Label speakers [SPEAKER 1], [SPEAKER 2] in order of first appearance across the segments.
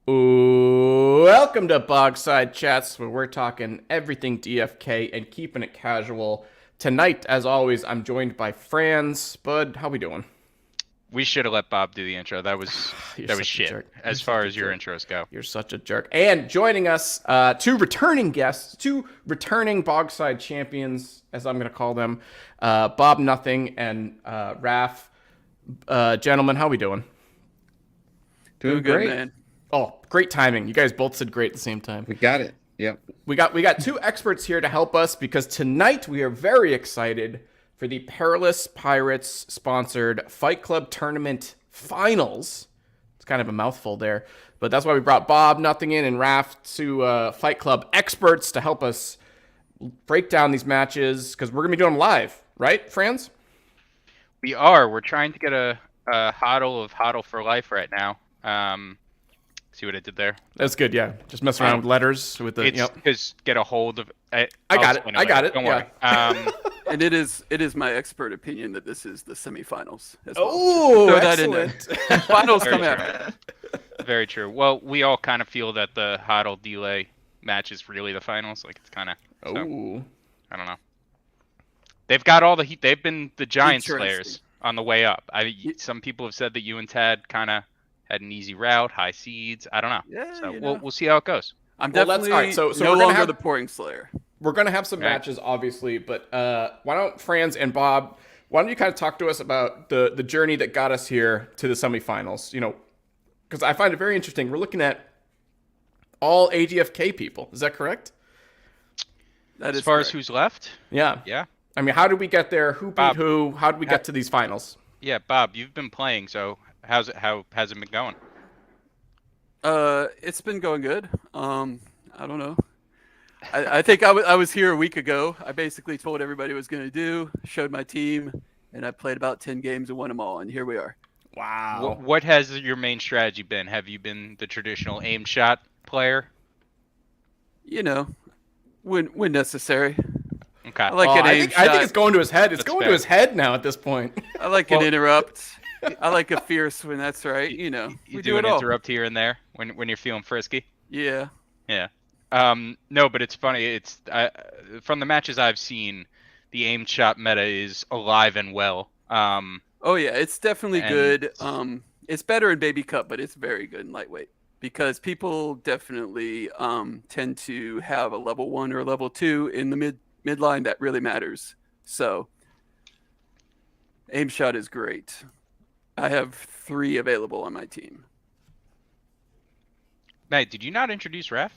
[SPEAKER 1] Welcome to Bogside Chats, where we're talking everything DFK and keeping it casual. Tonight, as always, I'm joined by Franz. Bud, how we doing?
[SPEAKER 2] We should have let Bob do the intro. That was
[SPEAKER 1] You're
[SPEAKER 2] that was
[SPEAKER 1] such a
[SPEAKER 2] shit
[SPEAKER 1] jerk. You're
[SPEAKER 2] as far
[SPEAKER 1] such a
[SPEAKER 2] as your
[SPEAKER 1] jerk.
[SPEAKER 2] intros go.
[SPEAKER 1] You're such a jerk. And joining us, two returning guests, two returning Bogside champions, as I'm going to call them, Bob Nothing and Raff. Gentlemen, how we doing?
[SPEAKER 3] Doing
[SPEAKER 4] good,
[SPEAKER 3] great.
[SPEAKER 4] man.
[SPEAKER 1] Oh, great timing. You guys both said great at the same time.
[SPEAKER 3] We got it. Yep.
[SPEAKER 1] We got two experts here to help us because tonight we are very excited for the Perilous Pirates sponsored Fight Club Tournament Finals. It's kind of a mouthful there, but that's why we brought Bob Nothing in and Raph to Fight Club experts to help us break down these matches because we're gonna be doing them live, right, Franz?
[SPEAKER 2] We're trying to get a hodl of hodl for life right now. See what I did there?
[SPEAKER 1] That's good. Yeah, just messing around with letters with the.
[SPEAKER 2] It's
[SPEAKER 1] Yep.
[SPEAKER 2] because get a hold of.
[SPEAKER 1] I got it. I got it.
[SPEAKER 2] Don't
[SPEAKER 1] Yeah.
[SPEAKER 2] worry.
[SPEAKER 4] And it is my expert opinion that this is the semifinals as well.
[SPEAKER 1] Oh,
[SPEAKER 4] Throw that in there.
[SPEAKER 1] excellent.
[SPEAKER 4] Finals
[SPEAKER 2] Very
[SPEAKER 4] come
[SPEAKER 2] true.
[SPEAKER 4] after.
[SPEAKER 2] Very true. Well, we all kind of feel that the hodl delay match is really the finals. Like it's kind of. So,
[SPEAKER 1] Oh.
[SPEAKER 2] I don't know. They've got all the heat. They've been the giant
[SPEAKER 4] Interesting.
[SPEAKER 2] slayers on the way up. Some people have said that you and Tad kind of had an easy route, high seeds. I don't know.
[SPEAKER 4] Yeah,
[SPEAKER 2] So
[SPEAKER 4] you know.
[SPEAKER 2] we'll see how it goes.
[SPEAKER 4] I'm
[SPEAKER 1] Well, let's-
[SPEAKER 4] definitely
[SPEAKER 1] all right, so
[SPEAKER 4] no
[SPEAKER 1] we're gonna
[SPEAKER 4] longer
[SPEAKER 1] have-
[SPEAKER 4] the pouring slayer.
[SPEAKER 1] We're going to have some
[SPEAKER 2] Right.
[SPEAKER 1] matches, obviously, but why don't Franz and Bob, why don't you kind of talk to us about the journey that got us here to the semifinals? You know, because I find it very interesting. We're looking at all ADFK people. Is that correct?
[SPEAKER 4] That
[SPEAKER 2] As
[SPEAKER 4] is
[SPEAKER 2] far as
[SPEAKER 4] correct.
[SPEAKER 2] who's left,
[SPEAKER 1] Yeah.
[SPEAKER 2] yeah,
[SPEAKER 1] I mean, how did we get there? Who beat
[SPEAKER 2] Bob.
[SPEAKER 1] who? How did we get to these finals?
[SPEAKER 2] yeah. Bob, you've been playing, so how has it been going?
[SPEAKER 4] It's been going good. I don't know. I think I was here a week ago. I basically told everybody what I was going to do, showed my team, and I played about 10 games and won them all, and here we are.
[SPEAKER 1] Wow.
[SPEAKER 2] What has your main strategy been? Have you been the traditional aim shot player?
[SPEAKER 4] You know, when necessary.
[SPEAKER 2] Okay.
[SPEAKER 4] I like
[SPEAKER 1] Oh,
[SPEAKER 4] an
[SPEAKER 1] I
[SPEAKER 4] aim
[SPEAKER 1] think, I think
[SPEAKER 4] shot.
[SPEAKER 1] it's going to his head. It's
[SPEAKER 2] That's
[SPEAKER 1] going
[SPEAKER 2] fair.
[SPEAKER 1] to his head now at this point.
[SPEAKER 4] I like
[SPEAKER 2] Well-
[SPEAKER 4] an interrupt. I like a fierce when that's right. You know,
[SPEAKER 2] You
[SPEAKER 4] we
[SPEAKER 2] do
[SPEAKER 4] do
[SPEAKER 2] an
[SPEAKER 4] it all.
[SPEAKER 2] interrupt here and there when you're feeling frisky.
[SPEAKER 4] Yeah.
[SPEAKER 2] Yeah. No, but it's funny. It's from the matches I've seen, the aim shot meta is alive and well.
[SPEAKER 4] Oh yeah, it's definitely
[SPEAKER 2] And-
[SPEAKER 4] good. It's better in Baby Cup, but it's very good in lightweight because people definitely tend to have a level 1 or a level 2 in the midline that really matters. So aim shot is great. I have 3 available on my team.
[SPEAKER 2] Matt, did you not introduce Raph?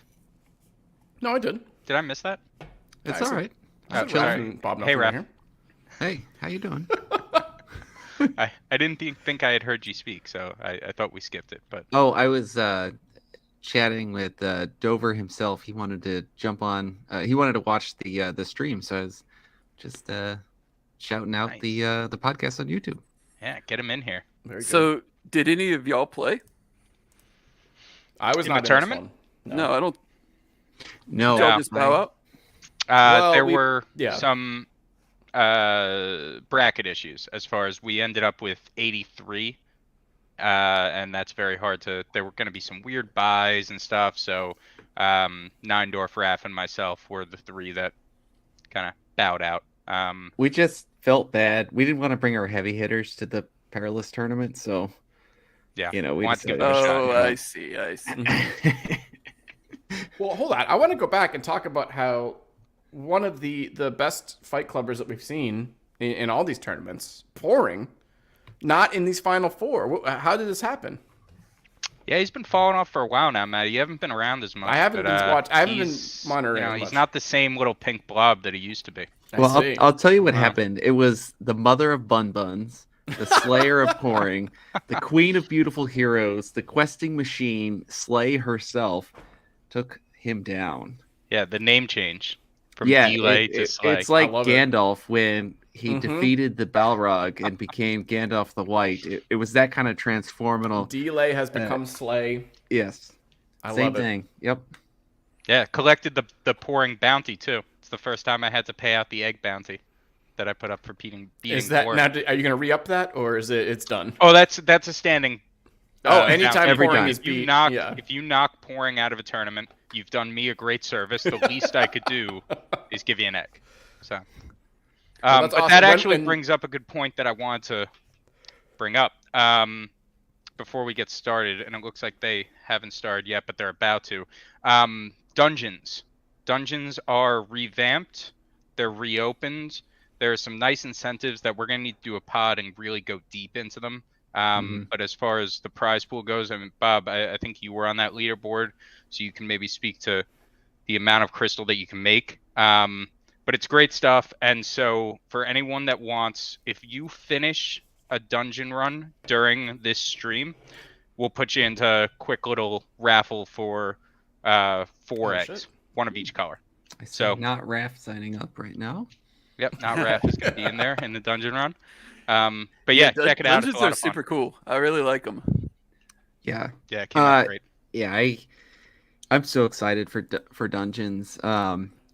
[SPEAKER 1] No, I did.
[SPEAKER 2] Did I miss that?
[SPEAKER 3] It's
[SPEAKER 1] I
[SPEAKER 3] all
[SPEAKER 1] said-
[SPEAKER 3] right.
[SPEAKER 1] I said
[SPEAKER 2] Oh,
[SPEAKER 1] Raph
[SPEAKER 2] sorry.
[SPEAKER 1] and Bob
[SPEAKER 2] Hey,
[SPEAKER 1] Nothing
[SPEAKER 2] Raph.
[SPEAKER 1] here.
[SPEAKER 3] Hey, how you doing?
[SPEAKER 2] I didn't think I had heard you speak, so I thought we skipped it. But
[SPEAKER 3] Oh, I was chatting with Dover himself. He wanted to jump on. He wanted to watch the stream, so I was just shouting out
[SPEAKER 2] Nice.
[SPEAKER 3] the podcast on YouTube.
[SPEAKER 2] yeah, get him in here.
[SPEAKER 1] Very good.
[SPEAKER 4] So did any of y'all play?
[SPEAKER 1] I was
[SPEAKER 2] in
[SPEAKER 1] not
[SPEAKER 2] the
[SPEAKER 1] in this
[SPEAKER 2] tournament?
[SPEAKER 1] one.
[SPEAKER 4] No, I don't.
[SPEAKER 3] No,
[SPEAKER 4] Did y'all
[SPEAKER 2] No.
[SPEAKER 4] just bow out?
[SPEAKER 1] Well,
[SPEAKER 2] There
[SPEAKER 1] we-
[SPEAKER 2] were
[SPEAKER 1] yeah.
[SPEAKER 2] some bracket issues as far as we ended up with 83, and that's very hard to. There were going to be some weird buys and stuff, so Neindorf, Raff, and myself were the 3 that kind of bowed out.
[SPEAKER 3] we just felt bad. We didn't want to bring our heavy hitters to the Perilous tournament, so
[SPEAKER 2] Yeah,
[SPEAKER 3] you know we
[SPEAKER 2] wanted to give
[SPEAKER 3] decided-
[SPEAKER 2] them a shot.
[SPEAKER 4] Oh, I see. I see.
[SPEAKER 1] Well, hold on. I want to go back and talk about how one of the best fight clubbers that we've seen in all these tournaments, pouring, not in these final 4. How did this happen?
[SPEAKER 2] Yeah, he's been falling off for a while now, Matt. You haven't been around as much.
[SPEAKER 1] I haven't
[SPEAKER 2] but,
[SPEAKER 1] been watch. I haven't been
[SPEAKER 2] he's-
[SPEAKER 1] monitoring.
[SPEAKER 2] You know,
[SPEAKER 1] as
[SPEAKER 2] he's
[SPEAKER 1] much.
[SPEAKER 2] not the same little pink blob that he used to be.
[SPEAKER 1] I
[SPEAKER 3] Well,
[SPEAKER 1] see.
[SPEAKER 3] I'll tell you what
[SPEAKER 2] Wow.
[SPEAKER 3] happened. It was the mother of Bun Buns, the slayer of pouring, the queen of beautiful heroes, the questing machine, Slay herself, took him down.
[SPEAKER 2] Yeah, the name change from
[SPEAKER 3] Yeah,
[SPEAKER 2] delay to Slay.
[SPEAKER 3] it's like
[SPEAKER 1] love it.
[SPEAKER 3] Gandalf when he
[SPEAKER 1] Mhm.
[SPEAKER 3] defeated the Balrog and became Gandalf the White. It was that kind of transformational.
[SPEAKER 1] Delay has become Slay.
[SPEAKER 3] Yes,
[SPEAKER 1] I
[SPEAKER 3] same
[SPEAKER 1] love it.
[SPEAKER 3] thing. Yep.
[SPEAKER 2] Yeah, collected the pouring bounty too. It's the first time I had to pay out the egg bounty that I put up for beating
[SPEAKER 1] Is that
[SPEAKER 2] pouring.
[SPEAKER 1] now? Are you going to re-up that, or is it's done?
[SPEAKER 2] Oh, that's a standing
[SPEAKER 1] Oh, anytime
[SPEAKER 3] every
[SPEAKER 1] pouring
[SPEAKER 3] time.
[SPEAKER 1] is
[SPEAKER 2] If you
[SPEAKER 1] beat.
[SPEAKER 2] knock
[SPEAKER 1] Yeah.
[SPEAKER 2] if you knock pouring out of a tournament, you've done me a great service. The least I could do is give you an egg. So,
[SPEAKER 1] that's
[SPEAKER 2] but
[SPEAKER 1] awesome.
[SPEAKER 2] that actually
[SPEAKER 1] When-
[SPEAKER 2] brings up a good point that I wanted to bring up before we get started, and it looks like they haven't started yet, but they're about to. Dungeons. Dungeons are revamped. They're reopened. There are some nice incentives that we're going to need to do a pod and really go deep into them. But as far as the prize pool goes, I mean, Bob, I think you were on that leaderboard, so you can maybe speak to the amount of crystal that you can make. But it's great stuff. And so for anyone that wants, if you finish a dungeon run during this stream, we'll put you into a quick little raffle for 4 eggs,
[SPEAKER 1] shit.
[SPEAKER 2] one of each color.
[SPEAKER 3] I see
[SPEAKER 2] So-
[SPEAKER 3] not Raph signing up right now.
[SPEAKER 2] Yep, not Raph is going to be in there in the dungeon run. But yeah, check it out. It's
[SPEAKER 4] Dungeons
[SPEAKER 2] a lot
[SPEAKER 4] are
[SPEAKER 2] of fun.
[SPEAKER 4] super cool. I really like them.
[SPEAKER 3] Yeah,
[SPEAKER 2] Yeah, it came out great.
[SPEAKER 3] yeah. I'm so excited for dungeons.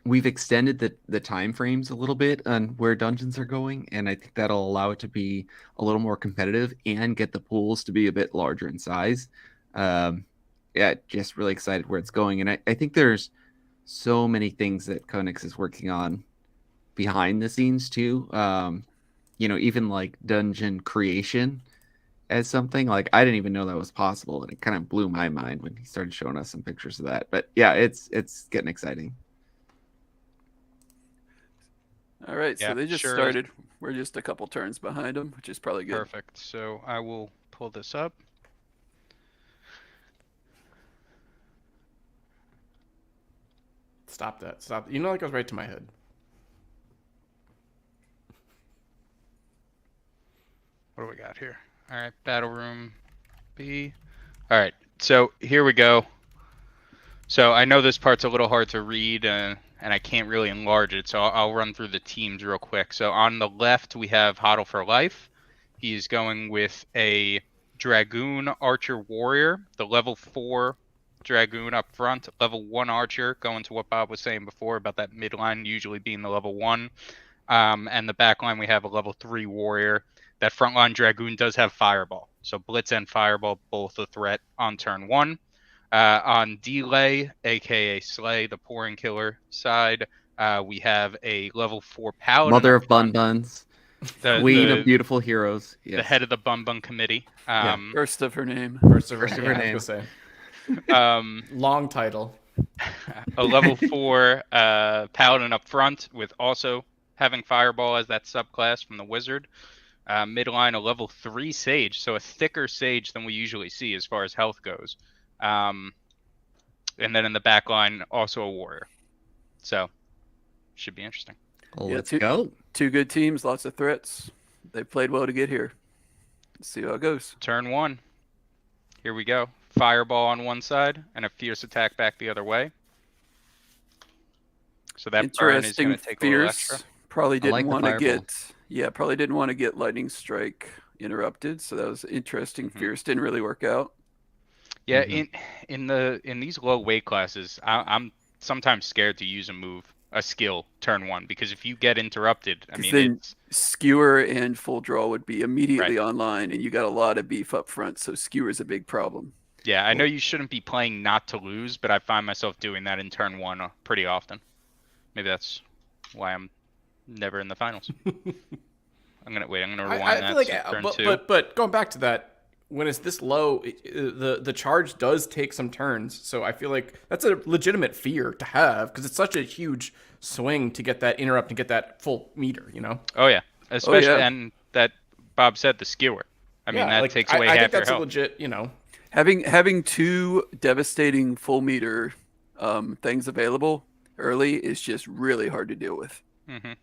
[SPEAKER 3] We've extended the time frames a little bit on where dungeons are going, and I think that'll allow it to be a little more competitive and get the pools to be a bit larger in size. Yeah, just really excited where it's going, and I think there's so many things that Koenix is working on behind the scenes too. Even like dungeon creation as something like I didn't even know that was possible, and it kind of blew my mind when he started showing us some pictures of that. But yeah, it's getting exciting.
[SPEAKER 4] All right, so
[SPEAKER 2] Yeah,
[SPEAKER 4] they just
[SPEAKER 2] sure is.
[SPEAKER 4] started. We're just a couple turns behind them, which is probably good.
[SPEAKER 2] Perfect. So I will pull this up.
[SPEAKER 1] Stop that. Stop. You know, that goes right to my head.
[SPEAKER 2] What do we got here? All right, battle room B. All right, so here we go. So I know this part's a little hard to read, and I can't really enlarge it, so I'll run through the teams real quick. So on the left, we have Hodl for Life. He's going with a Dragoon Archer Warrior, the level 4 Dragoon up front, level 1 Archer, going to what Bob was saying before about that midline usually being the level 1. And the back line, we have a level 3 Warrior. That frontline Dragoon does have Fireball. So Blitz and Fireball, both a threat on turn 1. On Delay, aka Slay, the Pouring Killer side, we have a level 4 Paladin.
[SPEAKER 3] Mother
[SPEAKER 2] up
[SPEAKER 3] of Bun
[SPEAKER 2] front.
[SPEAKER 3] Buns,
[SPEAKER 2] The-
[SPEAKER 3] Queen
[SPEAKER 2] the-
[SPEAKER 3] of Beautiful Heroes.
[SPEAKER 2] The
[SPEAKER 3] Yes.
[SPEAKER 2] head of the Bun Bun Committee.
[SPEAKER 4] First of her name.
[SPEAKER 1] First of her
[SPEAKER 3] First of her
[SPEAKER 1] name. I was
[SPEAKER 3] name.
[SPEAKER 1] gonna say. Long title.
[SPEAKER 2] A level 4 Paladin up front with also having Fireball as that subclass from the Wizard. Midline, a level 3 Sage, so a thicker Sage than we usually see as far as health goes. And then in the back line, also a Warrior. So, should be interesting.
[SPEAKER 3] Well,
[SPEAKER 4] Yeah,
[SPEAKER 3] let's
[SPEAKER 4] two-
[SPEAKER 3] go.
[SPEAKER 4] Two good teams, lots of threats. They played well to get here. Let's see how it goes.
[SPEAKER 2] Turn 1. Here we go. Fireball on one side and a fierce attack back the other way. So that burn is going
[SPEAKER 4] Interesting,
[SPEAKER 2] to take a little
[SPEAKER 4] fierce.
[SPEAKER 2] extra.
[SPEAKER 4] Probably
[SPEAKER 3] like
[SPEAKER 4] didn't
[SPEAKER 3] the
[SPEAKER 4] want to
[SPEAKER 3] fireball.
[SPEAKER 4] probably didn't want to get lightning strike interrupted. So that was interesting.
[SPEAKER 2] Mhm.
[SPEAKER 4] Fierce didn't really work out.
[SPEAKER 2] Yeah,
[SPEAKER 3] Mhm.
[SPEAKER 2] in these low weight classes, I'm sometimes scared to use a skill turn 1, because if you get interrupted, I
[SPEAKER 4] 'Cause
[SPEAKER 2] mean,
[SPEAKER 4] then
[SPEAKER 2] it's
[SPEAKER 4] Skewer and full draw would be immediately online, and you got a lot of beef up front. So Skewer is a big problem.
[SPEAKER 2] yeah. I know you shouldn't be playing not to lose, but I find myself doing that in turn 1 pretty often. Maybe that's why I'm never in the finals. I'm gonna rewind
[SPEAKER 1] I
[SPEAKER 2] that.
[SPEAKER 1] feel like,
[SPEAKER 2] So turn 2.
[SPEAKER 1] but going back to that, when it's this low, the charge does take some turns. So I feel like that's a legitimate fear to have, because it's such a huge swing to get that interrupt and get that full meter. You know?
[SPEAKER 2] Oh yeah, especially
[SPEAKER 4] yeah.
[SPEAKER 2] and that Bob said the skewer. I mean, that
[SPEAKER 1] like,
[SPEAKER 2] takes away
[SPEAKER 1] I
[SPEAKER 2] half
[SPEAKER 1] think
[SPEAKER 2] your
[SPEAKER 1] that's a
[SPEAKER 2] health.
[SPEAKER 1] legit. You know.
[SPEAKER 4] Having two devastating full meter things available early is just really hard to deal with.
[SPEAKER 2] Hmm.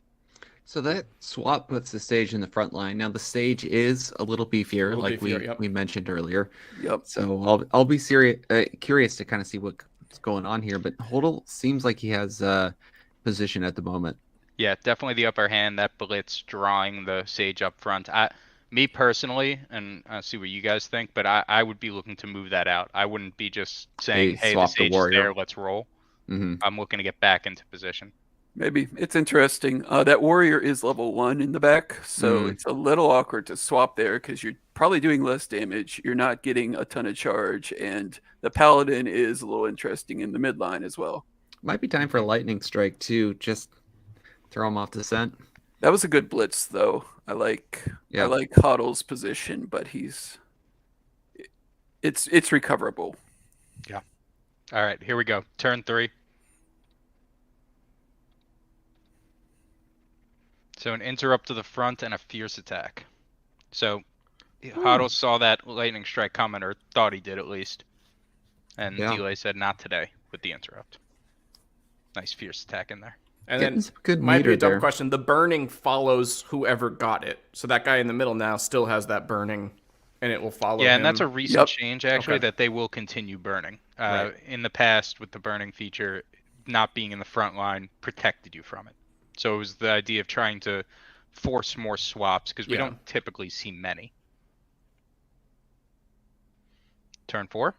[SPEAKER 3] So that swap puts the Sage in the front line. Now the Sage is a little beefier,
[SPEAKER 1] Little
[SPEAKER 3] like
[SPEAKER 1] beefier, yep.
[SPEAKER 3] we mentioned earlier.
[SPEAKER 4] Yep.
[SPEAKER 3] So I'll be curious to kind of see what's going on here. But Hodl seems like he has position at the moment.
[SPEAKER 2] Yeah, definitely the upper hand. That blitz drawing the Sage up front. Me personally, and I'll see what you guys think, but I would be looking to move that out. I wouldn't be just saying, hey, the
[SPEAKER 3] swap the
[SPEAKER 2] Sage is
[SPEAKER 3] warrior.
[SPEAKER 2] there, let's roll.
[SPEAKER 3] Hmm
[SPEAKER 2] I'm looking to get back into position.
[SPEAKER 4] Maybe. It's interesting. That warrior is level 1 in the back, so it's a little awkward to swap there because you're probably doing less damage. You're not getting a ton of charge, and the paladin is a little interesting in the midline as well.
[SPEAKER 3] Might be time for a lightning strike too. Just throw him off the scent.
[SPEAKER 4] That was a good blitz, though. I like Hoddle's position, but it's recoverable.
[SPEAKER 2] Yeah. All right, here we go. Turn 3. So an interrupt to the front and a fierce attack. So Hoddle saw that lightning strike coming, or thought he did at least. And Delay said not today with the interrupt. Nice fierce attack in there.
[SPEAKER 1] And
[SPEAKER 3] Getting
[SPEAKER 1] then
[SPEAKER 3] some good
[SPEAKER 1] might be
[SPEAKER 3] meter
[SPEAKER 1] a dumb
[SPEAKER 3] there.
[SPEAKER 1] question. The burning follows whoever got it. So that guy in the middle now still has that burning, and it will follow
[SPEAKER 2] Yeah,
[SPEAKER 1] him.
[SPEAKER 2] and that's a recent change, actually,
[SPEAKER 1] Okay.
[SPEAKER 2] that they will continue burning.
[SPEAKER 1] Right.
[SPEAKER 2] In the past, with the burning feature, not being in the front line protected you from it. So it was the idea of trying to force more swaps, because we
[SPEAKER 1] Yeah.
[SPEAKER 2] don't typically see many. Turn 4.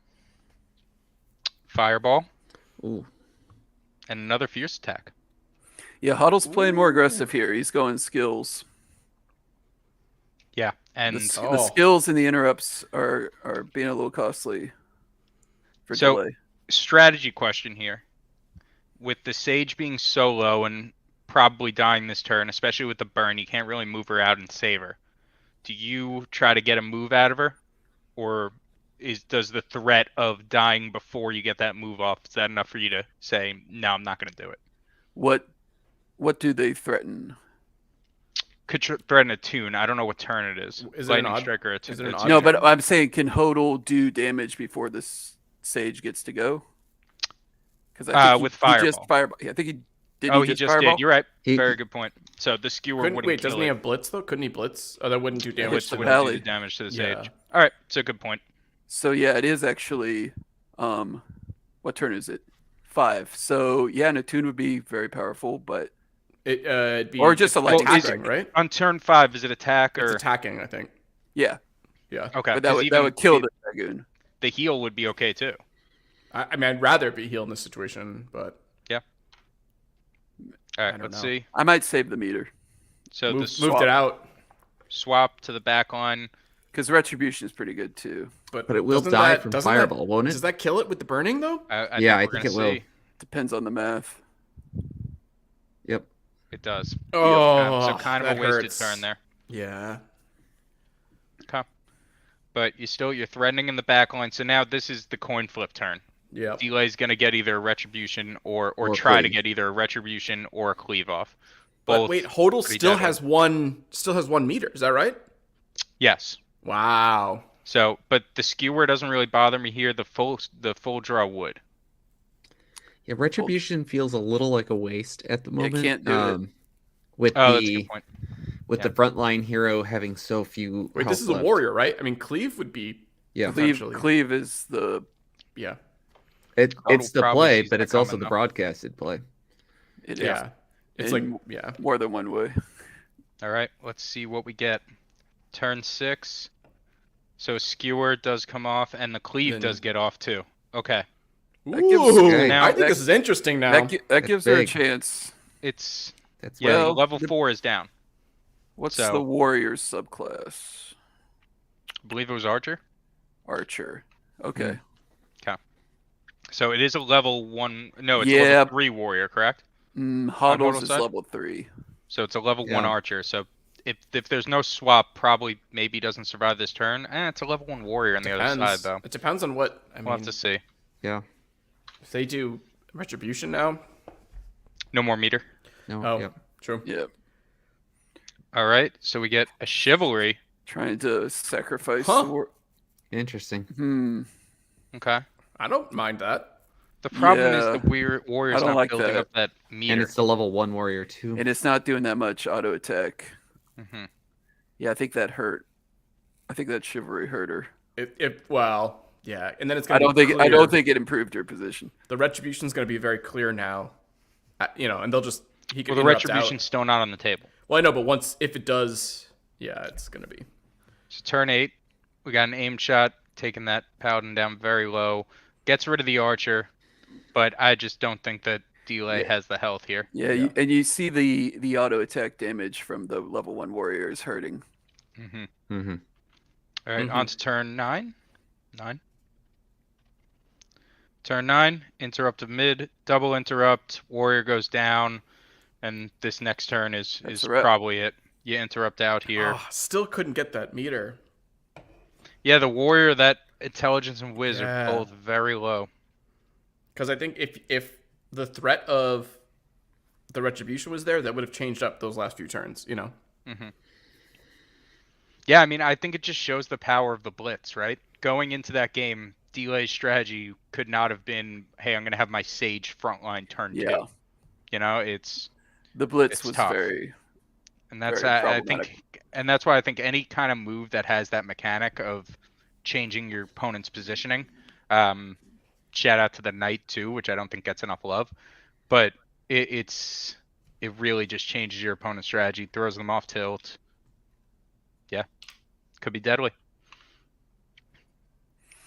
[SPEAKER 2] Fireball,
[SPEAKER 3] Ooh.
[SPEAKER 2] and another fierce attack.
[SPEAKER 4] Yeah, Hoddle's playing more aggressive here. He's going skills.
[SPEAKER 2] Yeah, and
[SPEAKER 4] The skills and the interrupts are being a little costly for
[SPEAKER 2] So-
[SPEAKER 4] delay.
[SPEAKER 2] strategy question here. With the Sage being so low and probably dying this turn, especially with the burn, you can't really move her out and save her. Do you try to get a move out of her? Or does the threat of dying before you get that move off, is that enough for you to say, no, I'm not going to do it?
[SPEAKER 4] What do they threaten?
[SPEAKER 2] Could threaten a tune. I don't know what turn it is.
[SPEAKER 1] Is it an
[SPEAKER 2] Lightning
[SPEAKER 1] odd-
[SPEAKER 2] strike or a tune?
[SPEAKER 1] is it an
[SPEAKER 2] It's-
[SPEAKER 1] odd-
[SPEAKER 4] No,
[SPEAKER 1] Okay.
[SPEAKER 4] but I'm saying, can Hodel do damage before this Sage gets to go? Because
[SPEAKER 2] with
[SPEAKER 4] he
[SPEAKER 2] Fireball.
[SPEAKER 4] just fireball. I think he did.
[SPEAKER 2] Oh, he just
[SPEAKER 4] fireball?
[SPEAKER 2] did. You're right.
[SPEAKER 3] He-
[SPEAKER 2] Very good point. So the skewer wouldn't
[SPEAKER 1] Wait,
[SPEAKER 2] kill
[SPEAKER 1] doesn't he
[SPEAKER 2] it.
[SPEAKER 1] have blitz though? Couldn't he blitz? Oh, that wouldn't do damage.
[SPEAKER 4] Blitz
[SPEAKER 1] to
[SPEAKER 4] the
[SPEAKER 1] the-
[SPEAKER 2] wouldn't do
[SPEAKER 4] Valley.
[SPEAKER 2] the damage to the
[SPEAKER 1] Yeah.
[SPEAKER 2] Sage. All right, it's a good point.
[SPEAKER 4] So yeah, it is actually. What turn is it? 5. So yeah, an attune would be very powerful, but
[SPEAKER 1] It'd be
[SPEAKER 4] Or just a lightning
[SPEAKER 1] attacking,
[SPEAKER 4] strike.
[SPEAKER 1] right?
[SPEAKER 2] On turn 5, is it attack
[SPEAKER 1] It's
[SPEAKER 2] or
[SPEAKER 1] attacking, I think.
[SPEAKER 4] yeah,
[SPEAKER 1] Yeah.
[SPEAKER 2] okay?
[SPEAKER 4] but that
[SPEAKER 2] 'cause
[SPEAKER 4] would
[SPEAKER 2] even
[SPEAKER 4] kill the dragoon.
[SPEAKER 2] the heal would be okay too.
[SPEAKER 1] I mean, I'd rather be healed in this situation, but
[SPEAKER 2] All
[SPEAKER 1] I
[SPEAKER 2] right,
[SPEAKER 1] don't
[SPEAKER 2] let's
[SPEAKER 1] know.
[SPEAKER 2] see.
[SPEAKER 4] I might save the meter
[SPEAKER 2] So the
[SPEAKER 1] moved
[SPEAKER 2] swap,
[SPEAKER 1] it out.
[SPEAKER 2] swap to the back line.
[SPEAKER 4] because retribution is pretty good too.
[SPEAKER 3] But it will
[SPEAKER 1] doesn't
[SPEAKER 3] die
[SPEAKER 1] that-
[SPEAKER 3] from
[SPEAKER 1] doesn't
[SPEAKER 3] fireball,
[SPEAKER 1] that,
[SPEAKER 3] won't it?
[SPEAKER 1] Does that kill it with the burning though?
[SPEAKER 3] Yeah, I
[SPEAKER 2] we're
[SPEAKER 3] think
[SPEAKER 2] gonna
[SPEAKER 3] it will.
[SPEAKER 2] see.
[SPEAKER 4] Depends on the math.
[SPEAKER 3] Yep.
[SPEAKER 2] It does.
[SPEAKER 1] Oh,
[SPEAKER 2] So kind of
[SPEAKER 1] that
[SPEAKER 2] a wasted
[SPEAKER 1] hurts.
[SPEAKER 2] turn there.
[SPEAKER 1] Yeah.
[SPEAKER 2] Okay. But you're threatening in the back line. So now this is the coin flip turn.
[SPEAKER 1] Yeah.
[SPEAKER 2] Delay's gonna get either a retribution or
[SPEAKER 3] Or
[SPEAKER 2] try to
[SPEAKER 3] cleave.
[SPEAKER 2] get either a retribution or a cleave off.
[SPEAKER 1] But
[SPEAKER 2] Both
[SPEAKER 1] wait, Hodel
[SPEAKER 2] pretty
[SPEAKER 1] still
[SPEAKER 2] deadly.
[SPEAKER 1] has one meter. Is that right?
[SPEAKER 2] Yes.
[SPEAKER 1] Wow.
[SPEAKER 2] So, but the skewer doesn't really bother me here. The full draw would.
[SPEAKER 3] Yeah, retribution feels a little like a waste at the
[SPEAKER 4] Yeah,
[SPEAKER 3] moment.
[SPEAKER 4] can't do it.
[SPEAKER 3] With
[SPEAKER 2] Oh, that's a
[SPEAKER 3] the
[SPEAKER 2] good point.
[SPEAKER 3] the frontline hero having so few.
[SPEAKER 1] Wait,
[SPEAKER 3] health
[SPEAKER 1] this is a
[SPEAKER 3] left.
[SPEAKER 1] warrior, right? I mean, cleave would be.
[SPEAKER 3] Yeah,
[SPEAKER 1] Potentially.
[SPEAKER 4] Cleave is the
[SPEAKER 1] Yeah.
[SPEAKER 3] it's the
[SPEAKER 2] probably
[SPEAKER 3] play,
[SPEAKER 2] sees
[SPEAKER 3] but
[SPEAKER 2] that
[SPEAKER 3] it's also
[SPEAKER 2] coming,
[SPEAKER 3] the
[SPEAKER 2] though.
[SPEAKER 3] broadcasted play.
[SPEAKER 4] it is
[SPEAKER 1] Yeah. It's like
[SPEAKER 4] And-
[SPEAKER 1] yeah.
[SPEAKER 4] more than one way.
[SPEAKER 2] All right, let's see what we get. Turn 6. So skewer does come off, and the cleave
[SPEAKER 1] Then-
[SPEAKER 2] does get off too. Okay,
[SPEAKER 4] That gives-
[SPEAKER 1] Ooh,
[SPEAKER 2] Now-
[SPEAKER 1] I think this is interesting now.
[SPEAKER 4] That gives her a
[SPEAKER 3] big.
[SPEAKER 4] chance.
[SPEAKER 2] it's
[SPEAKER 3] That's
[SPEAKER 2] yeah.
[SPEAKER 4] Well,
[SPEAKER 2] level
[SPEAKER 4] the-
[SPEAKER 2] 4 is down.
[SPEAKER 4] What's
[SPEAKER 2] So-
[SPEAKER 4] the warrior subclass?
[SPEAKER 2] I believe it was Archer.
[SPEAKER 4] Archer. Okay.
[SPEAKER 2] So it is a level 1. No, it's
[SPEAKER 4] Yeah.
[SPEAKER 2] level 3 warrior, correct?
[SPEAKER 4] Hoddle's
[SPEAKER 2] Hodel
[SPEAKER 4] is
[SPEAKER 2] side?
[SPEAKER 4] level 3.
[SPEAKER 2] So it's a level 1
[SPEAKER 3] Yeah.
[SPEAKER 2] Archer. So if there's no swap, probably maybe doesn't survive this turn. It's a level 1 warrior on the other side though.
[SPEAKER 1] It depends on what. I
[SPEAKER 2] We'll
[SPEAKER 1] mean,
[SPEAKER 2] have to see.
[SPEAKER 3] Yeah.
[SPEAKER 1] if they do retribution now.
[SPEAKER 2] No more meter.
[SPEAKER 3] No.
[SPEAKER 1] Oh,
[SPEAKER 3] Yep.
[SPEAKER 1] true.
[SPEAKER 4] Yep.
[SPEAKER 2] All right, so we get a chivalry.
[SPEAKER 4] Trying to sacrifice
[SPEAKER 1] Huh.
[SPEAKER 4] the
[SPEAKER 3] Interesting.
[SPEAKER 2] Okay.
[SPEAKER 1] I don't mind that.
[SPEAKER 2] The problem
[SPEAKER 4] Yeah.
[SPEAKER 2] is the warrior's
[SPEAKER 4] I don't
[SPEAKER 2] not
[SPEAKER 4] like
[SPEAKER 2] building
[SPEAKER 4] that.
[SPEAKER 2] up that
[SPEAKER 3] And
[SPEAKER 2] meter.
[SPEAKER 3] it's the level 1 warrior too.
[SPEAKER 4] And it's not doing that much auto attack.
[SPEAKER 2] hmm
[SPEAKER 4] Yeah, I think that hurt. I think that chivalry hurt her.
[SPEAKER 1] Well, yeah, and then it's
[SPEAKER 4] I
[SPEAKER 1] gonna.
[SPEAKER 4] don't think it improved her position.
[SPEAKER 1] the retribution's gonna be very clear now. And they'll just he can
[SPEAKER 2] Well, the
[SPEAKER 1] interrupt
[SPEAKER 2] retribution's
[SPEAKER 1] out.
[SPEAKER 2] still not on the table.
[SPEAKER 1] Well, I know, but if it does, yeah, it's gonna be.
[SPEAKER 2] So turn 8, we got an aim shot, taking that paladin down very low. Gets rid of the archer, but I just don't think that Delay has the health here.
[SPEAKER 4] Yeah, and you see the auto attack damage from the level 1 warrior is hurting.
[SPEAKER 2] Mm-hmm. All right, on to turn 9. 9. Turn 9, interrupt of mid, double interrupt, warrior goes down, and this next turn is probably it. You interrupt out here.
[SPEAKER 1] Oh, still couldn't get that meter.
[SPEAKER 2] Yeah, the warrior, that intelligence and whiz are both very low.
[SPEAKER 1] Because I think if the threat of the retribution was there, that would have changed up those last few turns, you know?
[SPEAKER 2] Yeah, I mean, I think it just shows the power of the blitz, right? Going into that game, Delay's strategy could not have been, hey, I'm going to have my Sage frontline turn 2. You know,
[SPEAKER 4] the blitz was
[SPEAKER 2] tough.
[SPEAKER 4] And
[SPEAKER 2] that's I think, and that's why I think any kind of move that has that mechanic of changing your opponent's positioning. Shout out to the Knight too, which I don't think gets enough love, but it really just changes your opponent's strategy, throws them off tilt. Yeah, could be deadly.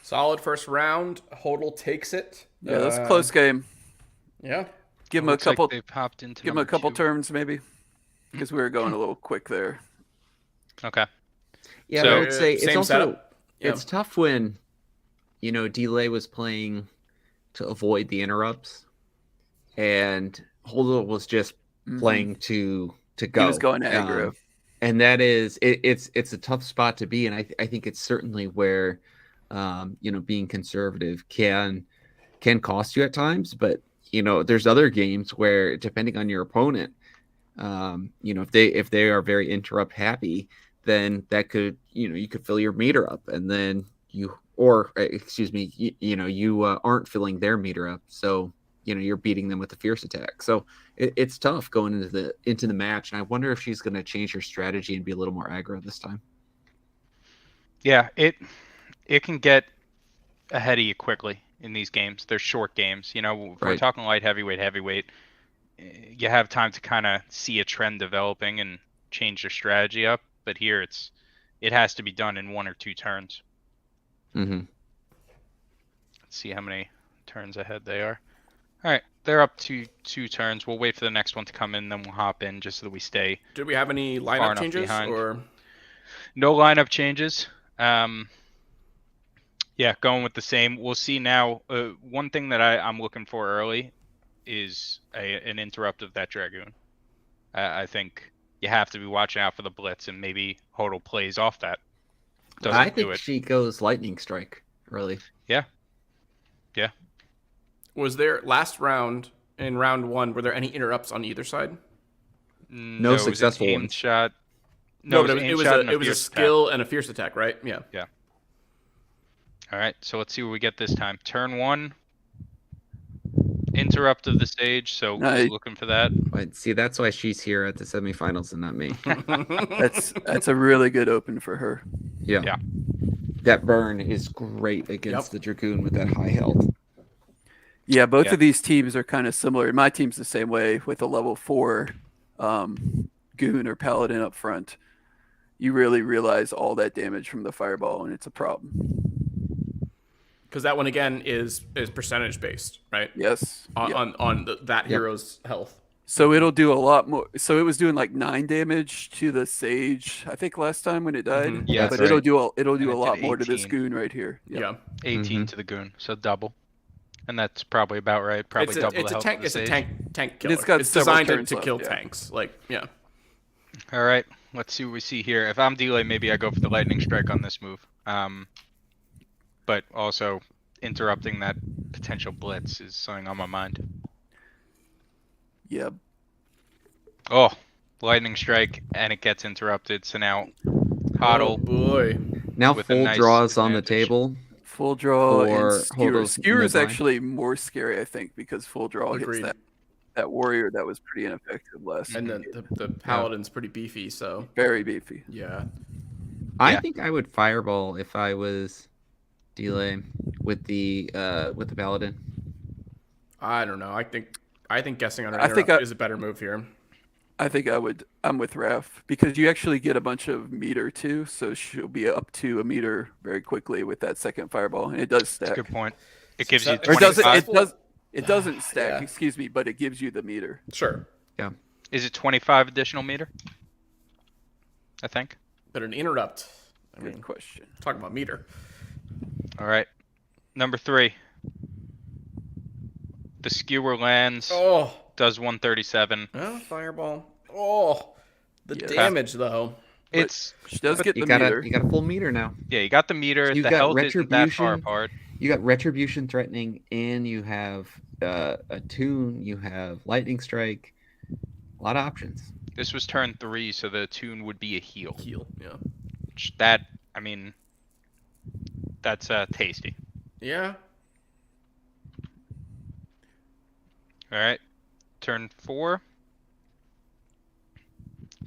[SPEAKER 1] Solid first round. Hodl takes it.
[SPEAKER 4] Yeah, that's a close game.
[SPEAKER 1] Yeah.
[SPEAKER 4] Give him a couple.
[SPEAKER 2] Like they've hopped into
[SPEAKER 4] give him a couple
[SPEAKER 2] 2.
[SPEAKER 4] turns maybe, because we were going a little quick there.
[SPEAKER 2] Okay.
[SPEAKER 3] Yeah,
[SPEAKER 2] So,
[SPEAKER 3] I would say it's
[SPEAKER 1] same
[SPEAKER 3] also
[SPEAKER 1] setup.
[SPEAKER 3] it's tough when, you know, Delay was playing to avoid the interrupts, and Hodl was just playing to go.
[SPEAKER 4] He was going aggro.
[SPEAKER 3] And that is it's a tough spot to be, and I think it's certainly where you know, being conservative can cost you at times. But you know, there's other games where, depending on your opponent, you know, if they are very interrupt happy, then that could, you know, you could fill your meter up, and then you aren't filling their meter up, so you know, you're beating them with a fierce attack. So it's tough going into the match, and I wonder if she's going to change her strategy and be a little more aggro this time.
[SPEAKER 2] Yeah, it can get ahead of you quickly in these games. They're short games. You know, if we're talking light heavyweight, you have time to kind of see a trend developing and change your strategy up. But here it has to be done in 1 or 2 turns.
[SPEAKER 3] Mm-hmm.
[SPEAKER 2] Let's see how many turns ahead they are. All right, they're up to 2 turns. We'll wait for the next one to come in, then we'll hop in just so that we stay.
[SPEAKER 1] Did we have any lineup changes or
[SPEAKER 2] no lineup changes? Yeah, going with the same. We'll see now. One thing that I'm looking for early is an interrupt of that Dragoon. I think you have to be watching out for the blitz, and maybe Hodl plays off that.
[SPEAKER 3] I think she goes lightning strike early.
[SPEAKER 2] Yeah.
[SPEAKER 1] was there last round in round 1? Were there any interrupts on either side?
[SPEAKER 3] No successful
[SPEAKER 2] aimed
[SPEAKER 3] ones.
[SPEAKER 2] Shot.
[SPEAKER 1] No, but it was a skill and a fierce attack, right? Yeah.
[SPEAKER 2] All right, so let's see what we get this time. Turn 1, interrupt of the stage. So looking for that.
[SPEAKER 3] But see, that's why she's here at the semifinals and not me.
[SPEAKER 4] That's a really good open for her.
[SPEAKER 3] Yeah. That burn is great against the Dragoon with that high health.
[SPEAKER 4] Yeah, both of these teams are kind of similar. My team's the same way with a level 4 Goon or Paladin up front. You really realize all that damage from the fireball, and it's a problem.
[SPEAKER 1] Because that one, again, is percentage based, right?
[SPEAKER 4] Yes.
[SPEAKER 1] On that hero's health.
[SPEAKER 4] So it'll do a lot more. So it was doing like 9 damage to the Sage, I think, last time when it died.
[SPEAKER 2] Yeah,
[SPEAKER 4] but it'll do a lot more to this Goon right here.
[SPEAKER 1] Yeah.
[SPEAKER 2] 18 to the Goon, so double. And that's probably about right. Probably double the health of the Sage.
[SPEAKER 1] Tank killer.
[SPEAKER 4] It's
[SPEAKER 1] designed to
[SPEAKER 4] left,
[SPEAKER 1] kill tanks. Like, yeah.
[SPEAKER 2] All right, let's see what we see here. If I'm Delay, maybe I go for the lightning strike on this move. But also interrupting that potential blitz is something on my mind.
[SPEAKER 4] Yeah.
[SPEAKER 2] Oh, lightning strike, and it gets interrupted. So now
[SPEAKER 1] Oh
[SPEAKER 2] Hodl.
[SPEAKER 1] boy.
[SPEAKER 3] Now
[SPEAKER 2] with a
[SPEAKER 3] full
[SPEAKER 2] nice
[SPEAKER 3] draws on the
[SPEAKER 2] advantage.
[SPEAKER 3] table.
[SPEAKER 4] Full draw
[SPEAKER 3] For
[SPEAKER 4] and skewer.
[SPEAKER 3] Hodl's
[SPEAKER 4] Skewer is
[SPEAKER 3] midline.
[SPEAKER 4] actually more scary, I think, because full draw
[SPEAKER 1] Agreed.
[SPEAKER 4] hits that warrior that was pretty ineffective last
[SPEAKER 1] And
[SPEAKER 4] time.
[SPEAKER 1] the paladin's pretty beefy, so
[SPEAKER 4] Very beefy.
[SPEAKER 1] yeah.
[SPEAKER 3] I
[SPEAKER 2] Yeah.
[SPEAKER 3] think I would fireball if I was Delay with the Paladin.
[SPEAKER 1] I don't know. I think guessing on an
[SPEAKER 4] I think
[SPEAKER 1] interrupt is a better move here.
[SPEAKER 4] I think I'm with Raph because you actually get a bunch of meter too, so she'll be up to a meter very quickly with that second fireball, and it does
[SPEAKER 2] That's a
[SPEAKER 4] stack.
[SPEAKER 2] good point. It gives you
[SPEAKER 1] Or
[SPEAKER 4] Or does it?
[SPEAKER 2] 25.
[SPEAKER 4] It does. It doesn't stack,
[SPEAKER 1] Yeah.
[SPEAKER 4] excuse me, but it gives you the meter.
[SPEAKER 1] Sure.
[SPEAKER 2] Is it 25 additional meter? I think.
[SPEAKER 1] But an interrupt. I
[SPEAKER 4] Good
[SPEAKER 1] mean,
[SPEAKER 4] question.
[SPEAKER 1] talking about meter.
[SPEAKER 2] All right. Number 3. The skewer lands,
[SPEAKER 1] Oh.
[SPEAKER 2] does 137.
[SPEAKER 1] Oh, fireball. Oh. The
[SPEAKER 4] Yeah.
[SPEAKER 1] damage, though.
[SPEAKER 2] It's
[SPEAKER 4] She does get
[SPEAKER 3] You
[SPEAKER 4] the
[SPEAKER 3] got
[SPEAKER 4] meter.
[SPEAKER 3] a full meter now.
[SPEAKER 2] yeah, you got the meter.
[SPEAKER 3] So you've
[SPEAKER 2] the
[SPEAKER 3] got
[SPEAKER 2] health isn't that far
[SPEAKER 3] retribution.
[SPEAKER 2] apart.
[SPEAKER 3] You got retribution threatening, and you have a tune. You have lightning strike. A lot of options.
[SPEAKER 2] This was turn 3, so the tune would be a heal.
[SPEAKER 1] Heal. Yeah.
[SPEAKER 2] Which that, I mean, that's tasty.
[SPEAKER 1] Yeah.
[SPEAKER 2] All right. Turn 4.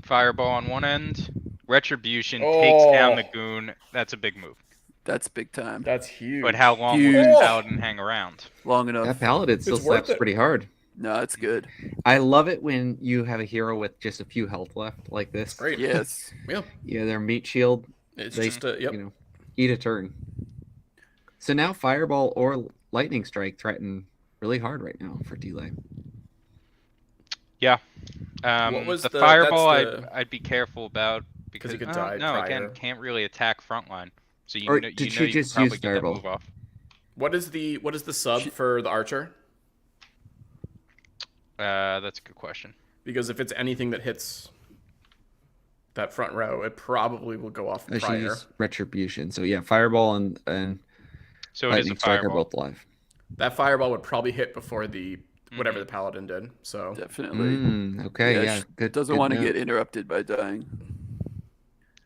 [SPEAKER 2] Fireball on one end. Retribution takes down the goon. That's a big move.
[SPEAKER 4] That's big time.
[SPEAKER 1] That's huge.
[SPEAKER 2] But how long will
[SPEAKER 4] Huge.
[SPEAKER 2] this paladin hang around?
[SPEAKER 4] Long enough.
[SPEAKER 3] That paladin still
[SPEAKER 1] It's worth
[SPEAKER 3] slaps
[SPEAKER 1] it.
[SPEAKER 3] pretty hard.
[SPEAKER 4] No, it's good.
[SPEAKER 3] I love it when you have a hero with just a few health left like this.
[SPEAKER 1] Great.
[SPEAKER 4] Yes.
[SPEAKER 1] Yeah.
[SPEAKER 3] Yeah, their meat shield.
[SPEAKER 1] It's
[SPEAKER 3] They,
[SPEAKER 1] just a, yep.
[SPEAKER 3] you know, eat a turn. So now fireball or lightning strike threaten really hard right now for delay.
[SPEAKER 2] Yeah.
[SPEAKER 1] What was
[SPEAKER 2] the
[SPEAKER 1] the-
[SPEAKER 2] fireball?
[SPEAKER 1] that's the-
[SPEAKER 2] I'd be careful about because
[SPEAKER 1] he could die
[SPEAKER 2] no,
[SPEAKER 1] prior.
[SPEAKER 2] again, can't really attack frontline. So
[SPEAKER 3] Or
[SPEAKER 2] you
[SPEAKER 3] did
[SPEAKER 2] know
[SPEAKER 3] she
[SPEAKER 2] you
[SPEAKER 3] just
[SPEAKER 2] could probably
[SPEAKER 3] use
[SPEAKER 2] get that
[SPEAKER 3] fireball?
[SPEAKER 2] move off.
[SPEAKER 1] What is the sub for the archer?
[SPEAKER 2] That's a good question.
[SPEAKER 1] Because if it's anything that hits that front row, it probably will go off
[SPEAKER 3] She
[SPEAKER 1] prior.
[SPEAKER 3] used retribution. So yeah, fireball and
[SPEAKER 2] So it is
[SPEAKER 3] lightning
[SPEAKER 2] a
[SPEAKER 3] strike are
[SPEAKER 2] fireball.
[SPEAKER 3] both live.
[SPEAKER 1] That fireball would probably hit before the whatever
[SPEAKER 2] Mhm.
[SPEAKER 1] the paladin did. So
[SPEAKER 4] Definitely.
[SPEAKER 3] Okay, yeah,
[SPEAKER 4] she
[SPEAKER 3] good.
[SPEAKER 4] Doesn't
[SPEAKER 3] good
[SPEAKER 4] want to
[SPEAKER 3] note.
[SPEAKER 4] get interrupted by dying.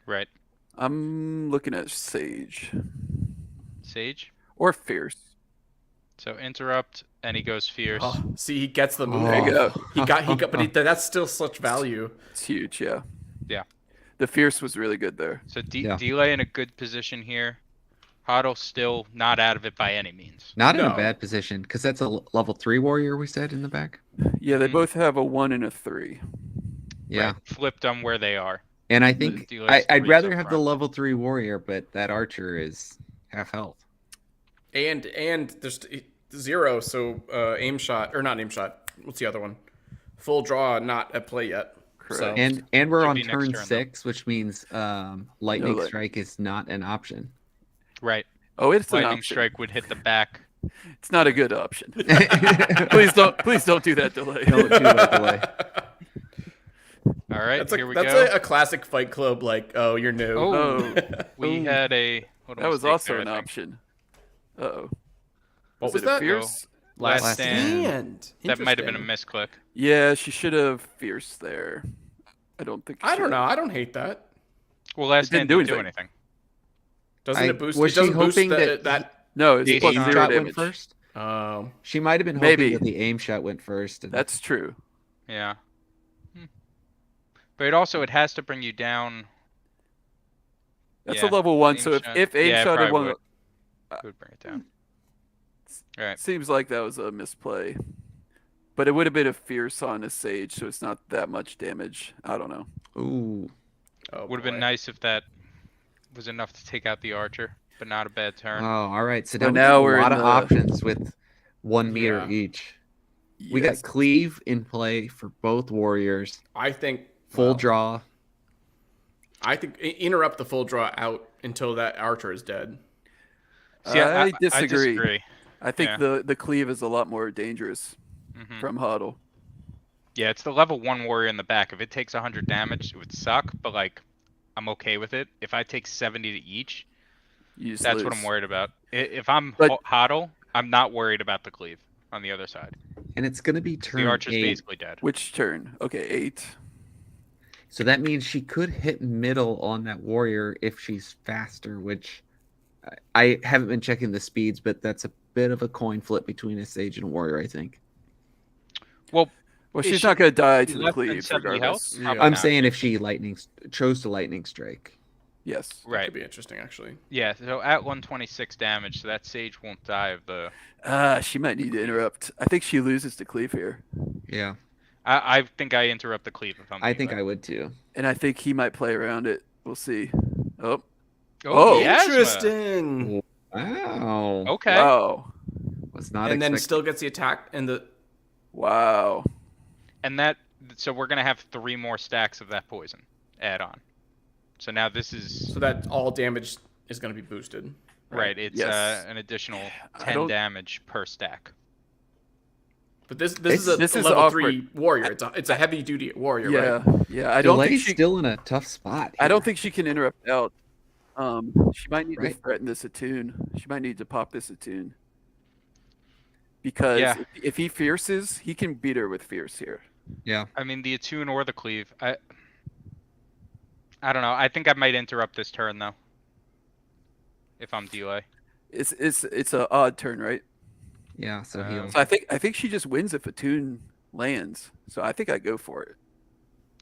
[SPEAKER 2] Right.
[SPEAKER 4] I'm looking at Sage.
[SPEAKER 2] Sage.
[SPEAKER 4] Or Fierce.
[SPEAKER 2] So interrupt, and he goes fierce.
[SPEAKER 1] oh, see, he gets the move.
[SPEAKER 4] There you
[SPEAKER 3] Oh.
[SPEAKER 4] go.
[SPEAKER 1] He got, but that's still such value.
[SPEAKER 4] It's huge, yeah.
[SPEAKER 2] Yeah.
[SPEAKER 4] The Fierce was really good there.
[SPEAKER 2] So
[SPEAKER 3] Yeah.
[SPEAKER 2] delay in a good position here. Huddle still not out of it by any means.
[SPEAKER 3] Not in
[SPEAKER 1] No.
[SPEAKER 3] a bad position because that's a level 3 warrior we said in the back.
[SPEAKER 4] Yeah, they
[SPEAKER 2] Mhm.
[SPEAKER 4] both have a 1 and a 3.
[SPEAKER 3] Yeah,
[SPEAKER 2] Right. Flipped them where they are.
[SPEAKER 3] and I think
[SPEAKER 2] dealer's
[SPEAKER 3] I'd
[SPEAKER 2] three
[SPEAKER 3] rather
[SPEAKER 2] so
[SPEAKER 3] have the
[SPEAKER 2] far.
[SPEAKER 3] level 3 warrior, but that archer is half health.
[SPEAKER 1] And there's 0, so aim shot or not aim shot. What's the other one? Full draw not at play yet. So
[SPEAKER 4] Correct.
[SPEAKER 3] And we're
[SPEAKER 2] Should
[SPEAKER 3] on
[SPEAKER 2] be next
[SPEAKER 3] turn
[SPEAKER 2] turn, though.
[SPEAKER 3] 6, which means lightning
[SPEAKER 4] No,
[SPEAKER 3] strike is not an option.
[SPEAKER 2] Right.
[SPEAKER 4] Oh, it's an
[SPEAKER 2] Lightning
[SPEAKER 4] option.
[SPEAKER 2] strike would hit the back.
[SPEAKER 4] It's not a good option.
[SPEAKER 3] Don't
[SPEAKER 4] please don't do that delay.
[SPEAKER 3] do that delay.
[SPEAKER 2] All right,
[SPEAKER 1] that's
[SPEAKER 2] here we
[SPEAKER 1] that's
[SPEAKER 2] go.
[SPEAKER 1] a classic Fight Club. Like, oh, you're new.
[SPEAKER 2] Oh. We
[SPEAKER 4] Ooh.
[SPEAKER 2] had a little
[SPEAKER 4] That was
[SPEAKER 2] mistake
[SPEAKER 4] also
[SPEAKER 2] there,
[SPEAKER 4] an
[SPEAKER 2] I think.
[SPEAKER 4] option. Uh-oh.
[SPEAKER 1] What was
[SPEAKER 4] it a
[SPEAKER 1] that?
[SPEAKER 4] Fierce?
[SPEAKER 2] Last
[SPEAKER 3] Last
[SPEAKER 2] stand. That might have been a
[SPEAKER 1] Interesting.
[SPEAKER 2] misclick.
[SPEAKER 4] Yeah, she should have Fierce there. I don't think.
[SPEAKER 1] I don't
[SPEAKER 4] should.
[SPEAKER 1] know. I don't hate that.
[SPEAKER 2] Well, last
[SPEAKER 4] It didn't
[SPEAKER 2] stand
[SPEAKER 4] do
[SPEAKER 2] didn't do
[SPEAKER 4] anything.
[SPEAKER 2] anything.
[SPEAKER 1] Doesn't
[SPEAKER 3] I-
[SPEAKER 1] it boost?
[SPEAKER 3] was
[SPEAKER 1] It doesn't
[SPEAKER 3] she
[SPEAKER 1] boost
[SPEAKER 3] hoping
[SPEAKER 1] that.
[SPEAKER 3] that-
[SPEAKER 4] No, it's
[SPEAKER 2] The
[SPEAKER 4] plus
[SPEAKER 2] aim
[SPEAKER 4] 0
[SPEAKER 3] shot
[SPEAKER 4] damage.
[SPEAKER 3] went first.
[SPEAKER 1] Oh,
[SPEAKER 3] She might have been hoping
[SPEAKER 4] Maybe.
[SPEAKER 3] that the aim shot went first. And
[SPEAKER 4] That's true.
[SPEAKER 2] Yeah. But it has to bring you down.
[SPEAKER 4] That's
[SPEAKER 2] Yeah,
[SPEAKER 4] a level 1.
[SPEAKER 2] aim
[SPEAKER 4] So
[SPEAKER 2] shot.
[SPEAKER 4] if aim
[SPEAKER 2] Yeah, it
[SPEAKER 4] shot had
[SPEAKER 2] probably
[SPEAKER 4] won,
[SPEAKER 2] It would bring it down. All right.
[SPEAKER 4] seems like that was a misplay. But it would have been a Fierce on a Sage, so it's not that much damage. I don't know.
[SPEAKER 3] ooh,
[SPEAKER 1] oh
[SPEAKER 2] Would have been
[SPEAKER 1] boy.
[SPEAKER 2] nice if that was enough to take out the archer, but not a bad turn.
[SPEAKER 3] oh, all right. So
[SPEAKER 4] So
[SPEAKER 3] now,
[SPEAKER 4] now
[SPEAKER 3] we
[SPEAKER 4] we're
[SPEAKER 3] have a
[SPEAKER 4] in
[SPEAKER 3] lot of
[SPEAKER 4] the-
[SPEAKER 3] options with 1 meter
[SPEAKER 1] Yeah.
[SPEAKER 3] each. We
[SPEAKER 4] Yes.
[SPEAKER 3] got cleave in play for both warriors.
[SPEAKER 1] I think
[SPEAKER 3] Full
[SPEAKER 1] well,
[SPEAKER 3] draw.
[SPEAKER 1] I think interrupt the full draw out until that archer is dead.
[SPEAKER 2] See,
[SPEAKER 4] I
[SPEAKER 2] I
[SPEAKER 4] disagree.
[SPEAKER 2] disagree.
[SPEAKER 4] I think
[SPEAKER 2] Yeah.
[SPEAKER 4] the cleave is a lot more dangerous
[SPEAKER 2] Mhm.
[SPEAKER 4] from Huddle.
[SPEAKER 2] Yeah, it's the level 1 warrior in the back. If it takes 100 damage, it would suck, but like, I'm okay with it. If I take 70 to each,
[SPEAKER 4] You just
[SPEAKER 2] that's what
[SPEAKER 4] lose.
[SPEAKER 2] I'm worried about. If I'm
[SPEAKER 4] But-
[SPEAKER 2] Huddle, I'm not worried about the cleave on the other side.
[SPEAKER 3] And it's going to be turn
[SPEAKER 2] The archer's
[SPEAKER 3] 8.
[SPEAKER 2] basically dead.
[SPEAKER 4] Which turn? Okay, 8.
[SPEAKER 3] So that means she could hit middle on that warrior if she's faster, which I haven't been checking the speeds, but that's a bit of a coin flip between a sage and a warrior, I think.
[SPEAKER 2] Well,
[SPEAKER 4] Well,
[SPEAKER 2] Is
[SPEAKER 4] she's
[SPEAKER 2] she-
[SPEAKER 4] not going to die to
[SPEAKER 2] she's
[SPEAKER 4] the
[SPEAKER 2] less than
[SPEAKER 4] cleave
[SPEAKER 2] 70
[SPEAKER 4] regardless.
[SPEAKER 2] health? Probably
[SPEAKER 3] I'm
[SPEAKER 2] not.
[SPEAKER 3] saying if she chose to lightning strike.
[SPEAKER 4] Yes.
[SPEAKER 1] That
[SPEAKER 2] right.
[SPEAKER 1] could be interesting, actually.
[SPEAKER 2] Yeah, so at 126 damage, so that sage won't die of the...
[SPEAKER 4] She might need to interrupt. I think she loses to cleave here.
[SPEAKER 3] Yeah,
[SPEAKER 2] I think I interrupt the cleave if I'm
[SPEAKER 3] I
[SPEAKER 2] being
[SPEAKER 3] think
[SPEAKER 2] fair.
[SPEAKER 3] I would too.
[SPEAKER 4] And I think he might play around it. We'll see. Oh.
[SPEAKER 2] Oh,
[SPEAKER 4] Oh,
[SPEAKER 2] the asthma.
[SPEAKER 1] Interesting.
[SPEAKER 3] Wow.
[SPEAKER 2] Okay.
[SPEAKER 4] Wow.
[SPEAKER 3] Was not
[SPEAKER 1] and then
[SPEAKER 3] expecting.
[SPEAKER 1] still gets the attack and the.
[SPEAKER 4] Wow.
[SPEAKER 2] And so we're gonna have 3 more stacks of that poison add on. So now this is
[SPEAKER 1] So that all damage is going to be boosted.
[SPEAKER 2] right. It's
[SPEAKER 4] Yes.
[SPEAKER 2] an additional
[SPEAKER 4] I
[SPEAKER 2] 10
[SPEAKER 4] don't-
[SPEAKER 2] damage per stack.
[SPEAKER 1] But this is a
[SPEAKER 4] This is
[SPEAKER 1] level
[SPEAKER 4] awkward.
[SPEAKER 1] 3 warrior. It's a heavy duty warrior,
[SPEAKER 4] Yeah,
[SPEAKER 1] right?
[SPEAKER 4] yeah. I don't think
[SPEAKER 3] Delay's
[SPEAKER 4] she.
[SPEAKER 3] still in a tough spot.
[SPEAKER 4] I don't
[SPEAKER 3] here.
[SPEAKER 4] think she can interrupt out. She might need to
[SPEAKER 3] Right.
[SPEAKER 4] threaten this attune. She might need to pop this attune. Because
[SPEAKER 2] Yeah.
[SPEAKER 4] if he fierces, he can beat her with fierce here.
[SPEAKER 3] Yeah.
[SPEAKER 2] I mean, the attune or the cleave. I don't know. I think I might interrupt this turn though. If I'm delay.
[SPEAKER 4] It's a odd turn, right?
[SPEAKER 3] Yeah. So he'll.
[SPEAKER 4] So I think she just wins if attune lands. So I think I go for it.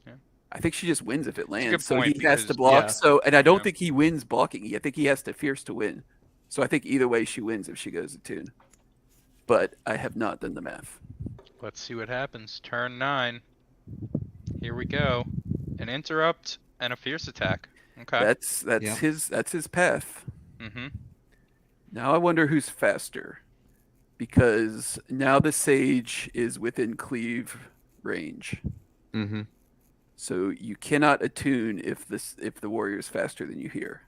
[SPEAKER 2] Yeah.
[SPEAKER 4] I think she just wins if it
[SPEAKER 2] a
[SPEAKER 4] lands.
[SPEAKER 2] good
[SPEAKER 4] So
[SPEAKER 2] point
[SPEAKER 4] he has to
[SPEAKER 2] because-
[SPEAKER 4] block.
[SPEAKER 1] Yeah.
[SPEAKER 4] So and I don't
[SPEAKER 2] Yeah.
[SPEAKER 4] think he wins blocking. I think he has to fierce to win. So I think either way she wins if she goes attune. But I have not done the math.
[SPEAKER 2] Let's see what happens. Turn 9. Here we go. An interrupt and a fierce attack. Okay.
[SPEAKER 4] That's
[SPEAKER 3] Yeah.
[SPEAKER 4] his path.
[SPEAKER 2] Mm-hmm.
[SPEAKER 4] Now I wonder who's faster, because now the sage is within cleave range,
[SPEAKER 3] Mm-hmm.
[SPEAKER 4] so you cannot attune if the warrior is faster than you here.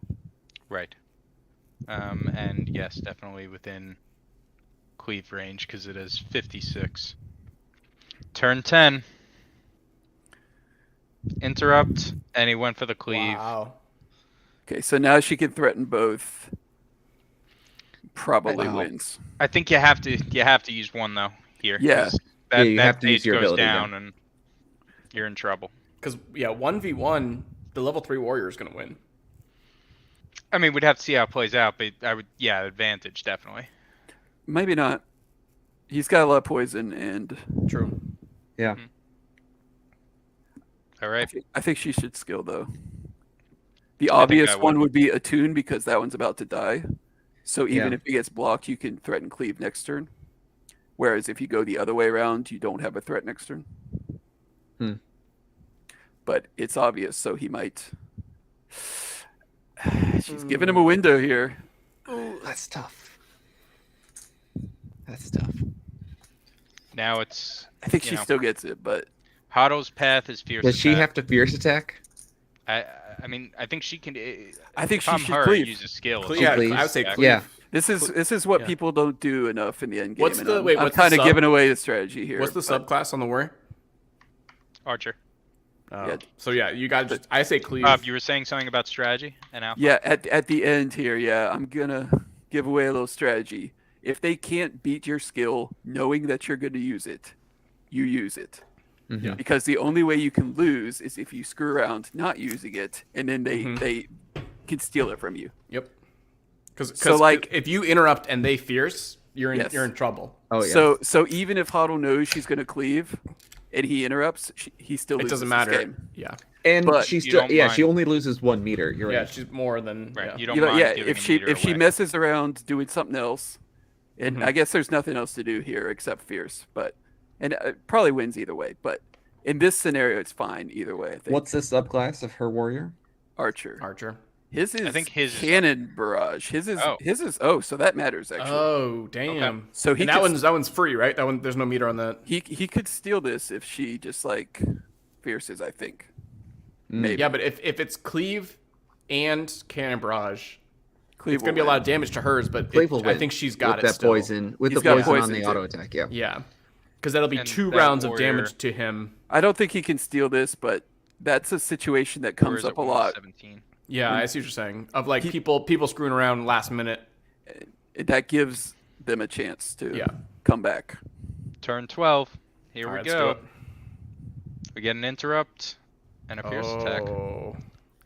[SPEAKER 2] Right. And yes, definitely within cleave range because it is 56. Turn 10. Interrupt, and he went for the cleave.
[SPEAKER 1] Wow.
[SPEAKER 4] Okay, so now she can threaten both. Probably
[SPEAKER 3] Wow.
[SPEAKER 4] wins.
[SPEAKER 2] I think you have to use one though here.
[SPEAKER 4] Yeah.
[SPEAKER 2] 'cause
[SPEAKER 3] Yeah,
[SPEAKER 2] That,
[SPEAKER 3] you
[SPEAKER 2] that
[SPEAKER 3] have to use
[SPEAKER 2] stage
[SPEAKER 3] your
[SPEAKER 2] goes
[SPEAKER 3] ability, yeah.
[SPEAKER 2] down and you're in trouble.
[SPEAKER 1] Because, 1v1, the level 3 warrior is going to win.
[SPEAKER 2] I mean, we'd have to see how it plays out, but advantage definitely.
[SPEAKER 4] Maybe not. He's got a lot of poison, and
[SPEAKER 1] True.
[SPEAKER 3] Yeah.
[SPEAKER 2] All right.
[SPEAKER 4] I think she should skill though. The
[SPEAKER 2] I think
[SPEAKER 4] obvious
[SPEAKER 2] I would.
[SPEAKER 4] one would be attune because that one's about to die. So even
[SPEAKER 3] Yeah.
[SPEAKER 4] if he gets blocked, you can threaten cleave next turn. Whereas if you go the other way around, you don't have a threat next turn.
[SPEAKER 3] Hmm.
[SPEAKER 4] But it's obvious, so he might. She's giving him a window here.
[SPEAKER 3] Ooh, that's tough. That's tough.
[SPEAKER 2] Now it's
[SPEAKER 4] I think
[SPEAKER 2] You
[SPEAKER 4] she
[SPEAKER 2] know.
[SPEAKER 4] still gets it, but
[SPEAKER 2] Hado's path is fierce.
[SPEAKER 3] Does she
[SPEAKER 2] attack.
[SPEAKER 3] have to fierce attack?
[SPEAKER 2] I mean, I think she can.
[SPEAKER 4] I think
[SPEAKER 2] if
[SPEAKER 4] she
[SPEAKER 2] I'm
[SPEAKER 4] should
[SPEAKER 2] her,
[SPEAKER 4] cleave.
[SPEAKER 2] use a skill.
[SPEAKER 1] Cle-
[SPEAKER 3] She
[SPEAKER 1] yeah,
[SPEAKER 3] cleaves.
[SPEAKER 1] I would say
[SPEAKER 2] Yeah.
[SPEAKER 1] cleave.
[SPEAKER 3] Yeah.
[SPEAKER 4] this is what
[SPEAKER 1] Yeah.
[SPEAKER 4] people don't do enough in the end game.
[SPEAKER 1] What's
[SPEAKER 4] and
[SPEAKER 1] the-
[SPEAKER 4] I'm,
[SPEAKER 1] wait,
[SPEAKER 4] I'm
[SPEAKER 1] what's the
[SPEAKER 4] kind of
[SPEAKER 1] sub?
[SPEAKER 4] giving away the strategy here.
[SPEAKER 1] What's the
[SPEAKER 4] but-
[SPEAKER 1] subclass on the warrior?
[SPEAKER 2] Archer.
[SPEAKER 1] Oh. So, you got to I say cleave.
[SPEAKER 2] You were saying something about strategy and alpha.
[SPEAKER 4] Yeah, at the end here, I'm gonna give away a little strategy. If they can't beat your skill, knowing that you're going to use it, you use it.
[SPEAKER 3] Mhm.
[SPEAKER 1] Yeah.
[SPEAKER 4] Because the only way you can lose is if you screw around not using it, and then they can steal it from you.
[SPEAKER 1] Yep. Because
[SPEAKER 4] So, like-
[SPEAKER 1] if you interrupt and they fierce, you're in
[SPEAKER 4] Yes.
[SPEAKER 1] you're in trouble.
[SPEAKER 3] Oh yeah.
[SPEAKER 4] So even if Huddle knows she's going to cleave, and he interrupts, he still
[SPEAKER 1] It
[SPEAKER 4] loses
[SPEAKER 1] doesn't
[SPEAKER 4] this
[SPEAKER 1] matter.
[SPEAKER 4] game.
[SPEAKER 1] Yeah.
[SPEAKER 3] and
[SPEAKER 4] but
[SPEAKER 3] she's
[SPEAKER 2] you
[SPEAKER 3] still
[SPEAKER 2] don't
[SPEAKER 3] she
[SPEAKER 2] mind.
[SPEAKER 3] only loses 1 meter. You're
[SPEAKER 1] Yeah,
[SPEAKER 3] right.
[SPEAKER 1] she's more than
[SPEAKER 2] Right.
[SPEAKER 1] yeah.
[SPEAKER 2] You don't
[SPEAKER 4] You know,
[SPEAKER 2] mind
[SPEAKER 4] yeah,
[SPEAKER 2] giving
[SPEAKER 4] if
[SPEAKER 2] a
[SPEAKER 4] she
[SPEAKER 2] meter
[SPEAKER 4] if she
[SPEAKER 2] away.
[SPEAKER 4] messes around doing something else, and
[SPEAKER 1] Mhm.
[SPEAKER 4] I guess there's nothing else to do here except fierce, but and probably wins either way. But in this scenario, it's fine either way. I think.
[SPEAKER 3] What's the subclass of her warrior?
[SPEAKER 4] Archer?
[SPEAKER 1] Archer.
[SPEAKER 4] His is
[SPEAKER 2] think his is-
[SPEAKER 4] cannon barrage. His is so that matters actually.
[SPEAKER 1] Oh, damn.
[SPEAKER 4] So he
[SPEAKER 1] And that
[SPEAKER 4] could-
[SPEAKER 1] one's free, right? That one there's no meter on that.
[SPEAKER 4] he could steal this if she just like fierces. I think. Maybe.
[SPEAKER 1] Yeah, but if it's cleave and cannon barrage,
[SPEAKER 4] Cleve
[SPEAKER 1] it's gonna be a
[SPEAKER 4] will
[SPEAKER 1] lot
[SPEAKER 4] win.
[SPEAKER 1] of damage to hers. But
[SPEAKER 3] Cleve will
[SPEAKER 1] I
[SPEAKER 3] win
[SPEAKER 1] think she's got
[SPEAKER 3] with
[SPEAKER 1] it
[SPEAKER 3] that
[SPEAKER 1] still.
[SPEAKER 3] poison with
[SPEAKER 4] He's
[SPEAKER 3] the
[SPEAKER 4] got
[SPEAKER 3] poison on
[SPEAKER 4] poison
[SPEAKER 3] the
[SPEAKER 4] too.
[SPEAKER 3] auto attack. Yeah.
[SPEAKER 1] Yeah, because that'll be
[SPEAKER 2] And
[SPEAKER 1] 2
[SPEAKER 2] that
[SPEAKER 1] rounds of
[SPEAKER 2] warrior-
[SPEAKER 1] damage to him.
[SPEAKER 4] I don't think he can steal this, but that's a situation that
[SPEAKER 2] Or
[SPEAKER 4] comes
[SPEAKER 2] is it
[SPEAKER 4] up a lot.
[SPEAKER 2] 117?
[SPEAKER 1] Yeah, I see what you're saying. Of like people screwing around last minute.
[SPEAKER 4] That gives them a chance to
[SPEAKER 1] Yeah.
[SPEAKER 4] come back.
[SPEAKER 2] Turn 12. Here
[SPEAKER 1] All
[SPEAKER 2] we
[SPEAKER 1] right, let's do
[SPEAKER 2] go.
[SPEAKER 1] it.
[SPEAKER 2] We get an interrupt and a fierce attack.
[SPEAKER 1] Oh.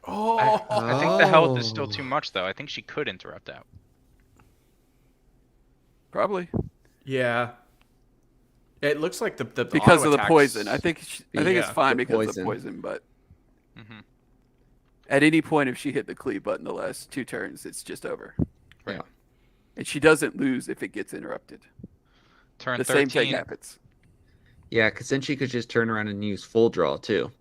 [SPEAKER 2] I think the health is still too much though. I think she could interrupt out.
[SPEAKER 4] Probably
[SPEAKER 1] Yeah. It looks like the
[SPEAKER 4] because
[SPEAKER 1] auto
[SPEAKER 4] of the
[SPEAKER 1] attacks-
[SPEAKER 4] poison. I think it's
[SPEAKER 1] Yeah,
[SPEAKER 4] fine
[SPEAKER 3] the
[SPEAKER 4] because of the
[SPEAKER 3] poison.
[SPEAKER 4] poison, but
[SPEAKER 2] hmm
[SPEAKER 4] at any point if she hit the cleave button the last 2 turns, it's just over.
[SPEAKER 3] Yeah.
[SPEAKER 4] And she doesn't lose if it gets interrupted.
[SPEAKER 2] Turn
[SPEAKER 4] The
[SPEAKER 2] 13.
[SPEAKER 4] same thing happens.
[SPEAKER 3] Yeah, because then she could just turn around and use full draw too,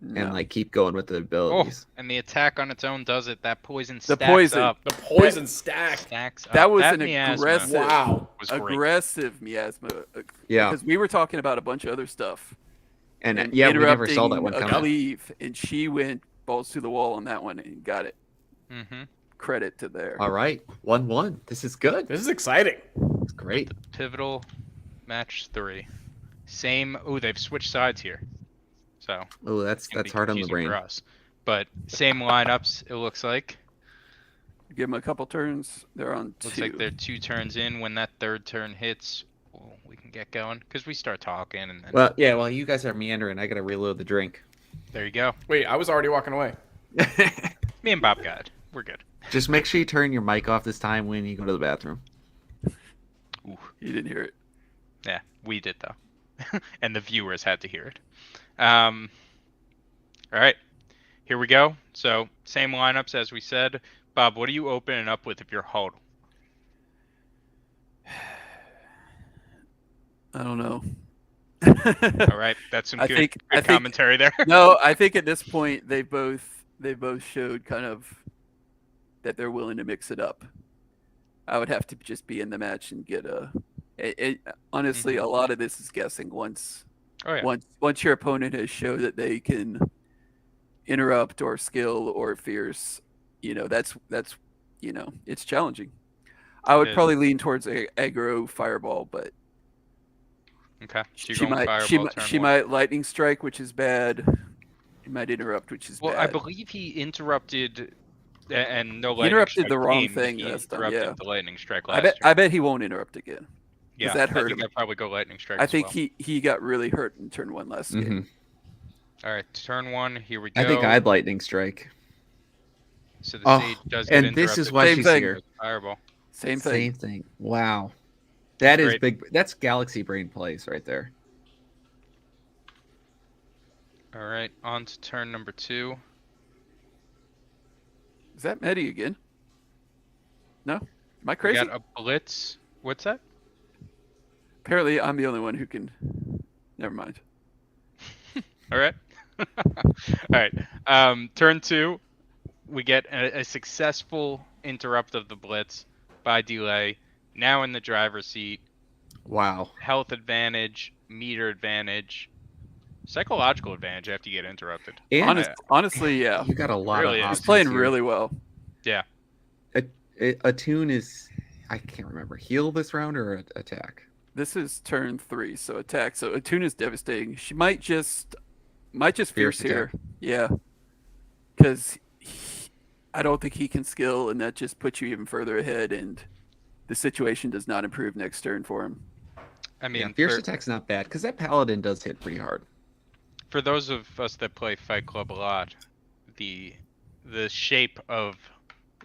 [SPEAKER 4] No.
[SPEAKER 3] and like keep going with the
[SPEAKER 2] Oh,
[SPEAKER 3] abilities.
[SPEAKER 2] and the attack on its own does it. That poison
[SPEAKER 4] The
[SPEAKER 2] stacks
[SPEAKER 4] poison.
[SPEAKER 2] up.
[SPEAKER 1] The poison stack.
[SPEAKER 2] Stacks up.
[SPEAKER 4] That was
[SPEAKER 2] That
[SPEAKER 4] an
[SPEAKER 2] and the asthma
[SPEAKER 4] aggressive-
[SPEAKER 1] Wow.
[SPEAKER 2] was great.
[SPEAKER 4] aggressive miasma.
[SPEAKER 3] Yeah.
[SPEAKER 4] Because we were talking about a bunch of other stuff.
[SPEAKER 3] And yeah, we never saw that
[SPEAKER 4] interrupting
[SPEAKER 3] one
[SPEAKER 4] a
[SPEAKER 3] coming.
[SPEAKER 4] cleave, and she went balls to the wall on that one and got it.
[SPEAKER 2] Mm-hmm.
[SPEAKER 4] Credit to there.
[SPEAKER 3] All right, 1-1. This is good.
[SPEAKER 1] This is exciting.
[SPEAKER 3] It's great.
[SPEAKER 2] Pivotal match 3. Same. Oh, they've switched sides here. So
[SPEAKER 3] Oh, that's
[SPEAKER 2] it's gonna be
[SPEAKER 3] hard on the
[SPEAKER 2] confusing
[SPEAKER 3] brain.
[SPEAKER 2] for us. But same lineups. It looks like.
[SPEAKER 4] Give them a couple turns. They're on 2.
[SPEAKER 2] Looks like they're 2 turns in. When that 3rd turn hits, we can get going because we start talking and then.
[SPEAKER 3] Well, yeah. Well, you guys are meandering. I gotta reload the drink.
[SPEAKER 2] There you go.
[SPEAKER 1] Wait, I was already walking away.
[SPEAKER 2] Me and Bob got it. We're good.
[SPEAKER 3] Just make sure you turn your mic off this time when you go to the bathroom.
[SPEAKER 2] Ooh.
[SPEAKER 4] You didn't hear it.
[SPEAKER 2] Yeah, we did though, and the viewers had to hear it. All right, here we go. So same lineups as we said. Bob, what are you opening up with if you're huddle?
[SPEAKER 4] I don't know.
[SPEAKER 2] All right, that's some
[SPEAKER 4] I
[SPEAKER 2] good,
[SPEAKER 4] think-
[SPEAKER 2] good
[SPEAKER 4] I think-
[SPEAKER 2] commentary there.
[SPEAKER 4] No, I think at this point they both showed kind of that they're willing to mix it up. I would have to just be in the match and get honestly, a lot of this is guessing. Once
[SPEAKER 2] Oh yeah.
[SPEAKER 4] once your opponent has showed that they can interrupt or skill or fierce, that's it's challenging. I would
[SPEAKER 2] It is.
[SPEAKER 4] probably lean towards aggro fireball, but
[SPEAKER 2] Okay. So
[SPEAKER 4] she
[SPEAKER 2] you're going
[SPEAKER 4] might
[SPEAKER 2] fireball turn
[SPEAKER 4] she
[SPEAKER 2] 1.
[SPEAKER 4] might lightning strike, which is bad. She might interrupt, which is
[SPEAKER 2] Well,
[SPEAKER 4] bad.
[SPEAKER 2] I believe he interrupted, and no
[SPEAKER 4] He
[SPEAKER 2] lightning
[SPEAKER 4] interrupted
[SPEAKER 2] strike
[SPEAKER 4] the wrong
[SPEAKER 2] came,
[SPEAKER 4] thing
[SPEAKER 2] He
[SPEAKER 4] last time,
[SPEAKER 2] interrupted
[SPEAKER 4] yeah.
[SPEAKER 2] the lightning strike
[SPEAKER 4] I
[SPEAKER 2] last
[SPEAKER 4] bet
[SPEAKER 2] turn.
[SPEAKER 4] I bet he won't interrupt again.
[SPEAKER 2] Yeah,
[SPEAKER 4] that hurt
[SPEAKER 2] I think
[SPEAKER 4] him.
[SPEAKER 2] I'd probably go lightning strike.
[SPEAKER 4] I
[SPEAKER 2] as
[SPEAKER 4] think
[SPEAKER 2] well.
[SPEAKER 4] he got really hurt in turn 1 last game.
[SPEAKER 3] Mhm.
[SPEAKER 2] All right, turn 1. Here we go.
[SPEAKER 3] I think I'd lightning strike.
[SPEAKER 2] So the
[SPEAKER 3] Oh,
[SPEAKER 2] sage does get
[SPEAKER 3] and
[SPEAKER 2] interrupted.
[SPEAKER 3] this is why
[SPEAKER 4] Same
[SPEAKER 3] she's
[SPEAKER 4] thing.
[SPEAKER 3] here.
[SPEAKER 2] with Fireball.
[SPEAKER 4] Same thing.
[SPEAKER 3] Same thing. Wow, that is
[SPEAKER 2] Great.
[SPEAKER 3] big. That's galaxy brain plays right there.
[SPEAKER 2] All right, on to turn number 2.
[SPEAKER 4] Is that Medi again? No? Am I
[SPEAKER 2] We
[SPEAKER 4] crazy?
[SPEAKER 2] got a blitz. What's that?
[SPEAKER 4] Apparently, I'm the only one who can. Never mind.
[SPEAKER 2] All right. All right. Turn 2, we get a successful interrupt of the blitz by delay. Now in the driver's seat.
[SPEAKER 3] Wow.
[SPEAKER 2] Health advantage, meter advantage, psychological advantage after you get interrupted.
[SPEAKER 3] And
[SPEAKER 4] Honestly, yeah.
[SPEAKER 3] you got a lot
[SPEAKER 2] Really
[SPEAKER 3] of
[SPEAKER 2] is.
[SPEAKER 3] options
[SPEAKER 4] He's playing
[SPEAKER 3] here.
[SPEAKER 4] really well.
[SPEAKER 2] Yeah.
[SPEAKER 3] Attune is, I can't remember, heal this round or attack?
[SPEAKER 4] This is turn 3, so attack. So Attune is devastating. She might just fierce
[SPEAKER 3] Fierce
[SPEAKER 4] here.
[SPEAKER 3] attack.
[SPEAKER 4] Yeah. Because I don't think he can skill, and that just puts you even further ahead, and the situation does not improve next turn for him.
[SPEAKER 2] I mean,
[SPEAKER 3] Yeah, fierce
[SPEAKER 2] for,
[SPEAKER 3] attack's not bad because that paladin does hit pretty hard.
[SPEAKER 2] for those of us that play Fight Club a lot, the shape of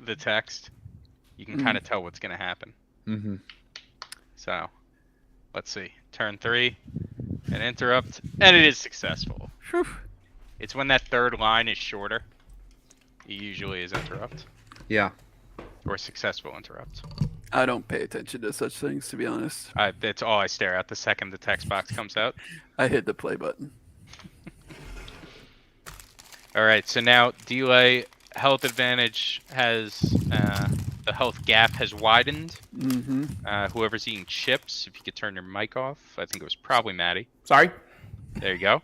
[SPEAKER 2] the text, you can kind of tell what's going to happen.
[SPEAKER 3] Mm-hmm.
[SPEAKER 2] So, let's see. Turn 3, an interrupt, and it is successful.
[SPEAKER 4] Whew.
[SPEAKER 2] It's when that 3rd line is shorter. It usually is interrupt,
[SPEAKER 3] Yeah.
[SPEAKER 2] or successful interrupt.
[SPEAKER 4] I don't pay attention to such things, to be honest.
[SPEAKER 2] That's all I stare at the second the text box comes out.
[SPEAKER 4] I hit the play button.
[SPEAKER 2] All right, so now delay health advantage has the health gap has widened.
[SPEAKER 4] Mm-hmm.
[SPEAKER 2] Whoever's eating chips, if you could turn your mic off. I think it was probably Maddie.
[SPEAKER 1] Sorry.
[SPEAKER 2] There you go.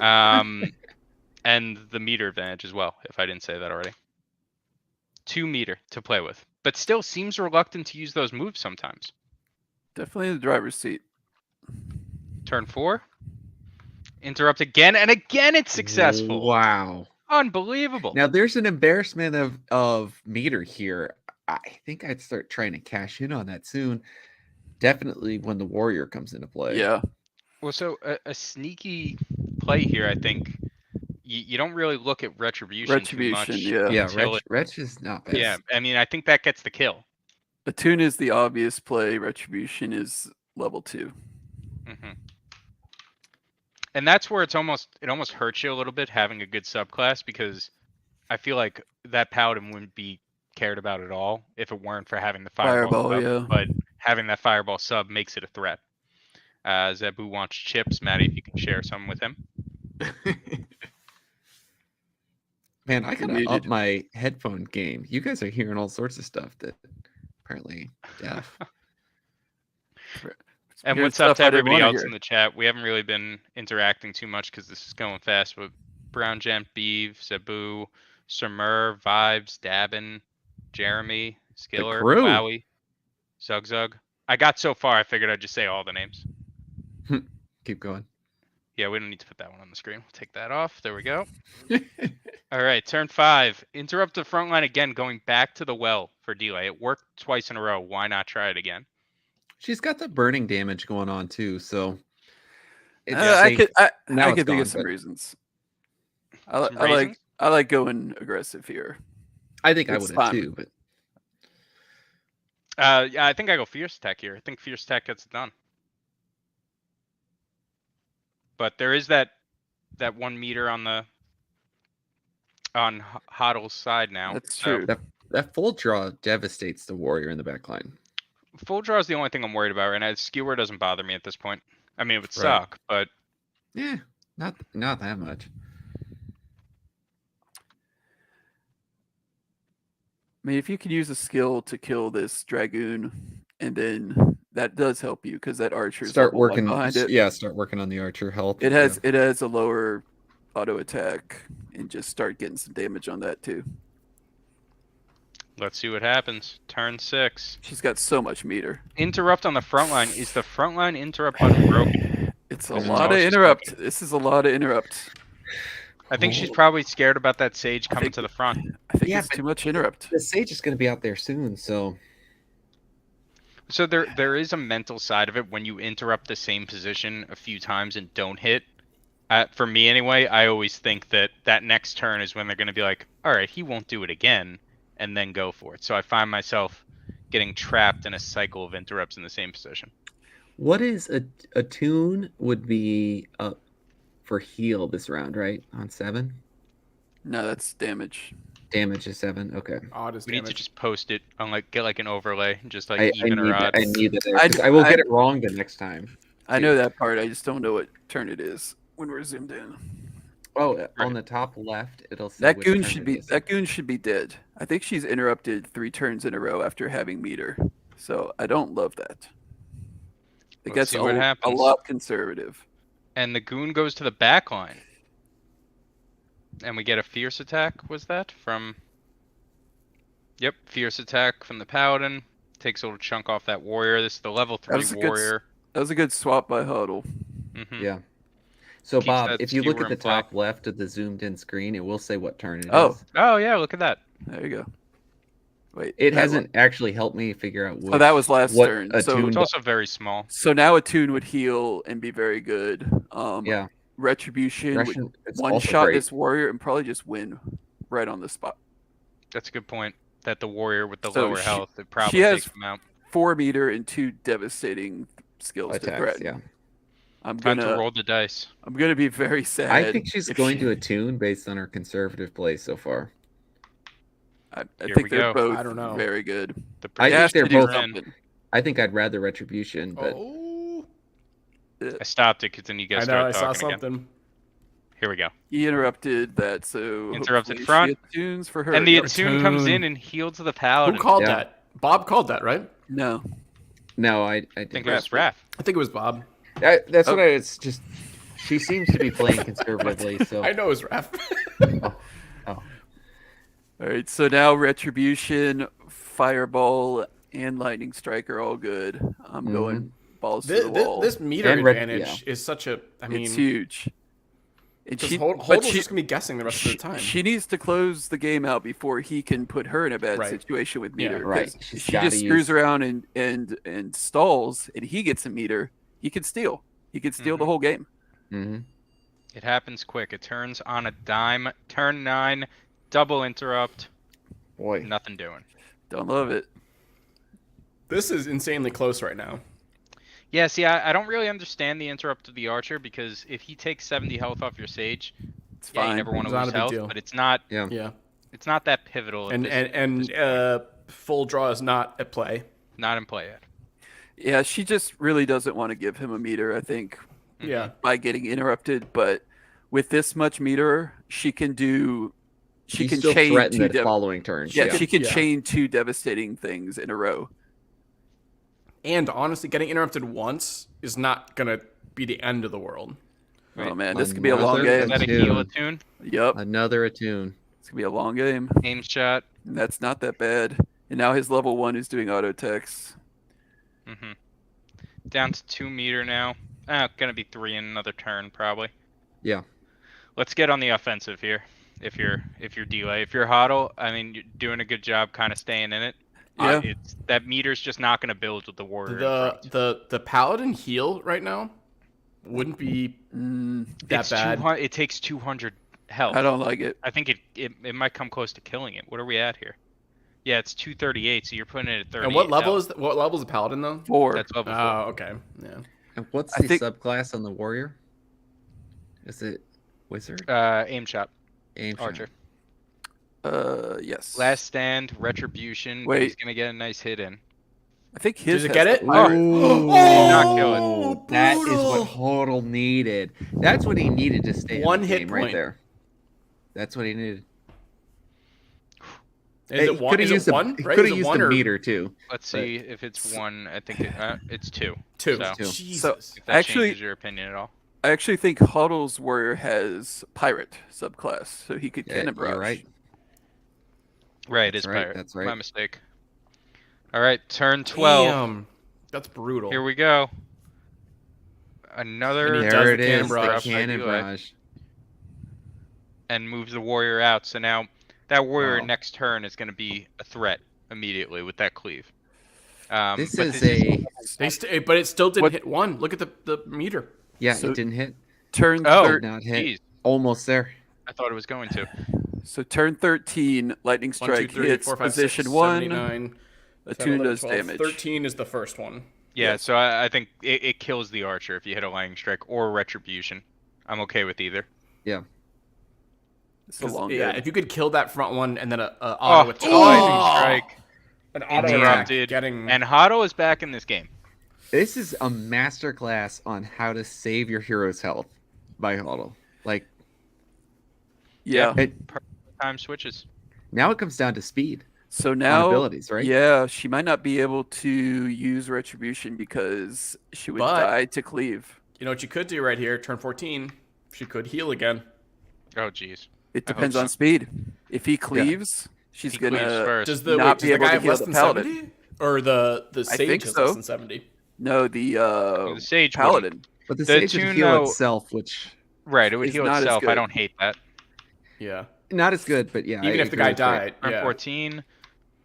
[SPEAKER 2] And the meter advantage as well, if I didn't say that already. 2 meter to play with, but still seems reluctant to use those moves sometimes.
[SPEAKER 4] Definitely in the driver's seat.
[SPEAKER 2] Turn 4. Interrupt again, and again it's successful.
[SPEAKER 3] Wow.
[SPEAKER 2] Unbelievable.
[SPEAKER 3] Now there's an embarrassment of meter here. I think I'd start trying to cash in on that soon. Definitely when the warrior comes into play.
[SPEAKER 4] Yeah.
[SPEAKER 2] Well, so a sneaky play here, I think. You don't really look at retribution too much.
[SPEAKER 4] Yeah.
[SPEAKER 3] Yeah,
[SPEAKER 2] until
[SPEAKER 3] Wretch is not bad.
[SPEAKER 2] yeah, I mean, I think that gets the kill.
[SPEAKER 4] Attune is the obvious play. Retribution is level 2.
[SPEAKER 2] hmm And that's where it almost hurts you a little bit having a good subclass, because I feel like that paladin wouldn't be cared about at all if it weren't for having the fireball,
[SPEAKER 4] Fireball,
[SPEAKER 2] sub,
[SPEAKER 4] yeah.
[SPEAKER 2] but having that fireball sub makes it a threat. Zebu wants chips. Maddie, if you can share some with him.
[SPEAKER 3] Man, I gotta up
[SPEAKER 4] Muted.
[SPEAKER 3] my headphone game. You guys are hearing all sorts of stuff that apparently deaf.
[SPEAKER 2] And
[SPEAKER 4] Here's
[SPEAKER 2] what's up
[SPEAKER 4] stuff
[SPEAKER 2] to
[SPEAKER 4] I didn't
[SPEAKER 2] everybody
[SPEAKER 4] wanna
[SPEAKER 2] else
[SPEAKER 4] hear.
[SPEAKER 2] in the chat? We haven't really been interacting too much because this is going fast. But Brown Jam, Beeve, Sabu, Surmer, Vibes, Dabin, Jeremy, Skiller,
[SPEAKER 3] crew.
[SPEAKER 2] Wowie, Zug. I got so far, I figured I'd just say all the names.
[SPEAKER 3] Keep going.
[SPEAKER 2] Yeah, we don't need to put that one on the screen. We'll take that off. There we go. All right, turn 5. Interrupt the front line again, going back to the well for delay. It worked twice in a row. Why not try it again?
[SPEAKER 3] She's got the burning damage going on too, so it's
[SPEAKER 4] I
[SPEAKER 3] safe.
[SPEAKER 4] could
[SPEAKER 3] Now
[SPEAKER 4] I
[SPEAKER 3] it's
[SPEAKER 4] could think
[SPEAKER 3] gone,
[SPEAKER 4] of some
[SPEAKER 3] but
[SPEAKER 4] reasons.
[SPEAKER 2] Some
[SPEAKER 4] I like
[SPEAKER 2] reasons?
[SPEAKER 4] I like going aggressive here.
[SPEAKER 3] I think I
[SPEAKER 4] It's
[SPEAKER 3] would have
[SPEAKER 4] fun.
[SPEAKER 3] too. But
[SPEAKER 2] Yeah, I think I go Fierce Attack here. I think Fierce Attack gets it done. But there is that 1 meter on Hoddle's side now.
[SPEAKER 4] That's
[SPEAKER 2] so-
[SPEAKER 4] true.
[SPEAKER 3] that full draw devastates the warrior in the back line.
[SPEAKER 2] Full draw is the only thing I'm worried about right now. Skewer doesn't bother me at this point. I mean, it would
[SPEAKER 3] Right.
[SPEAKER 2] suck, but
[SPEAKER 3] Yeah, not that much.
[SPEAKER 4] I mean, if you could use a skill to kill this dragoon, and then that does help you because that archer
[SPEAKER 3] Start
[SPEAKER 4] level 1
[SPEAKER 3] working.
[SPEAKER 4] behind it.
[SPEAKER 3] Yeah, start working on the archer health.
[SPEAKER 4] It has a lower auto attack, and just start getting some damage on that too.
[SPEAKER 2] let's see what happens. Turn 6.
[SPEAKER 4] She's got so much meter.
[SPEAKER 2] Interrupt on the front line. Is the front line interrupt button broken?
[SPEAKER 4] It's a
[SPEAKER 2] This is
[SPEAKER 4] lot of
[SPEAKER 2] always
[SPEAKER 4] interrupt. This is a lot of interrupt.
[SPEAKER 2] I think she's probably scared about that sage coming
[SPEAKER 4] think-
[SPEAKER 2] to the front.
[SPEAKER 4] I think
[SPEAKER 3] Yeah,
[SPEAKER 4] it's
[SPEAKER 3] but-
[SPEAKER 4] too much interrupt.
[SPEAKER 3] The sage is going to be out there soon, so
[SPEAKER 2] So there is a mental side of it when you interrupt the same position a few times and don't hit. For me anyway, I always think that next turn is when they're going to be like, all right, he won't do it again, and then go for it. So I find myself getting trapped in a cycle of interrupts in the same position.
[SPEAKER 3] what is a tune would be up for heal this round, right? On 7?
[SPEAKER 4] No, that's damage.
[SPEAKER 3] Damage is 7. Okay.
[SPEAKER 1] Odd is
[SPEAKER 2] We need to
[SPEAKER 1] damage.
[SPEAKER 2] just post it on get like an overlay, just like
[SPEAKER 3] I
[SPEAKER 2] even or
[SPEAKER 3] need
[SPEAKER 2] odd.
[SPEAKER 3] that. I need that.
[SPEAKER 4] I-
[SPEAKER 3] 'Cause I will
[SPEAKER 4] I-
[SPEAKER 3] get it wrong the next time.
[SPEAKER 4] I know that part. I just don't know what turn it is when we're zoomed in.
[SPEAKER 3] Oh, on the top left, it'll say
[SPEAKER 4] That
[SPEAKER 3] which
[SPEAKER 4] goon
[SPEAKER 3] turn
[SPEAKER 4] should
[SPEAKER 3] it
[SPEAKER 4] be
[SPEAKER 3] is.
[SPEAKER 4] dead. I think she's interrupted 3 turns in a row after having meter. So I don't love that. I think
[SPEAKER 2] Let's
[SPEAKER 4] that's
[SPEAKER 2] see what
[SPEAKER 4] a
[SPEAKER 2] happens.
[SPEAKER 4] lot conservative.
[SPEAKER 2] And the goon goes to the back line. And we get a fierce attack, was that? From... Yep, fierce attack from the paladin. Takes a little chunk off that warrior. This is the level 3
[SPEAKER 4] was a good
[SPEAKER 2] warrior.
[SPEAKER 4] That was a good swap by Huddle.
[SPEAKER 2] Mhm.
[SPEAKER 3] Yeah. So
[SPEAKER 2] Keeps
[SPEAKER 3] Bob,
[SPEAKER 2] that
[SPEAKER 3] if you look
[SPEAKER 2] skewer
[SPEAKER 3] at the
[SPEAKER 2] in play.
[SPEAKER 3] top left of the zoomed in screen, it will say what turn it is.
[SPEAKER 4] Oh.
[SPEAKER 2] Oh yeah, look at that.
[SPEAKER 4] There you go. Wait.
[SPEAKER 3] It
[SPEAKER 4] that
[SPEAKER 3] hasn't actually helped me figure out.
[SPEAKER 4] Oh, that was last
[SPEAKER 3] what
[SPEAKER 4] turn.
[SPEAKER 3] a
[SPEAKER 4] So-
[SPEAKER 3] tune
[SPEAKER 2] It's also very small.
[SPEAKER 4] So now a tune would heal and be very good.
[SPEAKER 3] Yeah.
[SPEAKER 4] Retribution would
[SPEAKER 3] Russian, it's
[SPEAKER 4] one
[SPEAKER 3] also
[SPEAKER 4] shot
[SPEAKER 3] great.
[SPEAKER 4] this warrior and probably just win right on the spot.
[SPEAKER 2] That's a good point. That the warrior with the
[SPEAKER 4] So
[SPEAKER 2] lower
[SPEAKER 4] she-
[SPEAKER 2] health, it probably
[SPEAKER 4] she has-
[SPEAKER 2] takes him out.
[SPEAKER 4] 4 meter and 2 devastating skills to
[SPEAKER 3] attacks.
[SPEAKER 4] threaten.
[SPEAKER 3] Yeah.
[SPEAKER 4] I'm
[SPEAKER 2] Time to
[SPEAKER 4] gonna
[SPEAKER 2] roll the dice.
[SPEAKER 4] be very sad.
[SPEAKER 3] I think she's
[SPEAKER 4] if
[SPEAKER 3] going
[SPEAKER 4] she-
[SPEAKER 3] to attune based on her conservative play so far.
[SPEAKER 4] I
[SPEAKER 2] Here
[SPEAKER 4] think
[SPEAKER 2] we
[SPEAKER 4] they're
[SPEAKER 2] go.
[SPEAKER 4] both
[SPEAKER 1] I don't know.
[SPEAKER 4] very good.
[SPEAKER 2] The
[SPEAKER 3] I
[SPEAKER 4] It
[SPEAKER 3] think
[SPEAKER 4] has
[SPEAKER 3] they're
[SPEAKER 4] to do
[SPEAKER 3] both-
[SPEAKER 4] something.
[SPEAKER 3] I think I'd rather retribution, but
[SPEAKER 1] Oh,
[SPEAKER 2] I stopped it because then you
[SPEAKER 1] I
[SPEAKER 2] guys
[SPEAKER 1] know. I
[SPEAKER 2] started
[SPEAKER 1] saw
[SPEAKER 2] talking again.
[SPEAKER 1] something.
[SPEAKER 2] Here we go.
[SPEAKER 4] He interrupted that, so
[SPEAKER 2] Interrupted
[SPEAKER 4] hopefully
[SPEAKER 2] front.
[SPEAKER 4] She attunes for her.
[SPEAKER 2] And the
[SPEAKER 4] Yep.
[SPEAKER 2] attune comes
[SPEAKER 1] Attune.
[SPEAKER 2] in and heals the
[SPEAKER 1] Who
[SPEAKER 2] paladin.
[SPEAKER 1] called
[SPEAKER 3] Yeah.
[SPEAKER 1] that? Bob called that, right?
[SPEAKER 4] No,
[SPEAKER 3] no, I
[SPEAKER 2] I
[SPEAKER 3] didn't.
[SPEAKER 2] think it was Raph.
[SPEAKER 1] I think it was Bob.
[SPEAKER 3] That's
[SPEAKER 4] Oh.
[SPEAKER 3] what it's just. She seems to be playing conservatively, so
[SPEAKER 1] I know it was Raph.
[SPEAKER 4] all right. So now retribution, fireball, and lightning strike are all good. I'm going balls to
[SPEAKER 1] this,
[SPEAKER 4] the wall.
[SPEAKER 1] this meter
[SPEAKER 3] And
[SPEAKER 1] advantage is such a. I mean,
[SPEAKER 4] it's huge. And
[SPEAKER 1] because
[SPEAKER 4] but
[SPEAKER 1] Hold's just gonna be guessing the rest of the time.
[SPEAKER 4] She needs to close the game out before he can put her in a bad
[SPEAKER 1] Right.
[SPEAKER 4] situation with
[SPEAKER 1] Yeah.
[SPEAKER 4] meter. 'cause
[SPEAKER 3] Right.
[SPEAKER 4] If
[SPEAKER 3] She's
[SPEAKER 4] she
[SPEAKER 3] gotta
[SPEAKER 4] just screws
[SPEAKER 3] use-
[SPEAKER 4] around and stalls, and he gets a meter, he could steal. He could steal the whole game.
[SPEAKER 3] hmm
[SPEAKER 2] It happens quick. It turns on a dime. Turn 9. Double interrupt.
[SPEAKER 3] Boy,
[SPEAKER 2] Nothing doing.
[SPEAKER 4] Don't love it.
[SPEAKER 1] This is insanely close right now.
[SPEAKER 2] Yeah, see, I don't really understand the interrupt of the archer because if he takes 70 health off your sage,
[SPEAKER 4] It's
[SPEAKER 2] yeah, you
[SPEAKER 4] fine.
[SPEAKER 2] never want
[SPEAKER 1] It's
[SPEAKER 2] to
[SPEAKER 1] not a
[SPEAKER 2] lose
[SPEAKER 1] big
[SPEAKER 2] health,
[SPEAKER 1] deal.
[SPEAKER 2] but it's not
[SPEAKER 1] Yeah,
[SPEAKER 2] that pivotal.
[SPEAKER 1] and
[SPEAKER 2] at
[SPEAKER 1] and
[SPEAKER 2] this point.
[SPEAKER 1] full draw is not at play.
[SPEAKER 2] Not in play yet.
[SPEAKER 4] Yeah, she just really doesn't want to give him a meter, I think,
[SPEAKER 1] Yeah,
[SPEAKER 4] by getting interrupted. But with this much meter, she can do. She
[SPEAKER 3] you
[SPEAKER 4] can
[SPEAKER 3] still
[SPEAKER 4] chain
[SPEAKER 3] threaten
[SPEAKER 4] 2
[SPEAKER 3] the following turn.
[SPEAKER 4] Yeah, she can
[SPEAKER 1] Yeah.
[SPEAKER 4] chain 2 devastating things in a row.
[SPEAKER 1] And honestly, getting interrupted once is not gonna be the end of the world.
[SPEAKER 4] Oh man, this could be a long
[SPEAKER 3] Another
[SPEAKER 4] game.
[SPEAKER 2] Is that a heal attune?
[SPEAKER 4] Yep,
[SPEAKER 3] Another attune.
[SPEAKER 4] it's gonna be a long game.
[SPEAKER 2] Aim shot.
[SPEAKER 4] And that's not that bad. And now his level 1 is doing auto text.
[SPEAKER 2] Mm-hmm. Down to 2 meter now. Gonna be 3 in another turn probably.
[SPEAKER 3] Yeah.
[SPEAKER 2] Let's get on the offensive here. If you're delay, if you're HODL, I mean, you're doing a good job kind of staying in it.
[SPEAKER 4] Yeah.
[SPEAKER 2] That meter's just not gonna build with the warrior. in front.
[SPEAKER 1] The paladin heal right now wouldn't be that
[SPEAKER 2] It's
[SPEAKER 1] bad.
[SPEAKER 2] 200, it takes 200 health.
[SPEAKER 4] I don't like it.
[SPEAKER 2] I think it might come close to killing it. What are we at here? Yeah, it's 238, so you're putting it at 30.
[SPEAKER 1] And what level is the paladin though?
[SPEAKER 4] 4.
[SPEAKER 2] That's level 4.
[SPEAKER 1] Oh, okay. Yeah.
[SPEAKER 3] And what's
[SPEAKER 4] I
[SPEAKER 3] the
[SPEAKER 4] think-
[SPEAKER 3] subclass on the warrior? Is it wizard?
[SPEAKER 2] Aim shot.
[SPEAKER 3] Aim shot.
[SPEAKER 2] Archer.
[SPEAKER 4] Yes.
[SPEAKER 2] Last stand, retribution.
[SPEAKER 4] Wait.
[SPEAKER 2] He's gonna get a nice hit in.
[SPEAKER 4] I think his
[SPEAKER 1] Did it
[SPEAKER 4] has
[SPEAKER 1] get it?
[SPEAKER 4] the pirate.
[SPEAKER 3] Ooh,
[SPEAKER 2] not kill it.
[SPEAKER 1] Oh,
[SPEAKER 3] that is
[SPEAKER 1] brutal.
[SPEAKER 3] what Hodl needed. That's what he needed to stay
[SPEAKER 1] One
[SPEAKER 3] in the
[SPEAKER 1] hit
[SPEAKER 3] game
[SPEAKER 1] point.
[SPEAKER 3] right there. That's what he needed.
[SPEAKER 1] Is
[SPEAKER 3] He
[SPEAKER 1] it one?
[SPEAKER 3] coulda
[SPEAKER 1] Is
[SPEAKER 3] used
[SPEAKER 1] it
[SPEAKER 3] a-
[SPEAKER 1] one?
[SPEAKER 3] He
[SPEAKER 1] Right?
[SPEAKER 3] could
[SPEAKER 1] Is
[SPEAKER 3] have
[SPEAKER 1] it
[SPEAKER 3] used
[SPEAKER 1] one
[SPEAKER 3] a
[SPEAKER 1] or
[SPEAKER 3] meter too.
[SPEAKER 2] Let's
[SPEAKER 3] But-
[SPEAKER 2] see if it's 1. I think it's 2.
[SPEAKER 1] two?
[SPEAKER 2] So,
[SPEAKER 3] Two.
[SPEAKER 1] Jesus.
[SPEAKER 2] if that
[SPEAKER 4] Actually-
[SPEAKER 2] changes your opinion at all.
[SPEAKER 4] I actually think Huddle's warrior has pirate subclass, so he could
[SPEAKER 3] Yeah,
[SPEAKER 4] cannon barrage.
[SPEAKER 3] you're right.
[SPEAKER 2] Right,
[SPEAKER 3] That's
[SPEAKER 2] it's
[SPEAKER 3] right,
[SPEAKER 2] pirate.
[SPEAKER 3] that's right.
[SPEAKER 2] My mistake. All right, turn 12.
[SPEAKER 1] Damn. That's brutal.
[SPEAKER 2] Here we go. Another
[SPEAKER 1] And he does
[SPEAKER 3] There
[SPEAKER 1] the
[SPEAKER 3] it
[SPEAKER 1] cannon
[SPEAKER 3] is, the
[SPEAKER 1] barrage.
[SPEAKER 3] cannon
[SPEAKER 2] Delay.
[SPEAKER 3] barrage.
[SPEAKER 2] and moves the warrior out. So now that warrior
[SPEAKER 3] Wow.
[SPEAKER 2] next turn is going to be a threat immediately with that cleave.
[SPEAKER 3] This
[SPEAKER 2] but
[SPEAKER 3] is a
[SPEAKER 1] But it still didn't
[SPEAKER 4] What-
[SPEAKER 1] hit one. Look at the meter.
[SPEAKER 3] yeah.
[SPEAKER 4] So-
[SPEAKER 3] It didn't hit.
[SPEAKER 4] Turn
[SPEAKER 2] Oh.
[SPEAKER 3] Did not hit.
[SPEAKER 2] Jeez,
[SPEAKER 3] Almost there.
[SPEAKER 2] I thought it was going to.
[SPEAKER 4] So turn 13, lightning
[SPEAKER 1] 1, 2,
[SPEAKER 4] strike
[SPEAKER 1] 3,
[SPEAKER 4] hits
[SPEAKER 1] 4, 5, 6,
[SPEAKER 4] position
[SPEAKER 1] 7,
[SPEAKER 4] 1.
[SPEAKER 1] 8, 9, 10,
[SPEAKER 4] Attune
[SPEAKER 1] 11,
[SPEAKER 4] does
[SPEAKER 1] 12,
[SPEAKER 4] damage.
[SPEAKER 1] 13 is the first one.
[SPEAKER 2] Yeah,
[SPEAKER 1] Yes.
[SPEAKER 2] so I think it kills the archer if you hit a lightning strike or retribution. I'm okay with either.
[SPEAKER 4] It's a long
[SPEAKER 1] Yeah,
[SPEAKER 4] game.
[SPEAKER 1] if you could kill that front one and then a
[SPEAKER 2] Oh,
[SPEAKER 1] auto attack.
[SPEAKER 2] lightning strike.
[SPEAKER 1] An auto
[SPEAKER 2] Interrupted.
[SPEAKER 1] attack getting
[SPEAKER 2] And Hado is back in this game.
[SPEAKER 3] This is a masterclass on how to save your hero's health by Hodl. Like
[SPEAKER 4] Yeah.
[SPEAKER 3] it,
[SPEAKER 2] Time switches.
[SPEAKER 3] now it comes down to speed
[SPEAKER 4] So
[SPEAKER 3] on
[SPEAKER 4] now,
[SPEAKER 3] abilities, right?
[SPEAKER 4] yeah, she might not be able to use retribution because she would
[SPEAKER 1] But-
[SPEAKER 4] die to cleave.
[SPEAKER 1] You know what you could do right here, turn 14. She could heal again.
[SPEAKER 2] Oh, jeez.
[SPEAKER 4] It
[SPEAKER 2] I hope
[SPEAKER 4] depends
[SPEAKER 2] so.
[SPEAKER 4] on speed. If he cleaves, she's
[SPEAKER 2] He
[SPEAKER 4] gonna
[SPEAKER 2] cleaves first.
[SPEAKER 1] Does the,
[SPEAKER 4] not
[SPEAKER 1] wait,
[SPEAKER 4] be
[SPEAKER 1] does the
[SPEAKER 4] able
[SPEAKER 1] guy
[SPEAKER 4] to
[SPEAKER 1] have
[SPEAKER 4] heal
[SPEAKER 1] less
[SPEAKER 4] the
[SPEAKER 1] than
[SPEAKER 4] paladin.
[SPEAKER 1] 70? Or the sage
[SPEAKER 4] think
[SPEAKER 1] has
[SPEAKER 4] so.
[SPEAKER 1] less than 70?
[SPEAKER 4] no the
[SPEAKER 2] The sage wouldn't.
[SPEAKER 4] paladin.
[SPEAKER 3] But the
[SPEAKER 2] The
[SPEAKER 3] sage would
[SPEAKER 2] tune,
[SPEAKER 3] heal
[SPEAKER 2] though-
[SPEAKER 3] itself, which
[SPEAKER 2] Right, it would
[SPEAKER 4] It's
[SPEAKER 2] heal
[SPEAKER 4] not as
[SPEAKER 2] itself. I
[SPEAKER 4] good.
[SPEAKER 2] don't hate that.
[SPEAKER 1] Yeah.
[SPEAKER 3] not as good, but yeah.
[SPEAKER 1] Even
[SPEAKER 3] I
[SPEAKER 1] if the
[SPEAKER 3] agree
[SPEAKER 1] guy
[SPEAKER 3] with Greg.
[SPEAKER 1] died.
[SPEAKER 2] Turn
[SPEAKER 1] Yeah.
[SPEAKER 2] 14.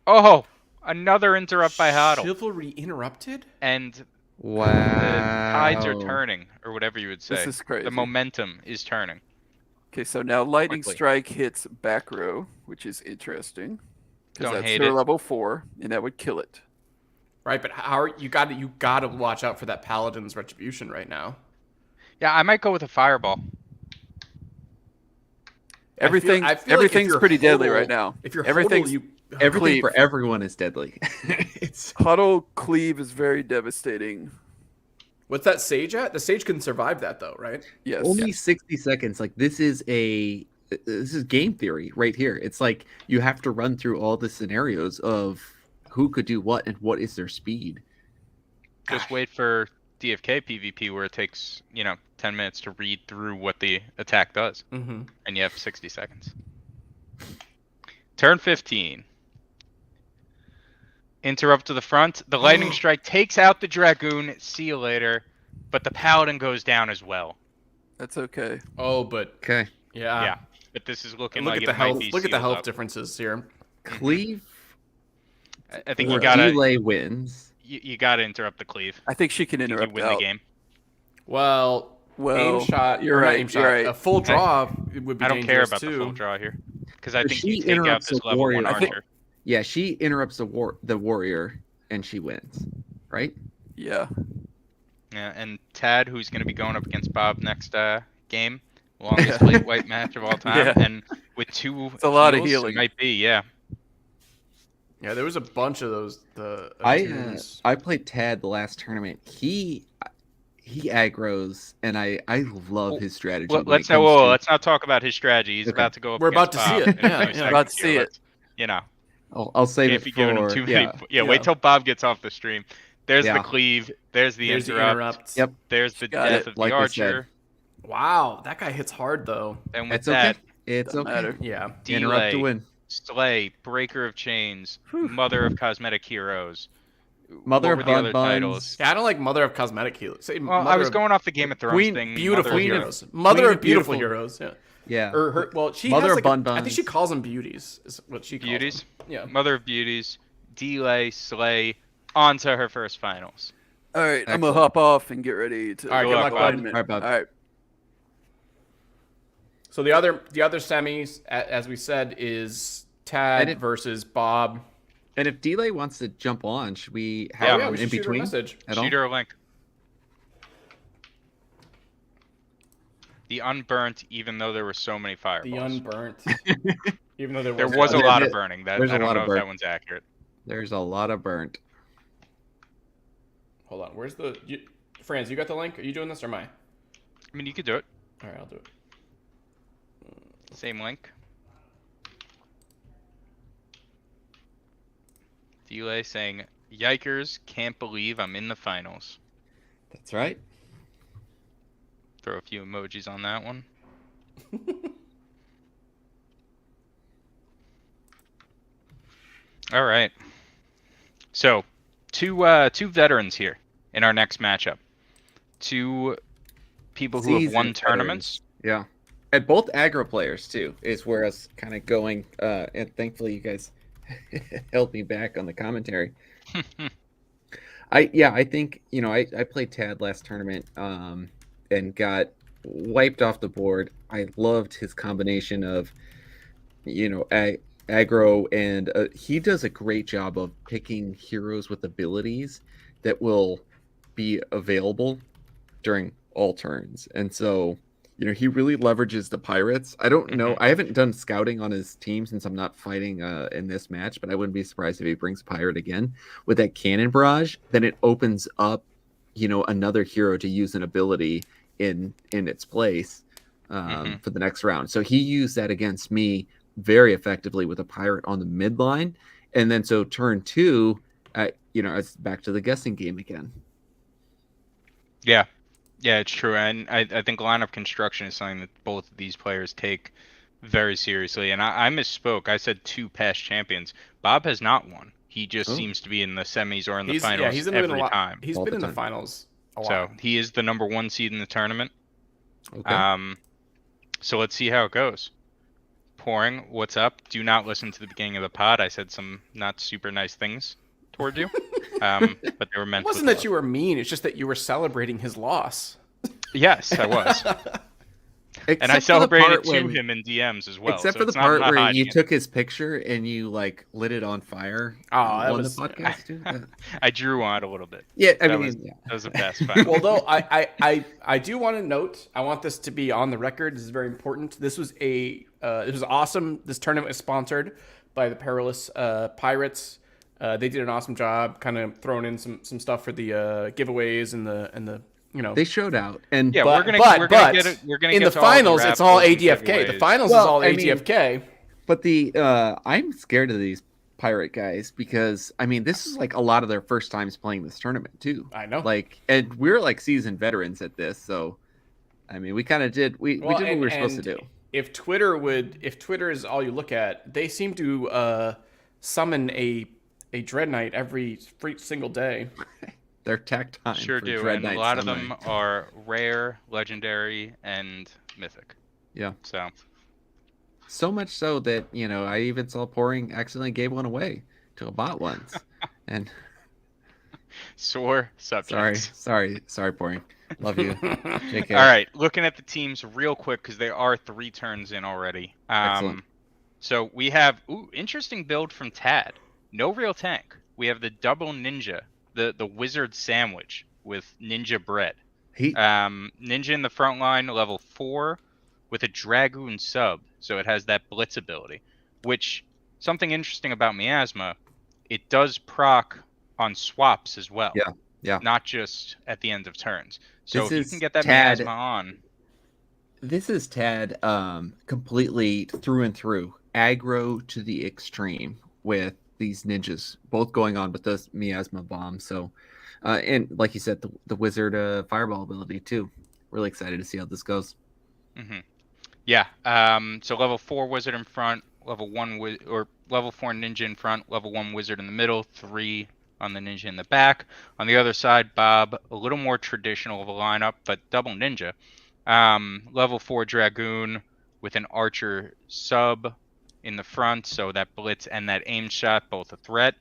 [SPEAKER 2] Oh, another interrupt by Hodl.
[SPEAKER 1] Chivalry interrupted?
[SPEAKER 2] And
[SPEAKER 3] Wow.
[SPEAKER 2] the tides are turning, or whatever you would say.
[SPEAKER 4] This is crazy.
[SPEAKER 2] The momentum is turning.
[SPEAKER 4] Okay, so now lightning
[SPEAKER 2] Quickly.
[SPEAKER 4] strike hits back row, which is interesting. Because
[SPEAKER 2] Don't
[SPEAKER 4] that's
[SPEAKER 2] hate
[SPEAKER 4] her
[SPEAKER 2] it.
[SPEAKER 4] level 4, and that would kill it.
[SPEAKER 1] Right, but how are you gotta watch out for that paladin's retribution right now.
[SPEAKER 2] Yeah, I might go with a fireball.
[SPEAKER 4] Everything,
[SPEAKER 1] I feel like if
[SPEAKER 4] everything's
[SPEAKER 1] you're
[SPEAKER 4] pretty deadly
[SPEAKER 1] Hodl-
[SPEAKER 4] right now.
[SPEAKER 1] If you're
[SPEAKER 4] Everything's-
[SPEAKER 1] Hodl, you
[SPEAKER 3] Everything for
[SPEAKER 4] Cleave.
[SPEAKER 3] everyone is deadly. It's
[SPEAKER 4] Huddle cleave is very devastating.
[SPEAKER 1] What's that sage at? The sage can survive that though, right?
[SPEAKER 4] Yes.
[SPEAKER 3] only 60 seconds. Like this is game theory right here. It's like you have to run through all the scenarios of who could do what and what is their speed.
[SPEAKER 2] Just wait for DFK PvP where it takes, 10 minutes to read through what the attack does.
[SPEAKER 1] Mm-hmm.
[SPEAKER 2] And you have 60 seconds. Turn 15. Interrupt to the front. The lightning strike takes out the dragoon. See you later. But the paladin goes down as well.
[SPEAKER 4] That's okay.
[SPEAKER 1] Oh, but
[SPEAKER 3] Okay.
[SPEAKER 1] yeah.
[SPEAKER 2] Yeah. But this is looking
[SPEAKER 1] Look
[SPEAKER 2] like
[SPEAKER 1] at the
[SPEAKER 2] it might
[SPEAKER 1] health.
[SPEAKER 2] be
[SPEAKER 1] Look at the
[SPEAKER 2] sealed
[SPEAKER 1] health
[SPEAKER 2] up.
[SPEAKER 1] differences here.
[SPEAKER 3] Cleave
[SPEAKER 2] I think
[SPEAKER 3] or
[SPEAKER 2] you gotta
[SPEAKER 3] delay wins.
[SPEAKER 2] you gotta interrupt the cleave.
[SPEAKER 4] I think she can
[SPEAKER 2] I think you
[SPEAKER 4] interrupt
[SPEAKER 2] win
[SPEAKER 4] out.
[SPEAKER 2] the game.
[SPEAKER 1] Well,
[SPEAKER 4] Well,
[SPEAKER 1] aim shot.
[SPEAKER 4] you're
[SPEAKER 1] or not
[SPEAKER 4] right,
[SPEAKER 1] Aim
[SPEAKER 4] you're
[SPEAKER 1] shot.
[SPEAKER 4] right.
[SPEAKER 1] A full draw would be
[SPEAKER 2] I don't care
[SPEAKER 1] dangerous
[SPEAKER 2] about
[SPEAKER 1] too.
[SPEAKER 2] the full draw here. Because I
[SPEAKER 3] But
[SPEAKER 2] think
[SPEAKER 3] she
[SPEAKER 2] you take out
[SPEAKER 3] interrupts
[SPEAKER 2] this
[SPEAKER 3] the
[SPEAKER 2] level
[SPEAKER 3] warrior.
[SPEAKER 2] 1
[SPEAKER 3] I think-
[SPEAKER 2] archer.
[SPEAKER 3] Yeah, she interrupts the warrior and she wins, right?
[SPEAKER 4] Yeah.
[SPEAKER 2] Yeah, and Tad, who's going to be going up against Bob next game, longest late white match of all time,
[SPEAKER 4] Yeah.
[SPEAKER 2] and with 2
[SPEAKER 4] It's a lot of
[SPEAKER 2] heals,
[SPEAKER 4] healing.
[SPEAKER 2] It might be, yeah.
[SPEAKER 1] Yeah, there was a bunch of those.
[SPEAKER 3] I
[SPEAKER 1] attunes.
[SPEAKER 3] played Tad the last tournament. He aggroes, and I love his strategy. when it
[SPEAKER 2] Let's
[SPEAKER 3] comes to-
[SPEAKER 2] let's not talk about his strategy. He's
[SPEAKER 3] Okay.
[SPEAKER 2] about to go up.
[SPEAKER 1] We're about
[SPEAKER 2] against
[SPEAKER 1] to see
[SPEAKER 2] Bob
[SPEAKER 1] it.
[SPEAKER 2] in a
[SPEAKER 1] Yeah,
[SPEAKER 2] few
[SPEAKER 1] yeah.
[SPEAKER 2] seconds
[SPEAKER 4] About to
[SPEAKER 2] here.
[SPEAKER 4] see it.
[SPEAKER 2] Let's-
[SPEAKER 3] I'll save
[SPEAKER 2] Can't
[SPEAKER 3] it
[SPEAKER 2] be giving him
[SPEAKER 3] for
[SPEAKER 2] too many.
[SPEAKER 3] yeah.
[SPEAKER 2] Yeah, wait till Bob gets off the stream. There's
[SPEAKER 3] Yeah.
[SPEAKER 2] the cleave. There's the
[SPEAKER 1] There's the
[SPEAKER 2] interrupt.
[SPEAKER 1] interrupts.
[SPEAKER 3] Yep.
[SPEAKER 2] There's the
[SPEAKER 4] Got
[SPEAKER 2] death
[SPEAKER 4] it.
[SPEAKER 2] of the
[SPEAKER 3] Like we said.
[SPEAKER 2] archer.
[SPEAKER 1] Wow, that guy hits hard though.
[SPEAKER 2] And with
[SPEAKER 3] It's okay.
[SPEAKER 2] that,
[SPEAKER 3] It's
[SPEAKER 4] Doesn't
[SPEAKER 3] okay.
[SPEAKER 4] matter.
[SPEAKER 1] Yeah.
[SPEAKER 3] Interrupt to
[SPEAKER 2] delay,
[SPEAKER 3] win.
[SPEAKER 2] slay, breaker of chains, mother of cosmetic heroes.
[SPEAKER 3] Mother
[SPEAKER 2] What
[SPEAKER 3] of
[SPEAKER 2] were the
[SPEAKER 3] Bun
[SPEAKER 2] other
[SPEAKER 3] Buns.
[SPEAKER 2] titles?
[SPEAKER 1] Yeah, I don't like Mother of Cosmetic Healers. Say
[SPEAKER 2] Well, I
[SPEAKER 1] Mother
[SPEAKER 2] was
[SPEAKER 1] of
[SPEAKER 2] going off the Game of Thrones
[SPEAKER 3] Queen-
[SPEAKER 2] thing.
[SPEAKER 1] Beautiful
[SPEAKER 2] Mother of
[SPEAKER 1] Heroes. Mother
[SPEAKER 3] Queen
[SPEAKER 1] of
[SPEAKER 3] of
[SPEAKER 1] Beautiful
[SPEAKER 3] Beautiful-
[SPEAKER 1] Heroes. Yeah.
[SPEAKER 3] Yeah.
[SPEAKER 1] Or her. Well, she
[SPEAKER 3] Mother
[SPEAKER 1] has
[SPEAKER 3] of
[SPEAKER 1] like
[SPEAKER 3] Bun
[SPEAKER 1] I think
[SPEAKER 3] Buns.
[SPEAKER 1] she calls them beauties. Is what she calls
[SPEAKER 2] Beauties.
[SPEAKER 1] them. Yeah.
[SPEAKER 2] Mother of Beauties, delay, slay, on to her first finals.
[SPEAKER 4] All right, I'm
[SPEAKER 3] Excellent.
[SPEAKER 4] gonna hop off and get ready to.
[SPEAKER 1] All right,
[SPEAKER 2] good luck,
[SPEAKER 4] go
[SPEAKER 2] bud.
[SPEAKER 4] in a minute.
[SPEAKER 3] All right, bud.
[SPEAKER 4] All right.
[SPEAKER 1] So the other semis, as we said, is Tad
[SPEAKER 3] And it-
[SPEAKER 1] versus Bob.
[SPEAKER 3] And if Delay wants to jump on, should we
[SPEAKER 2] Yeah,
[SPEAKER 3] have
[SPEAKER 1] yeah,
[SPEAKER 3] him
[SPEAKER 1] we
[SPEAKER 3] in
[SPEAKER 1] should shoot her a
[SPEAKER 3] between?
[SPEAKER 1] message.
[SPEAKER 3] At all?
[SPEAKER 2] Shoot her a link. The unburnt, even though there were so many
[SPEAKER 1] The
[SPEAKER 2] fireballs.
[SPEAKER 1] unburnt. Even though
[SPEAKER 2] There was a
[SPEAKER 3] There-
[SPEAKER 2] lot of burning. That
[SPEAKER 3] there's
[SPEAKER 2] I
[SPEAKER 3] a
[SPEAKER 2] don't
[SPEAKER 3] lot
[SPEAKER 2] know
[SPEAKER 3] of
[SPEAKER 2] if that
[SPEAKER 3] burn.
[SPEAKER 2] one's accurate.
[SPEAKER 3] There's a lot of burnt.
[SPEAKER 1] Hold on. Where's the Franz? You got the link? Are you doing this or am I?
[SPEAKER 2] I mean, you could do it.
[SPEAKER 1] All right, I'll do it.
[SPEAKER 2] Same link. Delay saying, "Yikers! Can't believe I'm in the finals."
[SPEAKER 3] That's right.
[SPEAKER 2] Throw a few emojis on that one. All right. So, two veterans here in our next matchup. Two people who have won
[SPEAKER 3] Seasoned
[SPEAKER 2] tournaments.
[SPEAKER 3] veterans. Yeah. And both aggro players, too, is where I was kind of going. And thankfully, you guys held me back on the commentary. I think, I played Tad last tournament and got wiped off the board. I loved his combination of, aggro, and he does a great job of picking heroes with abilities that will be available during all turns. And so, he really leverages the pirates. I don't know. I haven't done scouting on his team since I'm not fighting in this match, but I wouldn't be surprised if he brings pirate again with that cannon barrage. Then it opens up, another hero to use an ability in its place for the next round. So he used that against me very effectively with a pirate on the mid line. And then so turn 2, it's back to the guessing game again.
[SPEAKER 2] Yeah, it's true, and I think lineup construction is something that both of these players take very seriously. And I misspoke. I said 2 past champions. Bob has not won. He just seems to be in the semis or in the finals
[SPEAKER 1] he's in
[SPEAKER 2] every
[SPEAKER 1] a lot,
[SPEAKER 2] time.
[SPEAKER 1] He's
[SPEAKER 3] All
[SPEAKER 1] been
[SPEAKER 3] the
[SPEAKER 1] in the
[SPEAKER 3] time.
[SPEAKER 1] finals a lot.
[SPEAKER 2] So he is the number 1 seed in the tournament.
[SPEAKER 3] Okay.
[SPEAKER 2] So let's see how it goes. Pouring, what's up? Do not listen to the beginning of the pod. I said some not super nice things towards you, but they were meant.
[SPEAKER 1] It wasn't
[SPEAKER 2] with
[SPEAKER 1] that you were mean. It's just that you were celebrating his loss.
[SPEAKER 2] Yes, I was, and I
[SPEAKER 3] Except for the
[SPEAKER 2] celebrated
[SPEAKER 3] part
[SPEAKER 2] to
[SPEAKER 3] when-
[SPEAKER 2] him in DMs as well.
[SPEAKER 3] Except
[SPEAKER 2] so
[SPEAKER 3] for the
[SPEAKER 2] it's not-
[SPEAKER 3] part
[SPEAKER 2] I'm not
[SPEAKER 3] where
[SPEAKER 2] hiding
[SPEAKER 3] you
[SPEAKER 2] it.
[SPEAKER 3] took his picture and you lit it on fire.
[SPEAKER 1] Oh, that
[SPEAKER 3] on
[SPEAKER 1] was-
[SPEAKER 3] the podcast, too.
[SPEAKER 2] I drew on it a little bit.
[SPEAKER 3] Yeah, I
[SPEAKER 2] That
[SPEAKER 3] mean,
[SPEAKER 2] was-
[SPEAKER 3] yeah.
[SPEAKER 2] That was a fast fight.
[SPEAKER 1] Well, though, I do want to note, I want this to be on the record. This is very important. This was it was awesome. This tournament was sponsored by the Perilous Pirates. They did an awesome job, kind of throwing in some stuff for the giveaways and the
[SPEAKER 3] They showed out, and
[SPEAKER 2] Yeah,
[SPEAKER 1] but,
[SPEAKER 2] we're gonna
[SPEAKER 1] but
[SPEAKER 2] get it. We're gonna
[SPEAKER 1] in
[SPEAKER 2] get
[SPEAKER 1] the
[SPEAKER 2] to all the
[SPEAKER 1] finals, it's all
[SPEAKER 2] raffles and
[SPEAKER 1] ADFK. The
[SPEAKER 2] giveaways.
[SPEAKER 1] finals
[SPEAKER 3] Well,
[SPEAKER 1] is all
[SPEAKER 3] I mean-
[SPEAKER 1] ADFK.
[SPEAKER 3] but I'm scared of these pirate guys because this is like a lot of their first times playing this tournament too.
[SPEAKER 1] I know.
[SPEAKER 3] And we're like seasoned veterans at this, so we kind of did we did what we were supposed to do.
[SPEAKER 1] If Twitter is all you look at, they seem to summon a Dread Knight every single day.
[SPEAKER 3] Their tech time
[SPEAKER 2] Sure
[SPEAKER 3] for
[SPEAKER 2] do,
[SPEAKER 3] Dread
[SPEAKER 2] and a
[SPEAKER 3] Knight
[SPEAKER 2] lot of
[SPEAKER 3] summary.
[SPEAKER 2] them are rare, legendary, and mythic.
[SPEAKER 3] Yeah.
[SPEAKER 2] So
[SPEAKER 3] So much so that I even saw Pouring accidentally gave one away to a bot once, and
[SPEAKER 2] sore subjects.
[SPEAKER 3] sorry, Pouring, love you. Take care.
[SPEAKER 2] All right, looking at the teams real quick because there are 3 turns in already.
[SPEAKER 3] Excellent.
[SPEAKER 2] So we have interesting build from Tad. No real tank. We have the double ninja, the wizard sandwich with ninja bread. Ninja in the front line, level 4, with a dragoon sub, so it has that blitz ability. Which something interesting about Miasma, it does proc on swaps as well.
[SPEAKER 3] Yeah.
[SPEAKER 2] Not just at the end of turns. So
[SPEAKER 3] This
[SPEAKER 2] if you
[SPEAKER 3] is
[SPEAKER 2] can get that
[SPEAKER 3] Tad-
[SPEAKER 2] Miasma on.
[SPEAKER 3] This is Tad completely through and through aggro to the extreme with these ninjas both going on with those miasma bombs. So And like you said, the wizard fireball ability too. Really excited to see how this goes.
[SPEAKER 2] Mm-hmm. Yeah. So level 4 wizard in front, level 1 or level 4 ninja in front, level 1 wizard in the middle, 3 on the ninja in the back. On the other side, Bob, a little more traditional of a lineup, but double ninja. Level 4 dragoon with an archer sub in the front, so that blitz and that aim shot both a threat.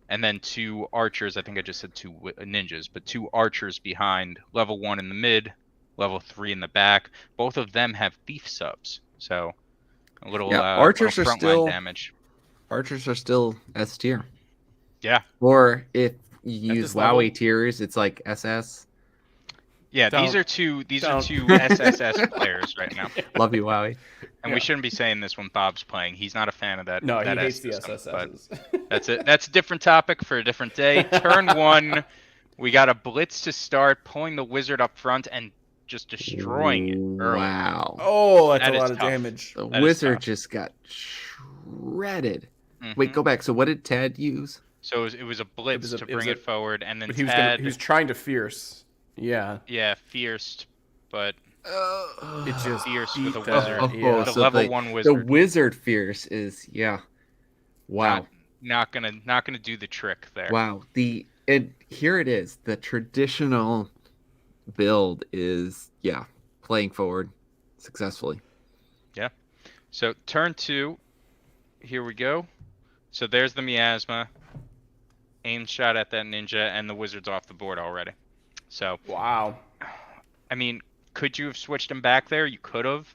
[SPEAKER 2] And then 2 archers. I think I just said 2 ninjas, but 2 archers behind. Level 1 in the mid, level 3 in the back. Both of them have thief subs, so a little
[SPEAKER 3] archers are
[SPEAKER 2] frontline
[SPEAKER 3] still
[SPEAKER 2] damage.
[SPEAKER 3] Archers are still S tier.
[SPEAKER 2] Yeah,
[SPEAKER 3] Or if you
[SPEAKER 1] At
[SPEAKER 3] use
[SPEAKER 1] this level?
[SPEAKER 3] WoWy tiers, it's like SS.
[SPEAKER 2] yeah. These
[SPEAKER 1] Don't.
[SPEAKER 2] are two
[SPEAKER 1] Don't.
[SPEAKER 2] SSS players right now,
[SPEAKER 3] Love you, WoWy.
[SPEAKER 2] and we shouldn't be saying this when Bob's playing. He's not a fan of that.
[SPEAKER 1] No, he
[SPEAKER 2] that
[SPEAKER 1] hates
[SPEAKER 2] S
[SPEAKER 1] the
[SPEAKER 2] system, but
[SPEAKER 1] SSSs.
[SPEAKER 2] that's it. That's a different topic for a different day. Turn 1, we got a blitz to start, pulling the wizard up front and just destroying it early.
[SPEAKER 3] Wow.
[SPEAKER 1] Oh, that's
[SPEAKER 2] That
[SPEAKER 1] a
[SPEAKER 2] is
[SPEAKER 1] lot of
[SPEAKER 2] tough.
[SPEAKER 1] damage.
[SPEAKER 3] The
[SPEAKER 2] That is
[SPEAKER 3] wizard
[SPEAKER 2] tough.
[SPEAKER 3] just got shredded.
[SPEAKER 2] Mhm.
[SPEAKER 3] Wait, go back. So what did Ted use?
[SPEAKER 2] So it was a blitz to bring it forward, and then
[SPEAKER 1] But he was
[SPEAKER 2] Tad,
[SPEAKER 1] he was trying to fierce. Yeah.
[SPEAKER 2] yeah, fierced, but
[SPEAKER 1] It just
[SPEAKER 2] fierce
[SPEAKER 1] beat
[SPEAKER 2] with a
[SPEAKER 1] the-
[SPEAKER 2] wizard.
[SPEAKER 1] yeah.
[SPEAKER 2] The
[SPEAKER 3] so
[SPEAKER 2] level
[SPEAKER 3] the,
[SPEAKER 2] 1
[SPEAKER 3] the
[SPEAKER 2] wizard.
[SPEAKER 3] wizard fierce is wow.
[SPEAKER 2] Not gonna do the trick there.
[SPEAKER 3] Wow. Here it is. The traditional build is playing forward successfully.
[SPEAKER 2] So turn 2, here we go. So there's the miasma. Aim shot at that ninja, and the wizard's off the board already. So
[SPEAKER 1] Wow.
[SPEAKER 2] I mean, could you have switched him back there? You could have.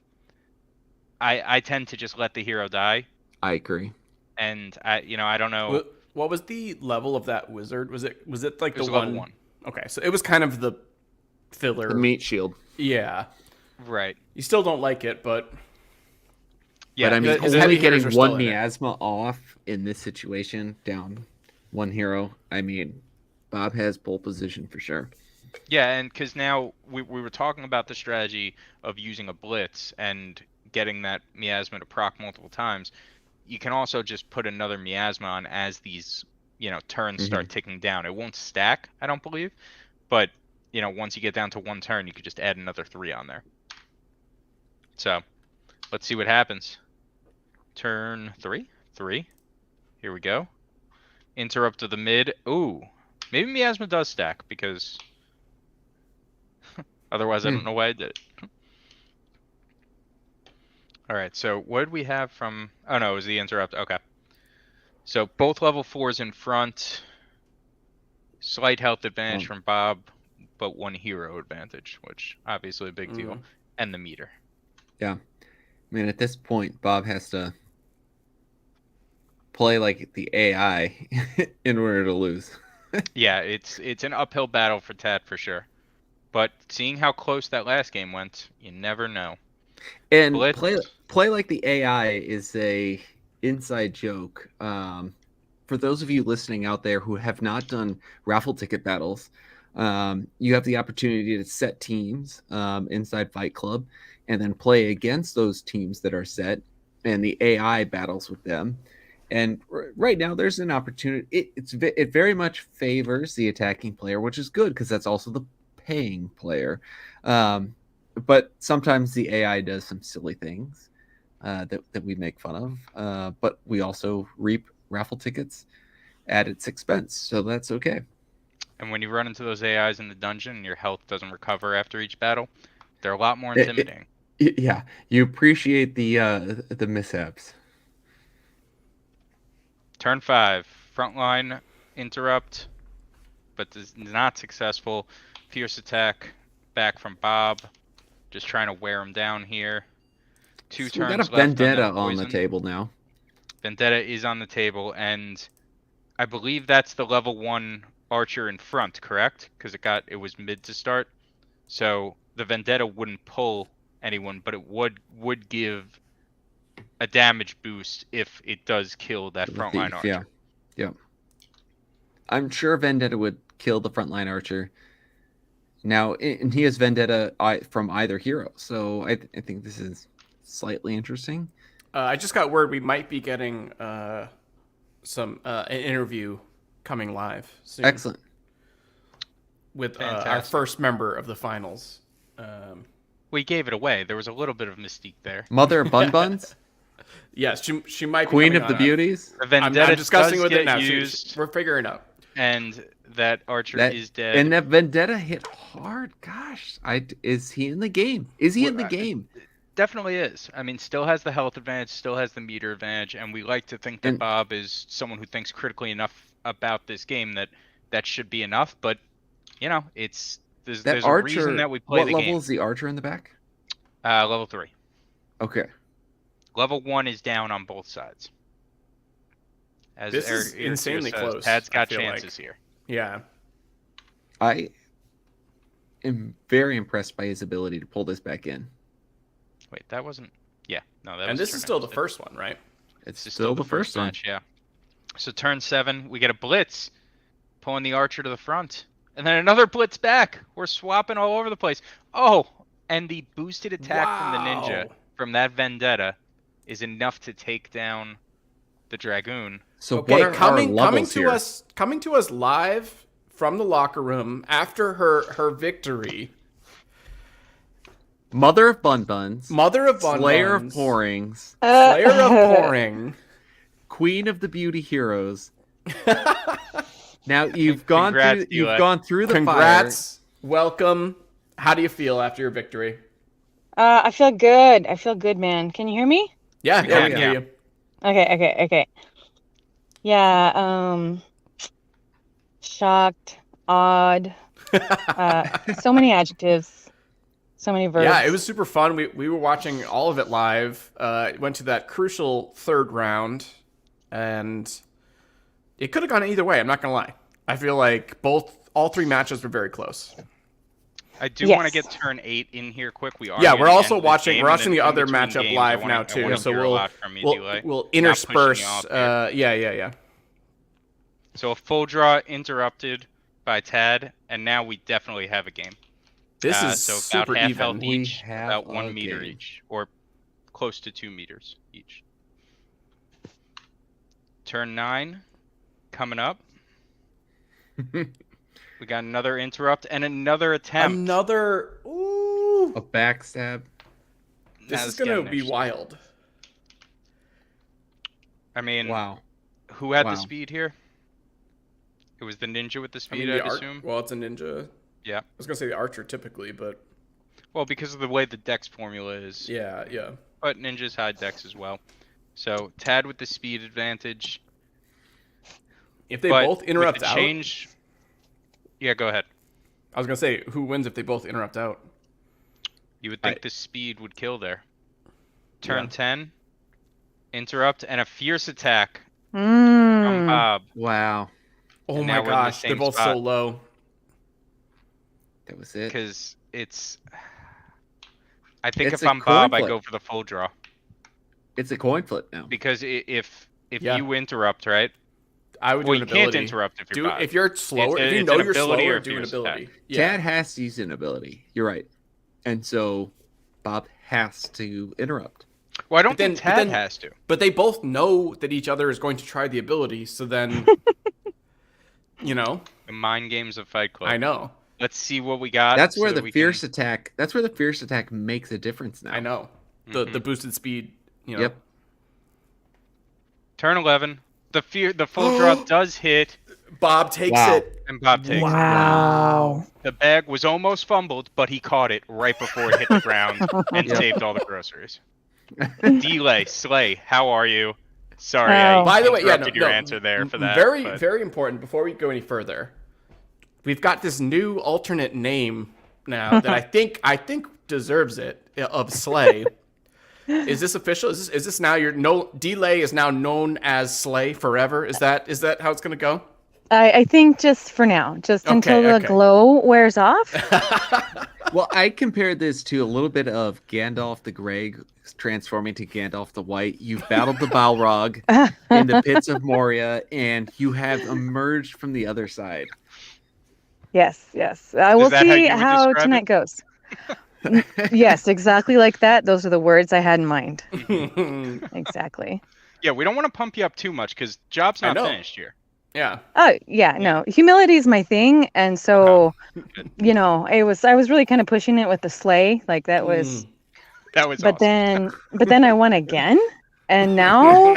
[SPEAKER 2] I tend to just let the hero die,
[SPEAKER 3] I agree.
[SPEAKER 2] and I don't know.
[SPEAKER 1] What was the level of that wizard? Was it like
[SPEAKER 2] It was
[SPEAKER 1] the
[SPEAKER 2] level
[SPEAKER 1] one?
[SPEAKER 2] 1.
[SPEAKER 1] Okay, so it was kind of the filler.
[SPEAKER 3] The meat shield.
[SPEAKER 1] Yeah.
[SPEAKER 2] Right.
[SPEAKER 1] You still don't like it, but
[SPEAKER 2] Yeah.
[SPEAKER 3] But I mean,
[SPEAKER 1] his
[SPEAKER 3] only
[SPEAKER 1] heavy
[SPEAKER 3] getting
[SPEAKER 1] hitters are still
[SPEAKER 3] one
[SPEAKER 1] in it.
[SPEAKER 3] miasma off in this situation, down one hero. I mean, Bob has pole position for sure.
[SPEAKER 2] Yeah, and because now we were talking about the strategy of using a blitz and getting that miasma to proc multiple times. You can also just put another miasma on as these turns start ticking down. It won't stack, I don't believe, but once you get down to 1 turn, you could just add another 3 on there. So let's see what happens. Turn 3. Here we go. Interrupt to the mid. Ooh, maybe miasma does stack because otherwise I don't know why I did it. All right, so what did we have from? Oh no, it was the interrupt. Okay. So both level 4s in front. Slight health advantage from Bob, but 1 hero advantage, which obviously a big deal. And the meter.
[SPEAKER 3] Yeah. I mean, at this point, Bob has to play like the AI in order to lose.
[SPEAKER 2] Yeah, it's an uphill battle for Tad for sure. But seeing how close that last game went, you never know.
[SPEAKER 3] And
[SPEAKER 2] Blitz.
[SPEAKER 3] play like the AI is a inside joke. For those of you listening out there who have not done raffle ticket battles, you have the opportunity to set teams inside Fight Club and then play against those teams that are set, and the AI battles with them. And right now, there's an opportunity. It very much favors the attacking player, which is good because that's also the paying player. But sometimes the AI does some silly things that we make fun of. But we also reap raffle tickets at its expense, so that's okay.
[SPEAKER 2] And when you run into those AIs in the dungeon and your health doesn't recover after each battle, they're a lot more intimidating.
[SPEAKER 3] Yeah, you appreciate the mishaps.
[SPEAKER 2] Turn 5, frontline interrupt, but is not successful. Fierce attack back from Bob, just trying to wear him down here. 2
[SPEAKER 3] So we
[SPEAKER 2] turns
[SPEAKER 3] got a
[SPEAKER 2] left
[SPEAKER 3] vendetta
[SPEAKER 2] on, that
[SPEAKER 3] on the
[SPEAKER 2] poison.
[SPEAKER 3] table now.
[SPEAKER 2] Vendetta is on the table, and I believe that's the level 1 archer in front, correct? Because it was mid to start, so the Vendetta wouldn't pull anyone, but it would give a damage boost if it does kill that
[SPEAKER 3] The
[SPEAKER 2] frontline
[SPEAKER 3] thief,
[SPEAKER 2] archer.
[SPEAKER 3] Yeah. I'm sure Vendetta would kill the frontline archer. Now, and he has Vendetta from either hero, so I think this is slightly interesting.
[SPEAKER 1] I just got word we might be getting an interview coming live soon.
[SPEAKER 3] Excellent.
[SPEAKER 1] with our
[SPEAKER 2] Fantastic.
[SPEAKER 1] first member of the finals.
[SPEAKER 2] We gave it away. There was a little bit of mystique there.
[SPEAKER 3] Mother of Bun Buns,
[SPEAKER 1] Yes, she might be
[SPEAKER 3] Queen
[SPEAKER 1] coming
[SPEAKER 3] of the
[SPEAKER 1] on.
[SPEAKER 3] Beauties.
[SPEAKER 2] The
[SPEAKER 1] I'm
[SPEAKER 2] vendetta
[SPEAKER 1] discussing
[SPEAKER 2] does
[SPEAKER 1] with
[SPEAKER 2] get
[SPEAKER 1] it now.
[SPEAKER 2] used,
[SPEAKER 1] We're figuring it out.
[SPEAKER 2] and that archer
[SPEAKER 3] That,
[SPEAKER 2] is dead.
[SPEAKER 3] and that vendetta hit hard. Gosh, is he in the game? Is he in the
[SPEAKER 2] Well,
[SPEAKER 3] game?
[SPEAKER 2] Definitely is. I mean, still has the health advantage, still has the meter advantage, and we like to think that
[SPEAKER 3] And-
[SPEAKER 2] Bob is someone who thinks critically enough about this game that should be enough. But you know, there's
[SPEAKER 3] That
[SPEAKER 2] a
[SPEAKER 3] archer.
[SPEAKER 2] reason that we play
[SPEAKER 3] What
[SPEAKER 2] the
[SPEAKER 3] level
[SPEAKER 2] game.
[SPEAKER 3] is the archer in the back?
[SPEAKER 2] Level 3.
[SPEAKER 3] Okay.
[SPEAKER 2] Level 1 is down on both sides. As
[SPEAKER 1] This is
[SPEAKER 2] Eric
[SPEAKER 1] insanely
[SPEAKER 2] says,
[SPEAKER 1] close,
[SPEAKER 2] Tad's
[SPEAKER 1] I
[SPEAKER 2] got
[SPEAKER 1] feel
[SPEAKER 2] chances here.
[SPEAKER 1] Yeah.
[SPEAKER 3] I am very impressed by his ability to pull this back in.
[SPEAKER 2] Wait, that wasn't. Yeah, no, that was.
[SPEAKER 1] And this
[SPEAKER 2] turn
[SPEAKER 1] is still the
[SPEAKER 2] nine.
[SPEAKER 1] first one, right?
[SPEAKER 3] It's
[SPEAKER 2] This is
[SPEAKER 3] still the first one.
[SPEAKER 2] match, yeah. So turn 7, we get a blitz, pulling the archer to the front, and then another blitz back. We're swapping all over the place. Oh, and the boosted attack from the ninja
[SPEAKER 1] Wow.
[SPEAKER 2] from that vendetta is enough to take down the dragoon.
[SPEAKER 3] So
[SPEAKER 1] Okay,
[SPEAKER 3] what are our
[SPEAKER 1] coming
[SPEAKER 3] levels
[SPEAKER 1] to
[SPEAKER 3] here?
[SPEAKER 1] us live from the locker room after her victory.
[SPEAKER 3] Mother of Bun Buns,
[SPEAKER 1] Mother of Bun
[SPEAKER 3] Slayer
[SPEAKER 1] Buns,
[SPEAKER 3] of Pourings,
[SPEAKER 1] Slayer of Pouring.
[SPEAKER 3] Queen of the Beauty Heroes. Now you've gone
[SPEAKER 2] Congrats,
[SPEAKER 3] through. You've
[SPEAKER 2] Eli.
[SPEAKER 3] gone through the
[SPEAKER 1] Congrats. Welcome. How do you feel after your victory?
[SPEAKER 5] I feel good. I feel good, man. Can you hear me?
[SPEAKER 1] Yeah,
[SPEAKER 2] We
[SPEAKER 1] yeah,
[SPEAKER 2] can,
[SPEAKER 1] we can
[SPEAKER 2] yeah.
[SPEAKER 1] hear you.
[SPEAKER 5] Okay. Yeah, shocked, odd, so many adjectives, so many verbs.
[SPEAKER 1] Yeah, it was super fun. We were watching all of it live. Went to that crucial third round, and it could have gone either way. I'm not gonna lie. I feel like all 3 matches were very close.
[SPEAKER 2] I do
[SPEAKER 5] Yes.
[SPEAKER 2] want to get turn 8 in here quick. We are.
[SPEAKER 1] Yeah,
[SPEAKER 2] near
[SPEAKER 1] we're
[SPEAKER 2] the
[SPEAKER 1] also
[SPEAKER 2] end of this
[SPEAKER 1] watching.
[SPEAKER 2] game,
[SPEAKER 1] We're
[SPEAKER 2] and
[SPEAKER 1] watching
[SPEAKER 2] then
[SPEAKER 1] the
[SPEAKER 2] in
[SPEAKER 1] other
[SPEAKER 2] between
[SPEAKER 1] matchup
[SPEAKER 2] games,
[SPEAKER 1] live
[SPEAKER 2] I wanna-
[SPEAKER 1] now
[SPEAKER 2] I
[SPEAKER 1] too.
[SPEAKER 2] wanna
[SPEAKER 1] So
[SPEAKER 2] hear a lot from you, Delay.
[SPEAKER 1] we'll
[SPEAKER 2] pushing you
[SPEAKER 1] intersperse.
[SPEAKER 2] off here.
[SPEAKER 1] Yeah.
[SPEAKER 2] So a full draw interrupted by Tad, and now we definitely have a game.
[SPEAKER 1] This is
[SPEAKER 2] so
[SPEAKER 1] super
[SPEAKER 2] about half
[SPEAKER 1] even.
[SPEAKER 2] health
[SPEAKER 3] We
[SPEAKER 2] each,
[SPEAKER 3] have
[SPEAKER 2] about
[SPEAKER 3] a
[SPEAKER 2] 1 meter
[SPEAKER 3] game.
[SPEAKER 2] each, or close to 2 meters each. Turn 9 coming up. We got another interrupt and another attempt.
[SPEAKER 1] Another. Ooh.
[SPEAKER 3] A backstab.
[SPEAKER 1] This
[SPEAKER 2] Now
[SPEAKER 1] is
[SPEAKER 2] it's
[SPEAKER 1] gonna
[SPEAKER 2] getting
[SPEAKER 1] be
[SPEAKER 2] interesting.
[SPEAKER 1] wild.
[SPEAKER 2] I mean,
[SPEAKER 3] Wow.
[SPEAKER 2] who had
[SPEAKER 3] Wow.
[SPEAKER 2] the speed here? It was the ninja with the
[SPEAKER 1] I
[SPEAKER 2] speed,
[SPEAKER 1] mean,
[SPEAKER 2] I'd assume.
[SPEAKER 1] well, it's a ninja.
[SPEAKER 2] Yeah.
[SPEAKER 1] I was gonna say the archer typically, but
[SPEAKER 2] Well, because of the way the dex formula is.
[SPEAKER 1] yeah.
[SPEAKER 2] But ninjas hide dex as well. So Tad with the speed advantage.
[SPEAKER 1] If they
[SPEAKER 2] but
[SPEAKER 1] both
[SPEAKER 2] with
[SPEAKER 1] interrupt
[SPEAKER 2] the
[SPEAKER 1] out,
[SPEAKER 2] change. Yeah, go ahead.
[SPEAKER 1] I was gonna say who wins if they both interrupt out.
[SPEAKER 2] You would think
[SPEAKER 3] I-
[SPEAKER 2] the speed would kill there. Turn
[SPEAKER 1] Yeah.
[SPEAKER 2] 10, interrupt, and a fierce attack from
[SPEAKER 5] Mm.
[SPEAKER 2] Bob.
[SPEAKER 3] Wow.
[SPEAKER 1] Oh
[SPEAKER 2] And
[SPEAKER 1] my
[SPEAKER 2] now we're in the
[SPEAKER 1] gosh, they're
[SPEAKER 2] same
[SPEAKER 1] both so
[SPEAKER 2] spot.
[SPEAKER 1] low.
[SPEAKER 3] That was it.
[SPEAKER 2] Because it's. I think
[SPEAKER 3] It's
[SPEAKER 2] if
[SPEAKER 3] a
[SPEAKER 2] I'm Bob,
[SPEAKER 3] coin
[SPEAKER 2] I
[SPEAKER 3] flip.
[SPEAKER 2] go for the full draw.
[SPEAKER 3] It's a coin flip now.
[SPEAKER 2] Because if
[SPEAKER 1] Yeah.
[SPEAKER 2] you interrupt, right?
[SPEAKER 1] I would
[SPEAKER 2] Well,
[SPEAKER 1] do an
[SPEAKER 2] you can't
[SPEAKER 1] ability.
[SPEAKER 2] interrupt if you're Bob.
[SPEAKER 1] If you're slower, if you
[SPEAKER 2] it's
[SPEAKER 1] know
[SPEAKER 2] an
[SPEAKER 1] you're
[SPEAKER 2] ability
[SPEAKER 1] slower,
[SPEAKER 2] or
[SPEAKER 1] do an
[SPEAKER 2] fierce
[SPEAKER 1] ability.
[SPEAKER 2] attack.
[SPEAKER 1] Yeah.
[SPEAKER 3] Tad has to use an ability. You're right. And so Bob has to interrupt.
[SPEAKER 2] Well, I don't
[SPEAKER 1] But then-
[SPEAKER 2] think
[SPEAKER 1] but
[SPEAKER 2] Tad
[SPEAKER 1] then-
[SPEAKER 2] has to.
[SPEAKER 1] But they both know that each other is going to try the ability, so then you know,
[SPEAKER 2] The mind games of Fight Club.
[SPEAKER 1] I know.
[SPEAKER 2] Let's see what we got.
[SPEAKER 3] That's
[SPEAKER 2] so
[SPEAKER 3] where
[SPEAKER 2] that
[SPEAKER 3] the
[SPEAKER 2] we
[SPEAKER 3] fierce
[SPEAKER 2] can...
[SPEAKER 3] attack. That's where the fierce attack makes a difference now.
[SPEAKER 1] I know. The
[SPEAKER 2] Mhm.
[SPEAKER 1] the boosted speed, you know.
[SPEAKER 3] Yep.
[SPEAKER 2] Turn 11. The full draw does hit,
[SPEAKER 1] Bob takes
[SPEAKER 3] Wow.
[SPEAKER 1] it.
[SPEAKER 2] and Bob takes it.
[SPEAKER 5] Wow.
[SPEAKER 2] The bag was almost fumbled, but he caught it right before it hit the ground and
[SPEAKER 3] Yep.
[SPEAKER 2] saved all the groceries. Delay, Slay, how are you? Sorry,
[SPEAKER 5] Oh.
[SPEAKER 2] I
[SPEAKER 1] By the way, yeah,
[SPEAKER 2] interrupted your answer there for that.
[SPEAKER 1] Very,
[SPEAKER 2] but-
[SPEAKER 1] very important. Before we go any further, we've got this new alternate name now that I think deserves it of Slay. Is this official? Is this now your Delay is now known as Slay forever? Is that how it's gonna go?
[SPEAKER 5] I think just for now, just until the
[SPEAKER 1] okay.
[SPEAKER 5] glow wears off.
[SPEAKER 3] Well, I compared this to a little bit of Gandalf the Grey transforming to Gandalf the White. You've battled the Balrog in the pits of Moria, and you have emerged from the other side.
[SPEAKER 5] Yes. We'll
[SPEAKER 2] that how
[SPEAKER 5] see
[SPEAKER 2] you would
[SPEAKER 5] how
[SPEAKER 2] describe
[SPEAKER 5] tonight
[SPEAKER 2] it?
[SPEAKER 5] goes. Yes, exactly like that. Those are the words I had in mind. Exactly.
[SPEAKER 2] Yeah, we don't want to pump you up too much because job's
[SPEAKER 1] I
[SPEAKER 2] not
[SPEAKER 1] know.
[SPEAKER 2] finished here.
[SPEAKER 1] Yeah.
[SPEAKER 5] Oh yeah, no. Humility is my thing, and so
[SPEAKER 2] Good.
[SPEAKER 5] I was really kind of pushing it with the sleigh, like that was.
[SPEAKER 2] That was
[SPEAKER 5] But
[SPEAKER 2] awesome.
[SPEAKER 5] then I won again, and now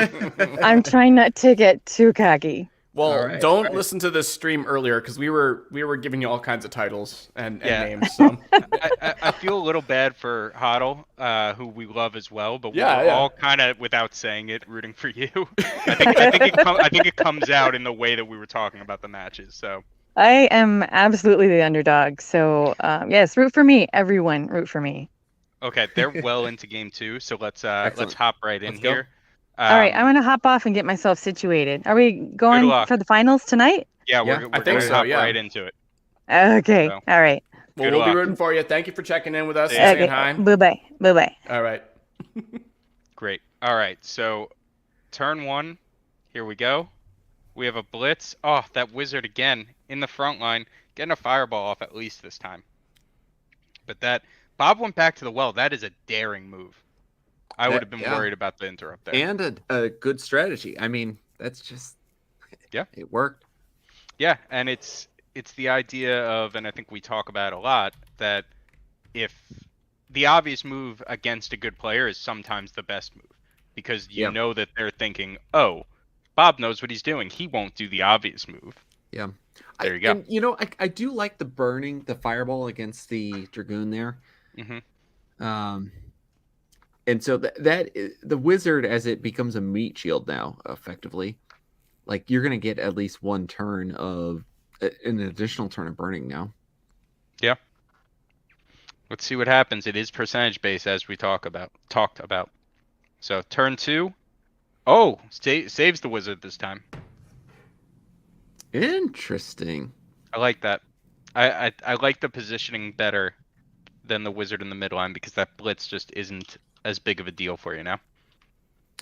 [SPEAKER 5] I'm trying not to get too cocky.
[SPEAKER 1] Well,
[SPEAKER 3] All right,
[SPEAKER 1] don't
[SPEAKER 3] all right.
[SPEAKER 1] listen to this stream earlier because we were giving you all kinds of titles and
[SPEAKER 2] Yeah.
[SPEAKER 1] names. So
[SPEAKER 2] I feel a little bad for Hoddle, who we love as well, but
[SPEAKER 1] Yeah,
[SPEAKER 2] we're
[SPEAKER 1] yeah.
[SPEAKER 2] all kind of, without saying it, rooting for you. I think it comes out in the way that we were talking about the matches. So
[SPEAKER 5] I am absolutely the underdog. So yes, root for me, everyone. Root for me.
[SPEAKER 2] okay, they're well into game 2, so let's
[SPEAKER 3] Excellent.
[SPEAKER 2] hop right in
[SPEAKER 1] Let's go.
[SPEAKER 2] here.
[SPEAKER 5] All right, I'm gonna hop off and get myself situated. Are we going
[SPEAKER 2] luck.
[SPEAKER 5] for the finals tonight?
[SPEAKER 2] Yeah,
[SPEAKER 3] Yeah,
[SPEAKER 2] we're
[SPEAKER 1] I think
[SPEAKER 2] gonna
[SPEAKER 1] so,
[SPEAKER 2] hop
[SPEAKER 1] yeah.
[SPEAKER 2] right into it.
[SPEAKER 5] Okay.
[SPEAKER 2] So.
[SPEAKER 5] All right.
[SPEAKER 1] well,
[SPEAKER 2] Good
[SPEAKER 1] we'll be
[SPEAKER 2] luck.
[SPEAKER 1] rooting for you. Thank you for checking in with us and
[SPEAKER 2] Yeah.
[SPEAKER 1] saying hi.
[SPEAKER 5] Bye bye. Bye bye.
[SPEAKER 1] All right.
[SPEAKER 2] Great. All right, so turn 1, here we go. We have a blitz. Oh, that wizard again in the front line, getting a fireball off at least this time. But that Bob went back to the well. That is a daring move. I would have been
[SPEAKER 3] yeah.
[SPEAKER 2] worried about the interrupt there.
[SPEAKER 3] And a good strategy. I mean, that's just it worked.
[SPEAKER 2] Yeah, and it's the idea of, and I think we talk about a lot, that if the obvious move against a good player is sometimes the best move, because you know that they're thinking, oh, Bob knows what he's doing. He won't do the obvious move.
[SPEAKER 3] Yeah.
[SPEAKER 2] There you go.
[SPEAKER 3] And, I do like the fireball against the Dragoon there.
[SPEAKER 2] Mm-hmm.
[SPEAKER 3] And so the wizard, as it becomes a meat shield now, effectively, like you're gonna get at least one turn of an additional turn of burning now.
[SPEAKER 2] Yeah. Let's see what happens. It is percentage based, as we talked about. So turn 2. Oh, saves the wizard this time.
[SPEAKER 3] Interesting.
[SPEAKER 2] I like that. I like the positioning better than the wizard in the midline, because that blitz just isn't as big of a deal for you now.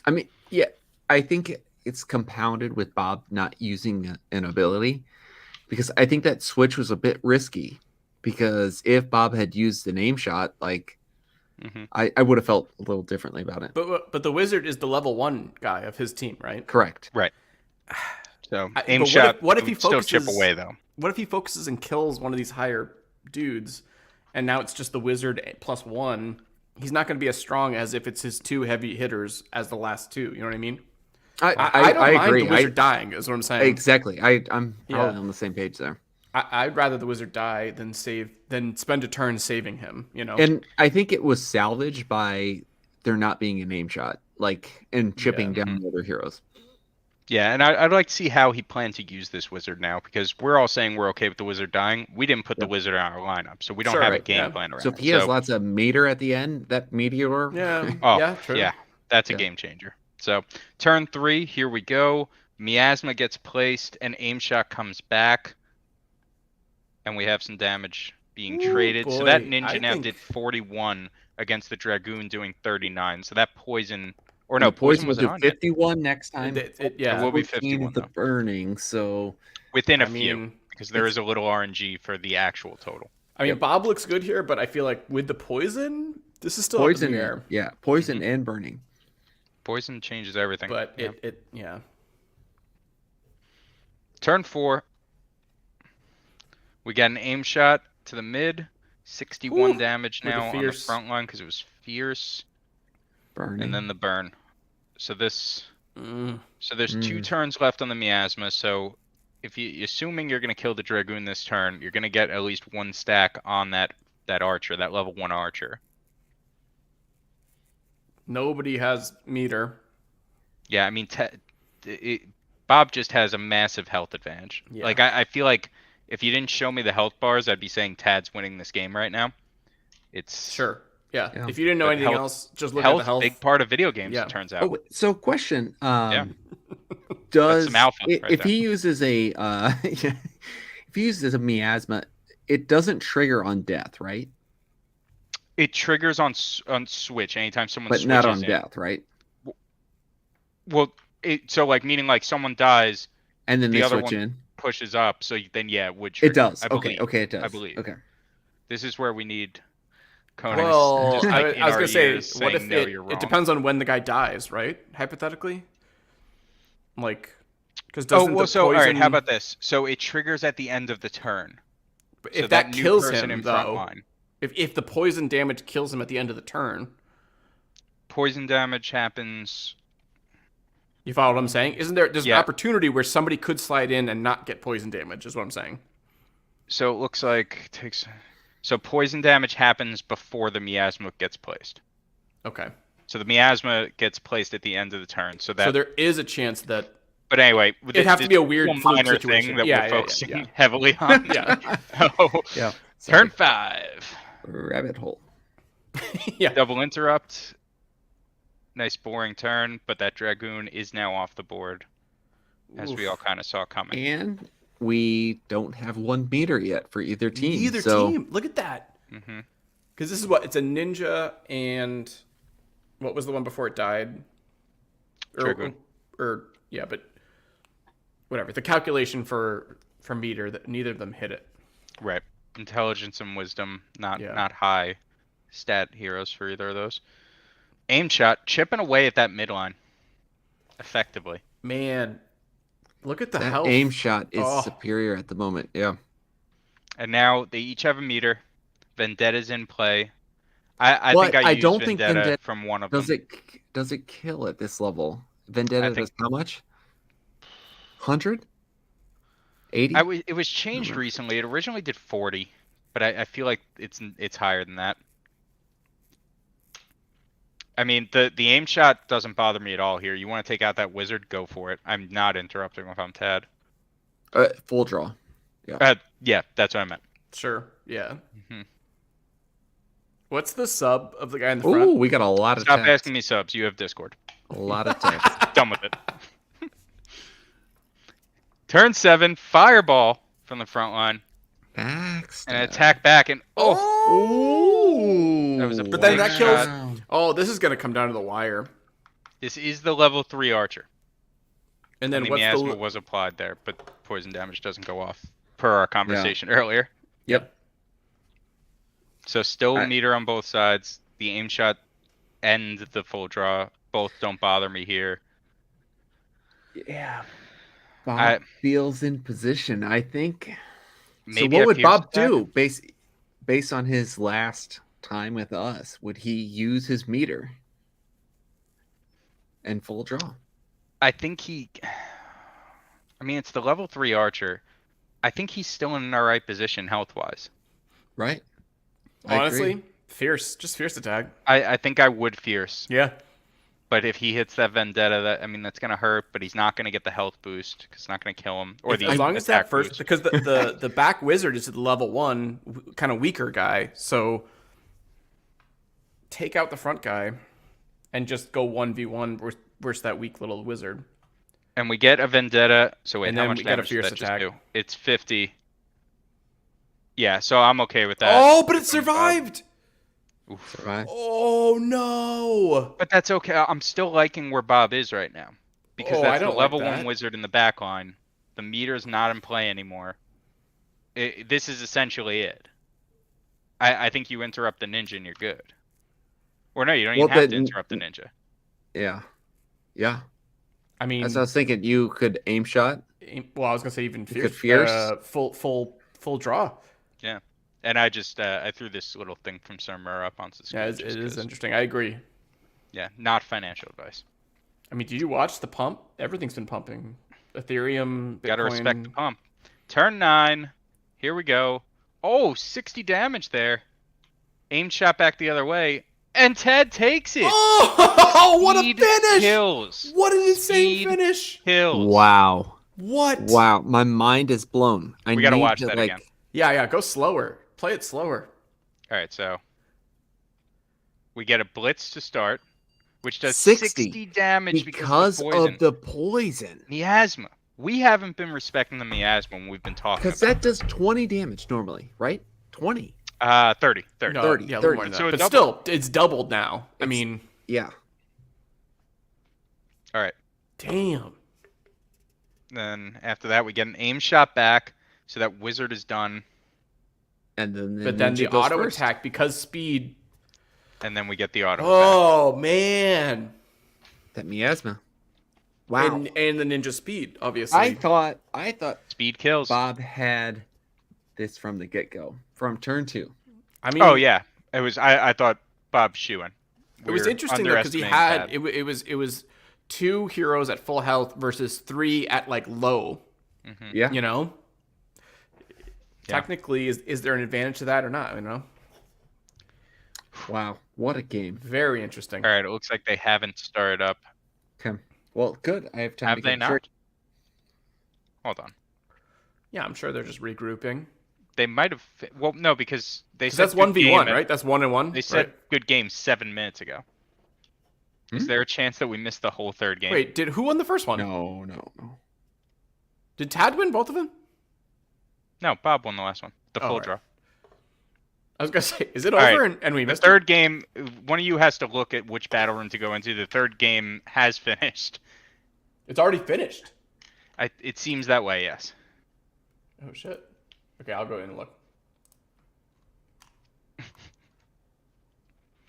[SPEAKER 3] I mean, yeah, I think it's compounded with Bob not using an ability, because I think that switch was a bit risky, because if Bob had used the name shot, like I would have felt a little differently about it.
[SPEAKER 1] But the wizard is the level 1 guy of his team, right?
[SPEAKER 3] Correct.
[SPEAKER 2] Right. So
[SPEAKER 1] But
[SPEAKER 2] aim shot.
[SPEAKER 1] What if he
[SPEAKER 2] still
[SPEAKER 1] focuses?
[SPEAKER 2] chip away though?
[SPEAKER 1] What if he focuses and kills one of these higher dudes, and now it's just the wizard +1? He's not going to be as strong as if it's his 2 heavy hitters as the last 2. You know what I mean? I don't mind
[SPEAKER 3] agree.
[SPEAKER 1] the wizard dying, is what I'm saying.
[SPEAKER 3] Exactly. I'm probably on the same page there.
[SPEAKER 1] I'd rather the wizard die than spend a turn saving him. You know.
[SPEAKER 3] And I think it was salvaged by there not being a name shot, and chipping down the other heroes.
[SPEAKER 2] Yeah, and I'd like to see how he planned to use this wizard now, because we're all saying we're okay with the wizard dying. We didn't put the wizard in our lineup, so we don't have a game plan around
[SPEAKER 3] So if he has lots of meter at the end, that meteor.
[SPEAKER 1] Yeah.
[SPEAKER 2] Oh,
[SPEAKER 1] yeah. True.
[SPEAKER 2] Yeah, that's a game changer. So turn 3, here we go. Miasma gets placed, and aim shot comes back, and we have some damage being traded. So that
[SPEAKER 1] boy,
[SPEAKER 2] ninja now did 41 against the Dragoon, doing 39. So that poison, or no, poison
[SPEAKER 3] will
[SPEAKER 2] wasn't
[SPEAKER 3] do
[SPEAKER 2] on yet.
[SPEAKER 3] 51 next time.
[SPEAKER 1] Yeah.
[SPEAKER 2] It will be
[SPEAKER 3] 14
[SPEAKER 2] 51
[SPEAKER 3] with the
[SPEAKER 2] though.
[SPEAKER 3] burning. So
[SPEAKER 2] Within a
[SPEAKER 1] I
[SPEAKER 2] few,
[SPEAKER 1] mean,
[SPEAKER 2] because there is a little RNG for the actual total.
[SPEAKER 1] I mean, Bob looks good here, but I feel like with the poison, this is still
[SPEAKER 3] poison,
[SPEAKER 1] up in the air.
[SPEAKER 3] yeah, poison and burning.
[SPEAKER 2] Poison changes everything.
[SPEAKER 1] But
[SPEAKER 2] yeah. Turn 4. We got an aim shot to the mid. 61
[SPEAKER 1] Ooh,
[SPEAKER 2] damage
[SPEAKER 1] with the
[SPEAKER 2] now on the
[SPEAKER 1] fierce.
[SPEAKER 2] front line because it was fierce.
[SPEAKER 3] Burning.
[SPEAKER 2] And then the burn. So there's
[SPEAKER 1] Mm.
[SPEAKER 2] 2 turns left on the miasma. So if you assuming you're gonna kill the Dragoon this turn, you're gonna get at least 1 stack on that archer, that level 1 archer.
[SPEAKER 1] Nobody has meter.
[SPEAKER 2] Yeah, I mean, Bob just has a massive health advantage.
[SPEAKER 1] Yeah.
[SPEAKER 2] Like, I feel like if you didn't show me the health bars, I'd be saying Tad's winning this game right now. It's
[SPEAKER 1] Sure. Yeah.
[SPEAKER 3] Yeah.
[SPEAKER 1] If you didn't know
[SPEAKER 2] But
[SPEAKER 1] anything
[SPEAKER 2] health-
[SPEAKER 1] else, just look at the
[SPEAKER 2] health's a
[SPEAKER 1] health.
[SPEAKER 2] big part of video games,
[SPEAKER 1] Yeah.
[SPEAKER 2] it turns out.
[SPEAKER 3] Oh, so question.
[SPEAKER 2] That's
[SPEAKER 3] Does
[SPEAKER 2] some alpha right
[SPEAKER 3] if
[SPEAKER 2] there.
[SPEAKER 3] he uses a if he uses a miasma, it doesn't trigger on death, right?
[SPEAKER 2] It triggers on switch anytime someone
[SPEAKER 3] But
[SPEAKER 2] switches
[SPEAKER 3] not on
[SPEAKER 2] in.
[SPEAKER 3] death, right?
[SPEAKER 2] Well, so like meaning like someone dies,
[SPEAKER 3] And then
[SPEAKER 2] The
[SPEAKER 3] they
[SPEAKER 2] other
[SPEAKER 3] switch
[SPEAKER 2] one-
[SPEAKER 3] in.
[SPEAKER 2] pushes up, so then yeah, it would trigger.
[SPEAKER 3] It does.
[SPEAKER 2] I
[SPEAKER 3] Okay.
[SPEAKER 2] believe.
[SPEAKER 3] Okay. It does.
[SPEAKER 2] I believe.
[SPEAKER 3] Okay.
[SPEAKER 2] This is where we need Conan.
[SPEAKER 1] Well,
[SPEAKER 2] just, like, in
[SPEAKER 1] I was
[SPEAKER 2] our
[SPEAKER 1] gonna say,
[SPEAKER 2] ears
[SPEAKER 1] what if
[SPEAKER 2] saying, "No, you're
[SPEAKER 1] it
[SPEAKER 2] wrong."
[SPEAKER 1] depends on when the guy dies, right? Hypothetically, like, doesn't the
[SPEAKER 2] all right. How
[SPEAKER 1] poison-
[SPEAKER 2] about this? So it triggers at the end of the turn.
[SPEAKER 1] if
[SPEAKER 2] So
[SPEAKER 1] that
[SPEAKER 2] new
[SPEAKER 1] kills
[SPEAKER 2] person
[SPEAKER 1] him
[SPEAKER 2] in front
[SPEAKER 1] though?
[SPEAKER 2] line.
[SPEAKER 1] If the poison damage kills him at the end of the turn,
[SPEAKER 2] Poison damage happens.
[SPEAKER 1] you follow what I'm saying? There's an
[SPEAKER 2] Yeah.
[SPEAKER 1] opportunity where somebody could slide in and not get poison damage, is what I'm saying.
[SPEAKER 2] So it looks like So poison damage happens before the miasma gets placed.
[SPEAKER 1] Okay.
[SPEAKER 2] So the miasma gets placed at the end of the turn. So
[SPEAKER 1] there is a chance that
[SPEAKER 2] But anyway,
[SPEAKER 1] it'd have to be a weird
[SPEAKER 2] one
[SPEAKER 1] fluke
[SPEAKER 2] minor
[SPEAKER 1] situation.
[SPEAKER 2] thing that
[SPEAKER 1] Yeah,
[SPEAKER 2] we're
[SPEAKER 1] yeah,
[SPEAKER 2] focusing
[SPEAKER 1] yeah.
[SPEAKER 2] heavily on.
[SPEAKER 1] Yeah.
[SPEAKER 2] So,
[SPEAKER 1] Yeah.
[SPEAKER 2] turn 5.
[SPEAKER 3] Rabbit hole.
[SPEAKER 1] Yeah.
[SPEAKER 2] Double interrupt. Nice boring turn, but that Dragoon is now off the board, as we
[SPEAKER 1] Oof.
[SPEAKER 2] all kind of saw coming.
[SPEAKER 3] And we don't have 1 meter yet for either team.
[SPEAKER 1] Either
[SPEAKER 3] so
[SPEAKER 1] team. Look at that.
[SPEAKER 2] Mm-hmm.
[SPEAKER 1] Because this is what it's a ninja and what was the one before it died?
[SPEAKER 2] Dragoon.
[SPEAKER 1] Or yeah, but whatever. The calculation for meter that neither of them hit it.
[SPEAKER 2] Right. Intelligence and wisdom, not high stat heroes for either of those. Aim shot, chipping away at that midline. Effectively.
[SPEAKER 1] Man, look at the
[SPEAKER 3] that
[SPEAKER 1] health.
[SPEAKER 3] aim shot is
[SPEAKER 1] Oh.
[SPEAKER 3] superior at the moment. Yeah.
[SPEAKER 2] And now they each have a meter. Vendetta's in play. I
[SPEAKER 3] But
[SPEAKER 2] think I used
[SPEAKER 3] don't think
[SPEAKER 2] Vendetta
[SPEAKER 3] Vendetta
[SPEAKER 2] from one of
[SPEAKER 3] Does
[SPEAKER 2] them.
[SPEAKER 3] it kill at this level? Vendetta does how much? 100? 80?
[SPEAKER 2] It was changed recently. It originally did 40, but I feel like it's higher than that. I mean, the aim shot doesn't bother me at all here. You want to take out that wizard, go for it. I'm not interrupting if I'm Tad.
[SPEAKER 3] Full draw.
[SPEAKER 2] Yeah, that's what I meant.
[SPEAKER 1] Sure. Yeah.
[SPEAKER 2] Mhm.
[SPEAKER 1] What's the sub of the guy in the
[SPEAKER 3] Ooh,
[SPEAKER 1] front?
[SPEAKER 3] we got a lot of
[SPEAKER 2] Stop
[SPEAKER 3] text.
[SPEAKER 2] asking me subs. You have Discord.
[SPEAKER 3] A lot of text.
[SPEAKER 2] Done with it. Turn 7, fireball from the front line,
[SPEAKER 3] Backstab.
[SPEAKER 2] and attack back, and
[SPEAKER 1] Oh.
[SPEAKER 2] That was a
[SPEAKER 1] But then
[SPEAKER 2] big
[SPEAKER 1] that kills.
[SPEAKER 2] shot.
[SPEAKER 1] Oh, this is gonna come down to the wire.
[SPEAKER 2] This is the level 3 archer.
[SPEAKER 1] And then
[SPEAKER 2] the
[SPEAKER 1] what's
[SPEAKER 2] miasma
[SPEAKER 1] the?
[SPEAKER 2] was applied there, but poison damage doesn't go off per our conversation earlier.
[SPEAKER 3] Yep.
[SPEAKER 2] So still meter on both sides. The aim shot and the full draw both don't bother me here.
[SPEAKER 3] Yeah. Bob feels in position, I think.
[SPEAKER 2] Maybe
[SPEAKER 3] so what
[SPEAKER 2] I
[SPEAKER 3] would
[SPEAKER 2] pierce
[SPEAKER 3] Bob
[SPEAKER 2] attack?
[SPEAKER 3] do based on his last time with us? Would he use his meter and full draw?
[SPEAKER 2] I think I mean, it's the level 3 archer. I think he's still in an alright position health-wise.
[SPEAKER 3] Right? I agree.
[SPEAKER 1] Honestly, just fierce attack.
[SPEAKER 2] I think I would fierce.
[SPEAKER 1] Yeah.
[SPEAKER 2] But if he hits that vendetta, that's going to hurt, but he's not going to get the health boost because it's not going to kill him. Or
[SPEAKER 1] As long as that
[SPEAKER 2] attack
[SPEAKER 1] first,
[SPEAKER 2] boost.
[SPEAKER 1] because the back wizard is the level 1, kind of weaker guy. So take out the front guy and just go 1v1 versus that weak little wizard.
[SPEAKER 2] And we get a vendetta. So wait,
[SPEAKER 1] And
[SPEAKER 2] how
[SPEAKER 1] then
[SPEAKER 2] much
[SPEAKER 1] we get a
[SPEAKER 2] damage did
[SPEAKER 1] fierce
[SPEAKER 2] that just
[SPEAKER 1] attack.
[SPEAKER 2] do? It's 50. Yeah, so I'm okay with that.
[SPEAKER 1] Oh, but it survived!
[SPEAKER 2] Oof.
[SPEAKER 3] Right.
[SPEAKER 1] Oh, no!
[SPEAKER 2] But that's okay. I'm still liking where Bob is right now. Because
[SPEAKER 1] Oh, I
[SPEAKER 2] that's the
[SPEAKER 1] don't like
[SPEAKER 2] level
[SPEAKER 1] that.
[SPEAKER 2] 1 wizard in the back line. The meter's not in play anymore. This is essentially it. I think you interrupt the ninja and you're good. Or no, you don't even have to interrupt the ninja.
[SPEAKER 3] Yeah. Yeah.
[SPEAKER 1] I mean,
[SPEAKER 3] As I was thinking, you could aim shot.
[SPEAKER 1] well, I was gonna say even
[SPEAKER 3] You could
[SPEAKER 1] fierce,
[SPEAKER 3] fierce.
[SPEAKER 1] full draw.
[SPEAKER 2] Yeah. And I just I threw this little thing from Surmur up onto the screen.
[SPEAKER 1] Yeah,
[SPEAKER 2] just
[SPEAKER 1] it is
[SPEAKER 2] 'cause-
[SPEAKER 1] interesting. I agree.
[SPEAKER 2] Yeah, not financial advice.
[SPEAKER 1] I mean, did you watch the pump? Everything's been pumping. Ethereum, Bitcoin.
[SPEAKER 2] Gotta respect the pump. Turn 9. Here we go. Oh, 60 damage there. Aim shot back the other way. And Ted takes it.
[SPEAKER 1] Oh, what a
[SPEAKER 2] Speed
[SPEAKER 1] finish!
[SPEAKER 2] Kills.
[SPEAKER 1] What an insane
[SPEAKER 2] Speed
[SPEAKER 1] finish!
[SPEAKER 2] Kills.
[SPEAKER 3] Wow.
[SPEAKER 1] What?
[SPEAKER 3] Wow. My mind is blown.
[SPEAKER 2] We gotta watch that again.
[SPEAKER 1] Yeah, go slower. Play it slower.
[SPEAKER 2] All right, so we get a blitz to start, which does
[SPEAKER 3] 60
[SPEAKER 2] 60 damage
[SPEAKER 3] because
[SPEAKER 2] of poison.
[SPEAKER 3] of the poison.
[SPEAKER 2] Miasma. We haven't been respecting the miasma when we've been talking
[SPEAKER 3] Because
[SPEAKER 2] about
[SPEAKER 3] that does 20 damage normally, right? 20.
[SPEAKER 2] 30.
[SPEAKER 1] No,
[SPEAKER 3] 30,
[SPEAKER 1] yeah, a little
[SPEAKER 3] 30.
[SPEAKER 1] more than that.
[SPEAKER 2] So it
[SPEAKER 1] But
[SPEAKER 2] doubled.
[SPEAKER 1] still, it's doubled now. I mean,
[SPEAKER 3] Yeah.
[SPEAKER 2] All right.
[SPEAKER 1] damn.
[SPEAKER 2] Then after that, we get an aim shot back, so that wizard is done,
[SPEAKER 3] And then
[SPEAKER 1] But then
[SPEAKER 3] ninja
[SPEAKER 1] the
[SPEAKER 3] goes
[SPEAKER 1] auto
[SPEAKER 3] first.
[SPEAKER 1] attack, because speed.
[SPEAKER 2] and then we get the auto attack.
[SPEAKER 1] Oh, man.
[SPEAKER 3] That miasma. Wow.
[SPEAKER 1] And the ninja speed, obviously.
[SPEAKER 3] I thought
[SPEAKER 2] Speed kills.
[SPEAKER 3] Bob had this from the get-go, from turn 2.
[SPEAKER 1] I mean,
[SPEAKER 2] Oh yeah, it was. I thought Bob's shooing.
[SPEAKER 1] it was interesting though because he had it was 2 heroes at full health versus 3 at like low.
[SPEAKER 3] Yeah.
[SPEAKER 1] You know, technically, is there an advantage to that or not? You know,
[SPEAKER 3] Wow, what a game.
[SPEAKER 1] very interesting.
[SPEAKER 2] All right, it looks like they haven't started up.
[SPEAKER 3] Okay. Well, good. I have time
[SPEAKER 2] Have
[SPEAKER 3] to
[SPEAKER 2] they
[SPEAKER 3] get
[SPEAKER 2] not?
[SPEAKER 3] tricked.
[SPEAKER 2] Hold on.
[SPEAKER 1] Yeah, I'm sure they're just regrouping.
[SPEAKER 2] They might have. Well, no, because they said
[SPEAKER 1] That's 1v1,
[SPEAKER 2] good game
[SPEAKER 1] right? That's 1-1.
[SPEAKER 2] They said good game 7 minutes ago. Is there a chance that we missed the whole third game?
[SPEAKER 1] Wait, who won the first one?
[SPEAKER 3] No.
[SPEAKER 1] Did Tad win both of them?
[SPEAKER 2] No, Bob won the last one. The full
[SPEAKER 1] right.
[SPEAKER 2] draw.
[SPEAKER 1] I was gonna say, is it
[SPEAKER 2] All
[SPEAKER 1] over
[SPEAKER 2] right.
[SPEAKER 1] and we
[SPEAKER 2] The
[SPEAKER 1] missed
[SPEAKER 2] third game, one of you has to look at which battle room to go into. The third game has finished.
[SPEAKER 1] it? It's already finished.
[SPEAKER 2] It seems that way, yes.
[SPEAKER 1] Oh shit. Okay, I'll go in and look.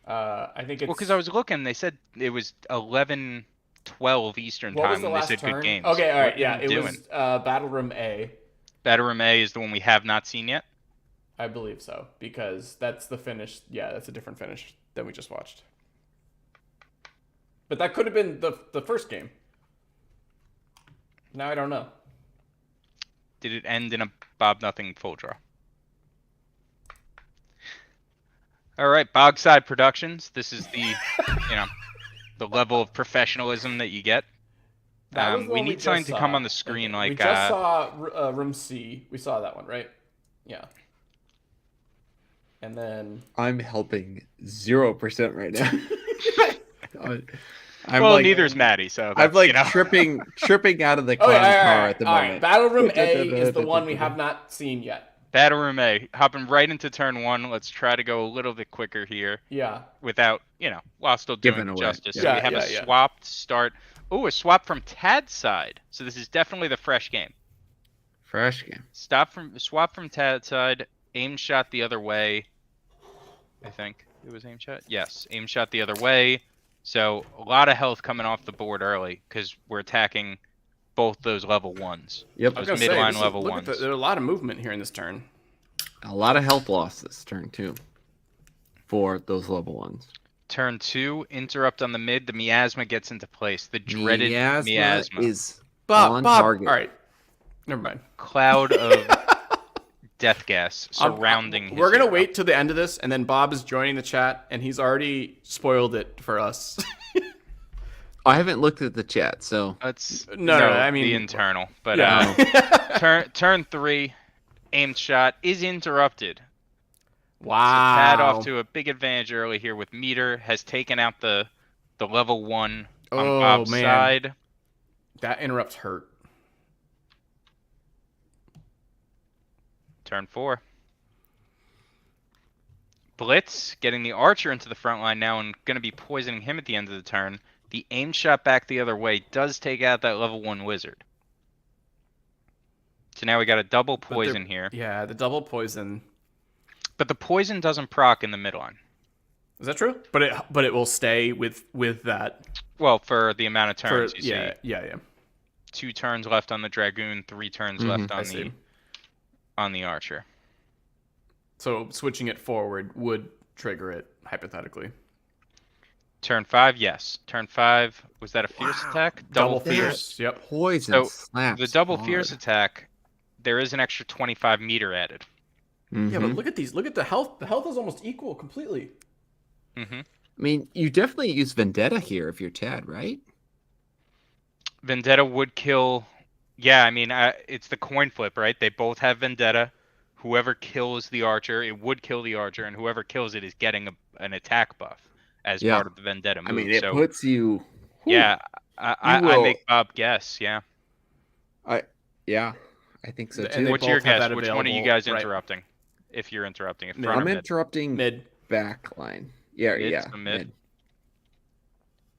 [SPEAKER 1] I think it's.
[SPEAKER 2] Well, because I was looking, they said it was 11:12 Eastern
[SPEAKER 1] What was
[SPEAKER 2] time
[SPEAKER 1] the
[SPEAKER 2] when they
[SPEAKER 1] last
[SPEAKER 2] said
[SPEAKER 1] turn?
[SPEAKER 2] good games.
[SPEAKER 1] Okay, all
[SPEAKER 2] What
[SPEAKER 1] right,
[SPEAKER 2] are
[SPEAKER 1] yeah,
[SPEAKER 2] you
[SPEAKER 1] it
[SPEAKER 2] doing?
[SPEAKER 1] was Battle Room A.
[SPEAKER 2] Battle Room A is the one we have not seen yet.
[SPEAKER 1] I believe so because that's the finish. Yeah, that's a different finish than we just watched. But that could have been the first game. Now I don't know.
[SPEAKER 2] Did it end in a Bob nothing full draw? All right, Bogside Productions. This is the the level of professionalism that you get.
[SPEAKER 1] That was the
[SPEAKER 2] We
[SPEAKER 1] one
[SPEAKER 2] need something
[SPEAKER 1] just
[SPEAKER 2] to come
[SPEAKER 1] saw.
[SPEAKER 2] on the screen
[SPEAKER 1] Okay.
[SPEAKER 2] like
[SPEAKER 1] we just saw Room C. We saw that one, right? Yeah. And then
[SPEAKER 3] I'm helping 0% right now. I'm
[SPEAKER 2] well,
[SPEAKER 3] like,
[SPEAKER 2] neither's Maddie, so
[SPEAKER 3] I'm
[SPEAKER 2] that's,
[SPEAKER 3] like
[SPEAKER 2] you know.
[SPEAKER 3] tripping out of the
[SPEAKER 1] all
[SPEAKER 3] clown
[SPEAKER 1] right,
[SPEAKER 3] car at the
[SPEAKER 1] all
[SPEAKER 3] moment.
[SPEAKER 1] right. Battle Room A is the one we have not seen yet.
[SPEAKER 2] Battle Room A, hopping right into turn 1. Let's try to go a little bit quicker here
[SPEAKER 1] Yeah.
[SPEAKER 2] without, while still doing
[SPEAKER 3] Giving away.
[SPEAKER 2] justice.
[SPEAKER 3] Yeah.
[SPEAKER 2] So we
[SPEAKER 1] Yeah,
[SPEAKER 2] have
[SPEAKER 1] yeah,
[SPEAKER 2] a
[SPEAKER 1] yeah.
[SPEAKER 2] swapped start. Oh, a swap from Tad's side. So this is definitely the fresh game.
[SPEAKER 3] Fresh game.
[SPEAKER 2] Swap from Tad's side. Aim shot the other way. I think it was aim shot. Yes, aim shot the other way. So a lot of health coming off the board early because we're attacking both those level 1s.
[SPEAKER 3] Yep.
[SPEAKER 1] I was
[SPEAKER 2] Those
[SPEAKER 1] gonna say,
[SPEAKER 2] midline level
[SPEAKER 1] look at
[SPEAKER 2] 1s.
[SPEAKER 1] there's a lot of movement here in this turn.
[SPEAKER 3] A lot of health loss this turn too. For those level 1s.
[SPEAKER 2] Turn 2, interrupt on the mid. The miasma gets into place. The dreaded miasma.
[SPEAKER 3] Is
[SPEAKER 1] Bob,
[SPEAKER 3] on
[SPEAKER 1] Bob.
[SPEAKER 3] target.
[SPEAKER 1] All right. Never mind.
[SPEAKER 2] Cloud of death gas surrounding his
[SPEAKER 1] We're gonna
[SPEAKER 2] hero.
[SPEAKER 1] wait till the end of this, and then Bob is joining the chat, and he's already spoiled it for us.
[SPEAKER 3] I haven't looked at the chat, so
[SPEAKER 2] Let's
[SPEAKER 1] No, I mean
[SPEAKER 2] the internal. But
[SPEAKER 1] yeah.
[SPEAKER 2] turn 3, aimed shot is interrupted.
[SPEAKER 1] Wow.
[SPEAKER 2] Tad off to a big advantage early here with meter, has taken out the level 1 on
[SPEAKER 1] Oh,
[SPEAKER 2] Bob's
[SPEAKER 1] man.
[SPEAKER 2] side.
[SPEAKER 1] That interrupts hurt.
[SPEAKER 2] Turn 4. Blitz getting the archer into the front line now and going to be poisoning him at the end of the turn. The aim shot back the other way does take out that level 1 wizard. So now we got a double poison here.
[SPEAKER 1] Yeah, the double poison.
[SPEAKER 2] But the poison doesn't proc in the midline.
[SPEAKER 1] Is that true? But it will stay with that.
[SPEAKER 2] Well, for the amount of turns you see.
[SPEAKER 1] Yeah.
[SPEAKER 2] 2 turns left on the dragoon, 3 turns left
[SPEAKER 1] I
[SPEAKER 2] on
[SPEAKER 1] see.
[SPEAKER 2] the archer.
[SPEAKER 1] So switching it forward would trigger it hypothetically.
[SPEAKER 2] Turn 5, yes. Turn 5, was that a fierce attack?
[SPEAKER 1] Double
[SPEAKER 2] fierce.
[SPEAKER 1] fierce. Yep.
[SPEAKER 3] poison
[SPEAKER 2] So,
[SPEAKER 3] slaps.
[SPEAKER 2] The double
[SPEAKER 3] hard.
[SPEAKER 2] fierce attack, there is an extra 25 meter added.
[SPEAKER 1] Yeah, but
[SPEAKER 3] Mhm.
[SPEAKER 1] look at these. Look at the health. The health is almost equal completely.
[SPEAKER 2] Hmm.
[SPEAKER 3] I mean, you definitely use Vendetta here if you're Tad, right?
[SPEAKER 2] Vendetta would kill. Yeah, I mean, it's the coin flip, right? They both have Vendetta. Whoever kills the archer, it would kill the archer, and whoever kills it is getting an attack buff as
[SPEAKER 3] Yeah.
[SPEAKER 2] part of the Vendetta move.
[SPEAKER 3] I mean, it
[SPEAKER 2] so,
[SPEAKER 3] puts you. Whew.
[SPEAKER 2] yeah, I
[SPEAKER 3] will-
[SPEAKER 2] make Bob guess, yeah.
[SPEAKER 3] Yeah, I think so
[SPEAKER 1] And
[SPEAKER 3] too.
[SPEAKER 1] they
[SPEAKER 2] What's your
[SPEAKER 1] both have
[SPEAKER 2] guess?
[SPEAKER 1] that
[SPEAKER 2] Which one are you
[SPEAKER 1] available,
[SPEAKER 2] guys
[SPEAKER 1] right.
[SPEAKER 2] interrupting? If you're interrupting, if
[SPEAKER 1] Mid.
[SPEAKER 2] front or
[SPEAKER 3] I'm
[SPEAKER 2] mid?
[SPEAKER 3] interrupting
[SPEAKER 1] Mid.
[SPEAKER 3] back line. Yeah,
[SPEAKER 2] Mid's
[SPEAKER 3] yeah.
[SPEAKER 2] the mid.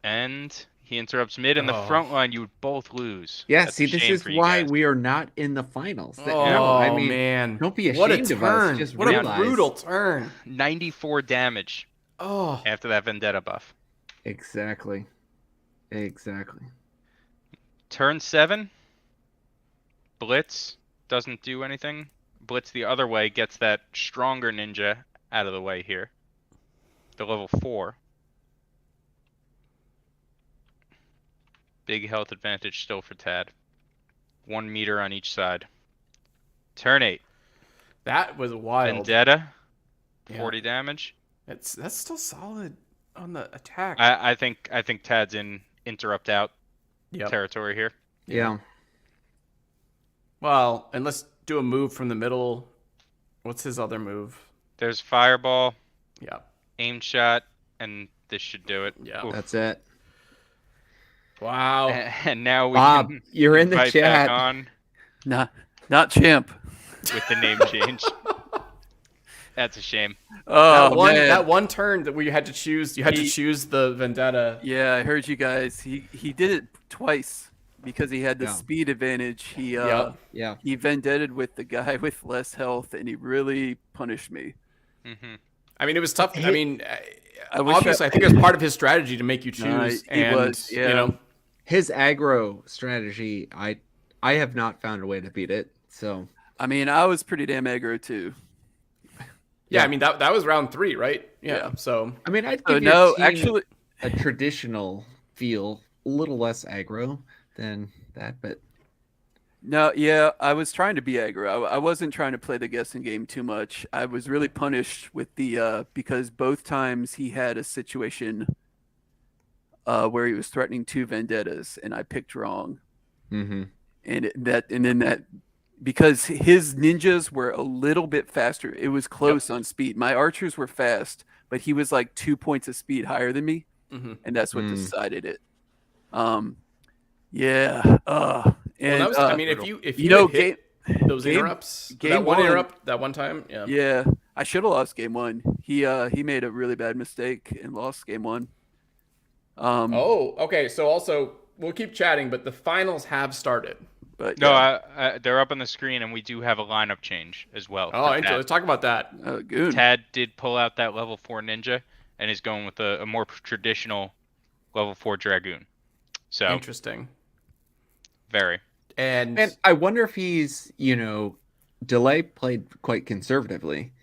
[SPEAKER 2] And he interrupts mid, and the
[SPEAKER 1] Oh.
[SPEAKER 2] front line you would both lose.
[SPEAKER 3] Yeah,
[SPEAKER 2] That's
[SPEAKER 3] see,
[SPEAKER 2] a
[SPEAKER 3] this
[SPEAKER 2] shame
[SPEAKER 3] is
[SPEAKER 2] for you
[SPEAKER 3] why
[SPEAKER 2] guys.
[SPEAKER 3] we are not in the finals.
[SPEAKER 1] Oh
[SPEAKER 3] No, I mean,
[SPEAKER 1] man!
[SPEAKER 3] don't be
[SPEAKER 1] What a
[SPEAKER 3] ashamed of
[SPEAKER 1] turn!
[SPEAKER 3] us. Just
[SPEAKER 1] what a
[SPEAKER 3] realize.
[SPEAKER 1] brutal turn!
[SPEAKER 2] 94 damage
[SPEAKER 1] Oh,
[SPEAKER 2] after that Vendetta buff.
[SPEAKER 3] Exactly.
[SPEAKER 2] Turn 7. Blitz doesn't do anything. Blitz the other way gets that stronger ninja out of the way here. The level 4. Big health advantage still for Tad. 1 meter on each side. Turn 8.
[SPEAKER 1] That was wild.
[SPEAKER 2] Vendetta.
[SPEAKER 1] Yeah.
[SPEAKER 2] 40 damage.
[SPEAKER 1] That's still solid on the attack.
[SPEAKER 2] I think Tad's in interrupt out
[SPEAKER 1] Yep.
[SPEAKER 2] territory here.
[SPEAKER 3] Yeah.
[SPEAKER 1] Well, and let's do a move from the middle. What's his other move?
[SPEAKER 2] There's fireball,
[SPEAKER 1] Yeah.
[SPEAKER 2] aim shot, and this should do it.
[SPEAKER 1] Yeah.
[SPEAKER 2] Oof.
[SPEAKER 3] That's it.
[SPEAKER 1] Wow.
[SPEAKER 2] And now we
[SPEAKER 3] Bob,
[SPEAKER 2] can
[SPEAKER 3] you're in the
[SPEAKER 2] invite
[SPEAKER 3] chat.
[SPEAKER 2] back on
[SPEAKER 4] Not champ.
[SPEAKER 2] with the name change. That's a shame.
[SPEAKER 4] Oh man.
[SPEAKER 1] That one turn that we had to choose, you had to choose the Vendetta.
[SPEAKER 4] Yeah, I heard you guys. He did it twice because he had the
[SPEAKER 3] Yeah.
[SPEAKER 4] speed advantage. He
[SPEAKER 1] Yep.
[SPEAKER 3] Yeah.
[SPEAKER 4] he vendetted with the guy with less health, and he really punished me.
[SPEAKER 2] Hmm.
[SPEAKER 1] I mean, it was tough. I mean,
[SPEAKER 4] I wish
[SPEAKER 1] obviously, I think it was part of his strategy to make you choose.
[SPEAKER 4] he
[SPEAKER 1] and,
[SPEAKER 4] was, yeah.
[SPEAKER 1] you know,
[SPEAKER 3] His aggro strategy, I have not found a way to beat it. So
[SPEAKER 4] I mean, I was pretty damn aggro too.
[SPEAKER 1] yeah, I mean, that was round 3, right? Yeah.
[SPEAKER 4] Yeah.
[SPEAKER 1] So,
[SPEAKER 3] I mean, I'd
[SPEAKER 4] So
[SPEAKER 3] give your
[SPEAKER 4] no,
[SPEAKER 3] team
[SPEAKER 4] actually,
[SPEAKER 3] a traditional feel, a little less aggro than that, but
[SPEAKER 4] no, yeah, I was trying to be aggro. I wasn't trying to play the guessing game too much. I was really punished with the because both times he had a situation where he was threatening 2 vendettas, and I picked wrong.
[SPEAKER 3] mm-hmm.
[SPEAKER 4] And then that because his ninjas were a little bit faster. It was close on speed. My archers were fast, but he was like 2 points of speed higher than me, and that's what decided it. Yeah. And
[SPEAKER 1] well, that was, I mean, if you
[SPEAKER 4] know,
[SPEAKER 1] had hit those interrupts,
[SPEAKER 4] game
[SPEAKER 1] that one
[SPEAKER 4] one-
[SPEAKER 1] interrupt, that one time, yeah.
[SPEAKER 4] yeah, I should have lost game 1. He made a really bad mistake and lost game 1.
[SPEAKER 1] Oh, okay. So also, we'll keep chatting, but the finals have started.
[SPEAKER 4] But
[SPEAKER 2] No,
[SPEAKER 4] yeah.
[SPEAKER 2] they're up on the screen, and we do have a lineup change as well.
[SPEAKER 1] Oh,
[SPEAKER 2] for
[SPEAKER 1] interesting.
[SPEAKER 2] Tad.
[SPEAKER 1] Let's talk about that.
[SPEAKER 4] Goon.
[SPEAKER 2] Tad did pull out that level 4 ninja and is going with a more traditional level 4 dragoon. So
[SPEAKER 1] Interesting.
[SPEAKER 2] very.
[SPEAKER 1] And
[SPEAKER 3] I wonder if he's, Delay played quite conservatively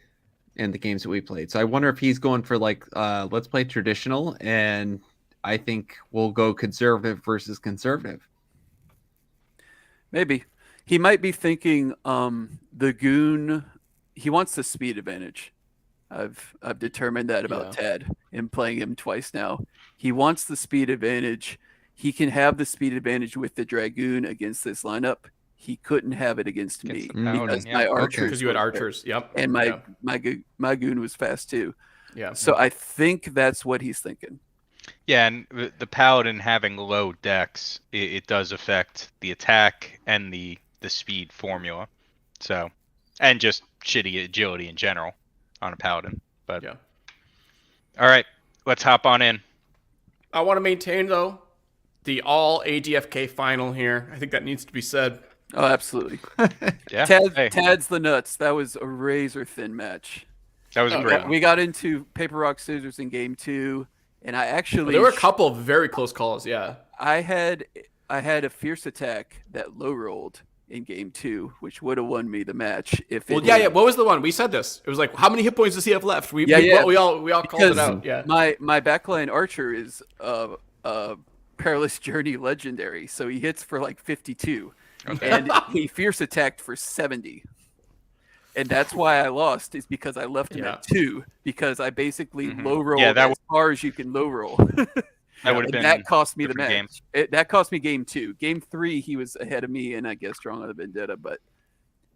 [SPEAKER 3] in the games that we played. So I wonder if he's going for let's play traditional, and I think we'll go conservative versus conservative.
[SPEAKER 4] Maybe he might be thinking the goon. He wants the speed advantage. I've determined that about Tad in playing him twice now. He wants the speed advantage. He can have the speed advantage with the dragoon against this lineup. He couldn't have it against me
[SPEAKER 2] the paladin,
[SPEAKER 4] because
[SPEAKER 2] yeah.
[SPEAKER 4] my
[SPEAKER 2] Okay.
[SPEAKER 4] archers.
[SPEAKER 1] because you had
[SPEAKER 4] were
[SPEAKER 1] archers. Yep.
[SPEAKER 4] and my goon was fast too.
[SPEAKER 1] Yeah.
[SPEAKER 4] So I think that's what he's thinking.
[SPEAKER 2] Yeah, and the paladin having low dex, it does affect the attack and the speed formula. So, and just shitty agility in general on a paladin. But
[SPEAKER 1] Yeah.
[SPEAKER 2] All right, let's hop on in.
[SPEAKER 1] I want to maintain though the all ADFK final here. I think that needs to be said.
[SPEAKER 4] Oh, absolutely.
[SPEAKER 2] Yeah, hey,
[SPEAKER 4] Tad's the nuts. That was a razor thin match.
[SPEAKER 2] that was
[SPEAKER 1] Oh,
[SPEAKER 2] great.
[SPEAKER 1] yeah.
[SPEAKER 4] We got into paper rock scissors in game 2, and I actually
[SPEAKER 1] There were a couple of very close calls. Yeah.
[SPEAKER 4] I had a fierce attack that low rolled in game 2, which would have won me the match if.
[SPEAKER 1] Well, yeah. What was the one? We said this. It was like, how many hit points does he have left? We all called it out. Yeah.
[SPEAKER 4] My backline archer is Perilous Journey legendary, so he hits for like 52, and he fierce attacked for 70. And that's why I lost, is because I left him at 2, because I basically low rolled as far as you can low roll.
[SPEAKER 2] That would have been
[SPEAKER 4] that cost me the
[SPEAKER 2] different
[SPEAKER 4] match. That cost me game 2. Game 3, he was ahead of me, and I guess strong on the vendetta. But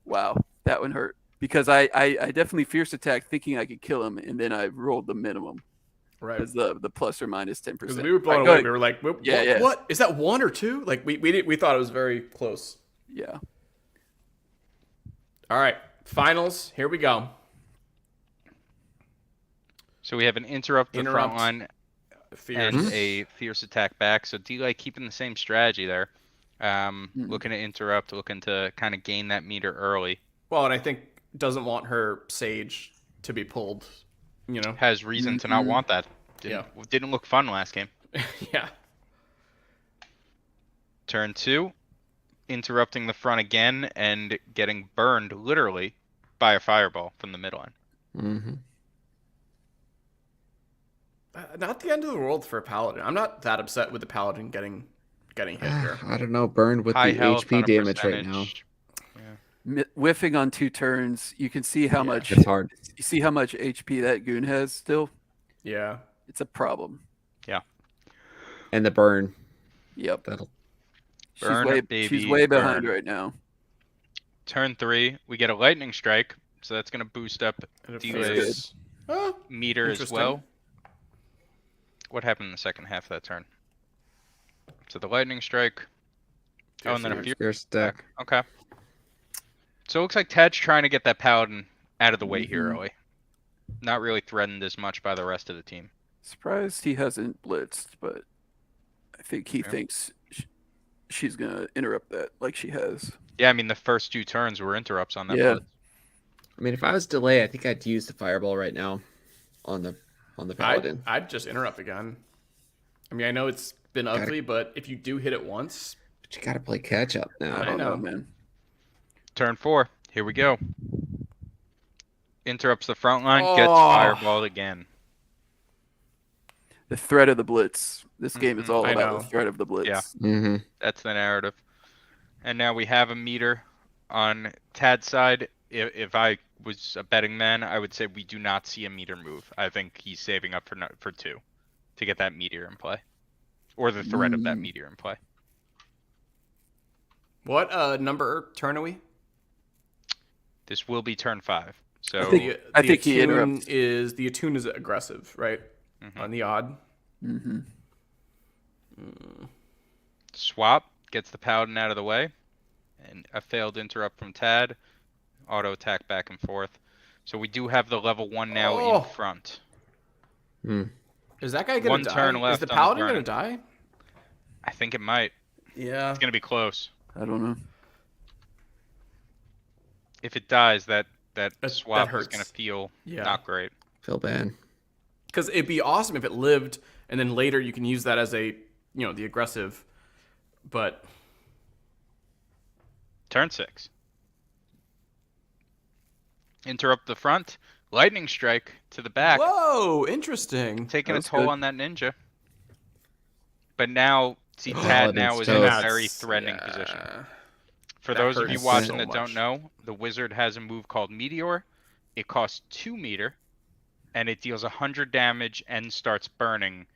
[SPEAKER 4] wow, that one hurt because I definitely fierce attacked thinking I could kill him, and then I rolled the minimum.
[SPEAKER 1] Right.
[SPEAKER 4] Because the plus or minus 10%.
[SPEAKER 1] Because we were blown away. We were like, what? Is that 1 or 2? Like we thought it was very close.
[SPEAKER 4] Yeah.
[SPEAKER 1] All right. Finals. Here we go.
[SPEAKER 2] So we have an interrupt the front line
[SPEAKER 1] Fierce.
[SPEAKER 2] and a fierce attack back. So D-Light keeping the same strategy there. Looking to interrupt, looking to kind of gain that meter early.
[SPEAKER 1] Well, and I think doesn't want her Sage to be pulled,
[SPEAKER 2] Has reason to not want that. Didn't look fun last game.
[SPEAKER 1] Yeah.
[SPEAKER 2] Turn 2, interrupting the front again and getting burned literally by a fireball from the mid line.
[SPEAKER 3] Mm-hmm.
[SPEAKER 1] Not the end of the world for a paladin. I'm not that upset with the paladin getting hit here.
[SPEAKER 3] I don't know. Burned with
[SPEAKER 2] High
[SPEAKER 3] the
[SPEAKER 2] health on
[SPEAKER 3] HP
[SPEAKER 2] a
[SPEAKER 3] damage right now.
[SPEAKER 2] percentage.
[SPEAKER 4] Whiffing on 2 turns, you can see how
[SPEAKER 1] Yeah.
[SPEAKER 4] much.
[SPEAKER 3] It's hard.
[SPEAKER 4] You see how much HP that goon has still.
[SPEAKER 1] Yeah.
[SPEAKER 4] It's a problem.
[SPEAKER 3] And the burn.
[SPEAKER 4] Yep.
[SPEAKER 3] That'll.
[SPEAKER 2] Burn,
[SPEAKER 4] she's
[SPEAKER 2] baby,
[SPEAKER 4] way behind
[SPEAKER 2] burn.
[SPEAKER 4] right now.
[SPEAKER 2] Turn 3, we get a lightning strike, so that's going to boost up
[SPEAKER 1] And it
[SPEAKER 2] Delay's
[SPEAKER 1] Oh,
[SPEAKER 2] meter as
[SPEAKER 1] Interesting.
[SPEAKER 2] well. What happened in the second half of that turn? So the lightning strike. Oh, and then a
[SPEAKER 1] Fierce
[SPEAKER 2] fear
[SPEAKER 3] Your stack.
[SPEAKER 2] Okay. So it looks like Tad's trying to get that paladin out of the way here early. Not really threatened as much by the rest of the team.
[SPEAKER 4] Surprised he hasn't blitzed, but I think he
[SPEAKER 2] Yeah.
[SPEAKER 4] thinks she's gonna interrupt that like she has.
[SPEAKER 2] Yeah, I mean the first 2 turns were interrupts on that.
[SPEAKER 4] Yeah.
[SPEAKER 2] blitz.
[SPEAKER 3] I mean, if I was delay, I think I'd use the fireball right now on the paladin.
[SPEAKER 1] I'd just interrupt again. I mean, I know it's been ugly, but if you do hit it once,
[SPEAKER 3] But you gotta play catch up
[SPEAKER 4] I
[SPEAKER 3] now.
[SPEAKER 4] don't know,
[SPEAKER 1] know.
[SPEAKER 4] man.
[SPEAKER 2] Turn 4. Here we go. Interrupts the front line, gets
[SPEAKER 1] Oh.
[SPEAKER 2] fireballed again.
[SPEAKER 4] The threat of the blitz. This game is all
[SPEAKER 1] I
[SPEAKER 4] about
[SPEAKER 1] know.
[SPEAKER 4] the threat of the blitz.
[SPEAKER 2] Yeah.
[SPEAKER 3] Mm-hmm.
[SPEAKER 2] That's the narrative. And now we have a meter on Tad's side. If I was a betting man, I would say we do not see a meter move. I think he's saving up for 2 to get that meteor in play, or the threat of that meteor in play.
[SPEAKER 1] what number turn are we?
[SPEAKER 2] This will be turn 5. So
[SPEAKER 4] I think he
[SPEAKER 1] attune
[SPEAKER 4] interrupts.
[SPEAKER 1] the attune is aggressive, right? On the odd.
[SPEAKER 4] Mm-hmm.
[SPEAKER 2] swap gets the paladin out of the way, and a failed interrupt from Tad. Auto attack back and forth. So we do have the level 1 now
[SPEAKER 1] Oh.
[SPEAKER 2] in front.
[SPEAKER 1] Is that guy gonna
[SPEAKER 2] One
[SPEAKER 1] die?
[SPEAKER 2] turn
[SPEAKER 1] Is
[SPEAKER 2] left
[SPEAKER 1] the
[SPEAKER 2] on the
[SPEAKER 1] paladin
[SPEAKER 2] burn.
[SPEAKER 1] gonna die?
[SPEAKER 2] I think it might.
[SPEAKER 1] Yeah.
[SPEAKER 2] It's gonna be close.
[SPEAKER 4] I don't know.
[SPEAKER 2] If it dies, that swap is
[SPEAKER 1] hurts.
[SPEAKER 2] gonna feel
[SPEAKER 1] Yeah.
[SPEAKER 2] not great.
[SPEAKER 3] Feel bad.
[SPEAKER 1] Because it'd be awesome if it lived, and then later you can use that as a, the aggressive. But
[SPEAKER 2] Turn 6. Interrupt the front. Lightning strike to the back.
[SPEAKER 1] whoa, interesting.
[SPEAKER 2] Taking
[SPEAKER 4] That's
[SPEAKER 2] a toll
[SPEAKER 4] good.
[SPEAKER 2] on that ninja. But now, see, Tad now
[SPEAKER 3] Paladin's
[SPEAKER 2] is in a
[SPEAKER 3] toast.
[SPEAKER 2] very threatening position. For
[SPEAKER 1] That
[SPEAKER 2] those of you
[SPEAKER 1] hurts
[SPEAKER 2] watching
[SPEAKER 1] so
[SPEAKER 2] that
[SPEAKER 1] much.
[SPEAKER 2] don't know, the wizard has a move called Meteor. It costs 2 meter, and it deals 100 damage and starts burning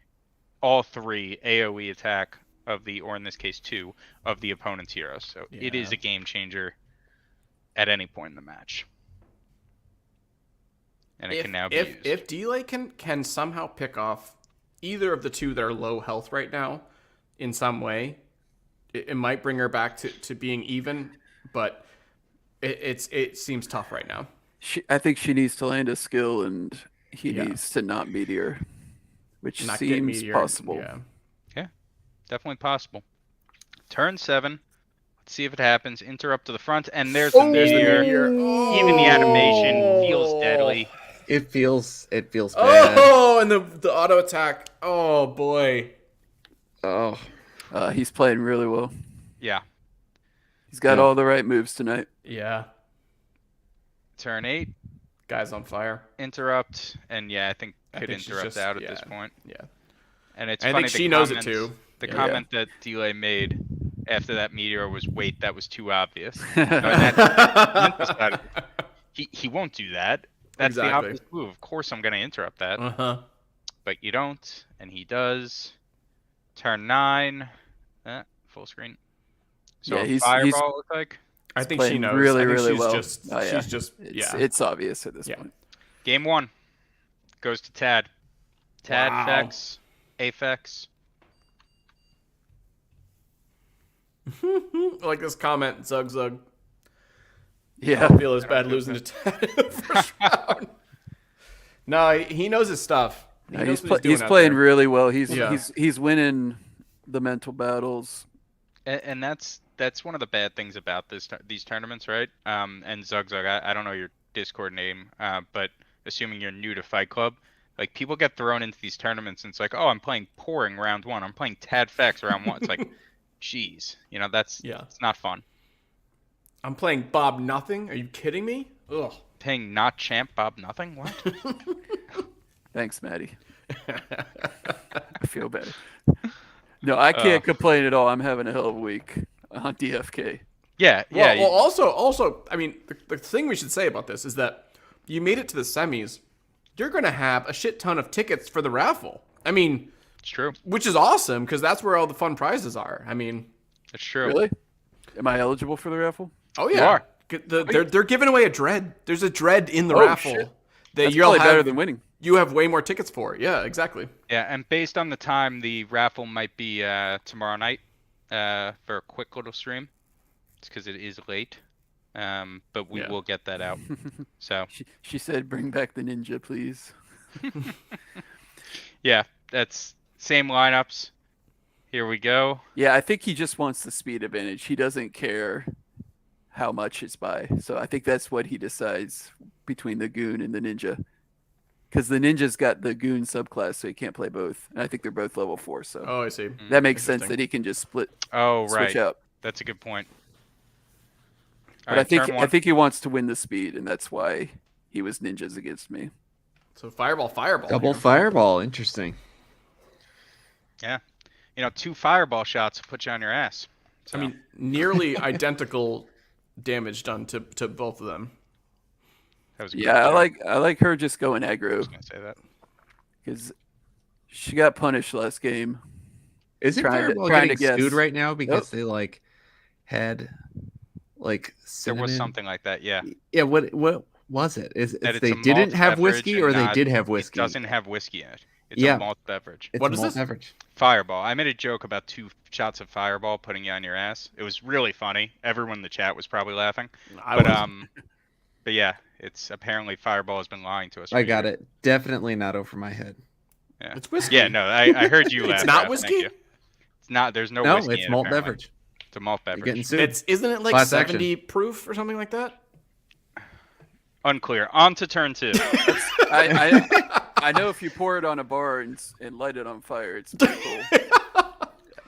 [SPEAKER 2] all 3 AoE attack of the, or in this case 2, of the opponent's heroes. So it is
[SPEAKER 1] Yeah.
[SPEAKER 2] a game changer at any point in the match. And it can now be used.
[SPEAKER 1] If Delay can somehow pick off either of the 2 that are low health right now in some way, it might bring her back to being even, but it seems tough right now.
[SPEAKER 4] I think she needs to land a skill, and he
[SPEAKER 1] Yeah.
[SPEAKER 4] needs to not meteor, which
[SPEAKER 1] Not get
[SPEAKER 4] seems
[SPEAKER 1] meteor,
[SPEAKER 4] possible.
[SPEAKER 1] Yeah.
[SPEAKER 2] Definitely possible. Turn 7. Let's see if it happens. Interrupt to the front, and there's the meteor. Even the animation feels deadly.
[SPEAKER 3] It feels bad.
[SPEAKER 1] Oh, and the auto attack. Oh boy.
[SPEAKER 3] Oh.
[SPEAKER 4] He's playing really well.
[SPEAKER 2] Yeah.
[SPEAKER 4] He's got
[SPEAKER 3] Yeah.
[SPEAKER 4] all the right moves tonight.
[SPEAKER 1] Yeah.
[SPEAKER 2] Turn 8.
[SPEAKER 1] Guy's on fire.
[SPEAKER 2] Interrupt, and yeah, I think
[SPEAKER 1] I
[SPEAKER 2] could
[SPEAKER 1] think she's
[SPEAKER 2] interrupt
[SPEAKER 1] just-
[SPEAKER 2] out at
[SPEAKER 1] yeah.
[SPEAKER 2] this point.
[SPEAKER 1] Yeah.
[SPEAKER 2] And it's
[SPEAKER 1] I
[SPEAKER 2] funny
[SPEAKER 1] think
[SPEAKER 2] the
[SPEAKER 1] she knows it
[SPEAKER 2] comments-
[SPEAKER 1] too.
[SPEAKER 2] The
[SPEAKER 1] Yeah.
[SPEAKER 2] comment that Delay made after that meteor was, "Wait, that was too obvious." No, that's- he won't do that. That's the
[SPEAKER 1] Exactly.
[SPEAKER 2] obvious move. Of course, I'm gonna interrupt that,
[SPEAKER 1] Uh-huh.
[SPEAKER 2] but you don't, and he does. Turn 9. Full screen. So
[SPEAKER 4] Yeah,
[SPEAKER 2] a
[SPEAKER 4] he's-
[SPEAKER 2] fireball looks like.
[SPEAKER 1] I think she
[SPEAKER 4] playing
[SPEAKER 1] knows.
[SPEAKER 4] really,
[SPEAKER 1] I think
[SPEAKER 4] really
[SPEAKER 1] she's
[SPEAKER 4] well.
[SPEAKER 1] Just,
[SPEAKER 4] Oh, yeah.
[SPEAKER 1] She's just
[SPEAKER 4] It's obvious at this
[SPEAKER 1] Yeah.
[SPEAKER 4] point.
[SPEAKER 2] Game 1 goes to Tad. Tad
[SPEAKER 1] Wow.
[SPEAKER 2] effects, Aphex.
[SPEAKER 1] I like this comment, Zug Zug.
[SPEAKER 4] Yeah.
[SPEAKER 1] I feel as bad losing to Ted in the first round. No, he knows his stuff. He
[SPEAKER 4] Yeah,
[SPEAKER 1] knows
[SPEAKER 4] he's
[SPEAKER 1] what doing out
[SPEAKER 4] playing
[SPEAKER 1] there.
[SPEAKER 4] really well. He's
[SPEAKER 1] Yeah.
[SPEAKER 4] he's winning the mental battles.
[SPEAKER 2] And that's one of the bad things about these tournaments, right? And Zug Zug, I don't know your Discord name, but assuming you're new to Fight Club, like people get thrown into these tournaments and it's like, oh, I'm playing Pouring round 1. I'm playing Tad Fex round 1. It's like, Jeez, that's it's not fun.
[SPEAKER 1] I'm playing Bob Nothing. Are you kidding me? Ugh.
[SPEAKER 2] Paying not champ Bob Nothing? What?
[SPEAKER 4] Thanks, Maddie. I feel better. No, I can't complain at all. I'm having a hell of a week on DFK.
[SPEAKER 2] Yeah.
[SPEAKER 1] Well, also, I mean, the thing we should say about this is that you made it to the semis. You're going to have a shit ton of tickets for the raffle. I mean,
[SPEAKER 2] it's true.
[SPEAKER 1] Which is awesome because that's where all the fun prizes are. I mean,
[SPEAKER 2] it's true.
[SPEAKER 4] Really? Am I eligible for the raffle?
[SPEAKER 1] Oh yeah.
[SPEAKER 2] You
[SPEAKER 1] are. They're giving away a dread. There's a dread in the raffle.
[SPEAKER 4] Shit. That's probably better than winning.
[SPEAKER 1] You have way more tickets for it. Yeah, exactly.
[SPEAKER 2] Yeah, and based on the time, the raffle might be tomorrow night for a quick little stream. It's because it is late, but we will get that out. So
[SPEAKER 4] she said, "Bring back the ninja, please."
[SPEAKER 2] Yeah, that's same lineups. Here we go.
[SPEAKER 4] Yeah, I think he just wants the speed advantage. He doesn't care how much it's by. So I think that's what he decides between the goon and the ninja. Because the ninja's got the goon subclass, so he can't play both. And I think they're both level 4. So
[SPEAKER 1] I see.
[SPEAKER 4] That makes sense that he can just split. Switch out.
[SPEAKER 2] That's a good point.
[SPEAKER 4] But I think he wants to win the speed, and that's why he was ninjas against me.
[SPEAKER 1] So fireball.
[SPEAKER 3] Double fireball. Interesting.
[SPEAKER 2] Yeah. 2 fireball shots will put you on your ass. So.
[SPEAKER 1] I mean, nearly identical damage done to both of them.
[SPEAKER 2] That was
[SPEAKER 4] I like her just going aggro.
[SPEAKER 2] I was gonna say that
[SPEAKER 4] because she got punished last game.
[SPEAKER 3] Isn't fireball getting skewed right now because they had cinnamon?
[SPEAKER 2] There was something like that, yeah.
[SPEAKER 3] Yeah, what was it? Is they didn't have whiskey or they did have whiskey?
[SPEAKER 2] It doesn't have whiskey in it. It's a malt beverage.
[SPEAKER 3] What is this? Beverage.
[SPEAKER 2] Fireball. I made a joke about 2 shots of Fireball putting you on your ass. It was really funny. Everyone in the chat was probably laughing. But yeah, it's apparently Fireball has been lying to us.
[SPEAKER 3] I got it. Definitely not over my head.
[SPEAKER 2] Yeah.
[SPEAKER 1] It's whiskey.
[SPEAKER 2] Yeah, no, I heard you laugh.
[SPEAKER 1] It's not whiskey?
[SPEAKER 2] It's not. There's no whiskey.
[SPEAKER 3] No, it's malt beverage.
[SPEAKER 2] It's a malt beverage.
[SPEAKER 1] Isn't it like 70 proof or something like that?
[SPEAKER 2] Unclear. On to turn 2.
[SPEAKER 4] I know if you pour it on a bar and light it on fire, it's pretty cool.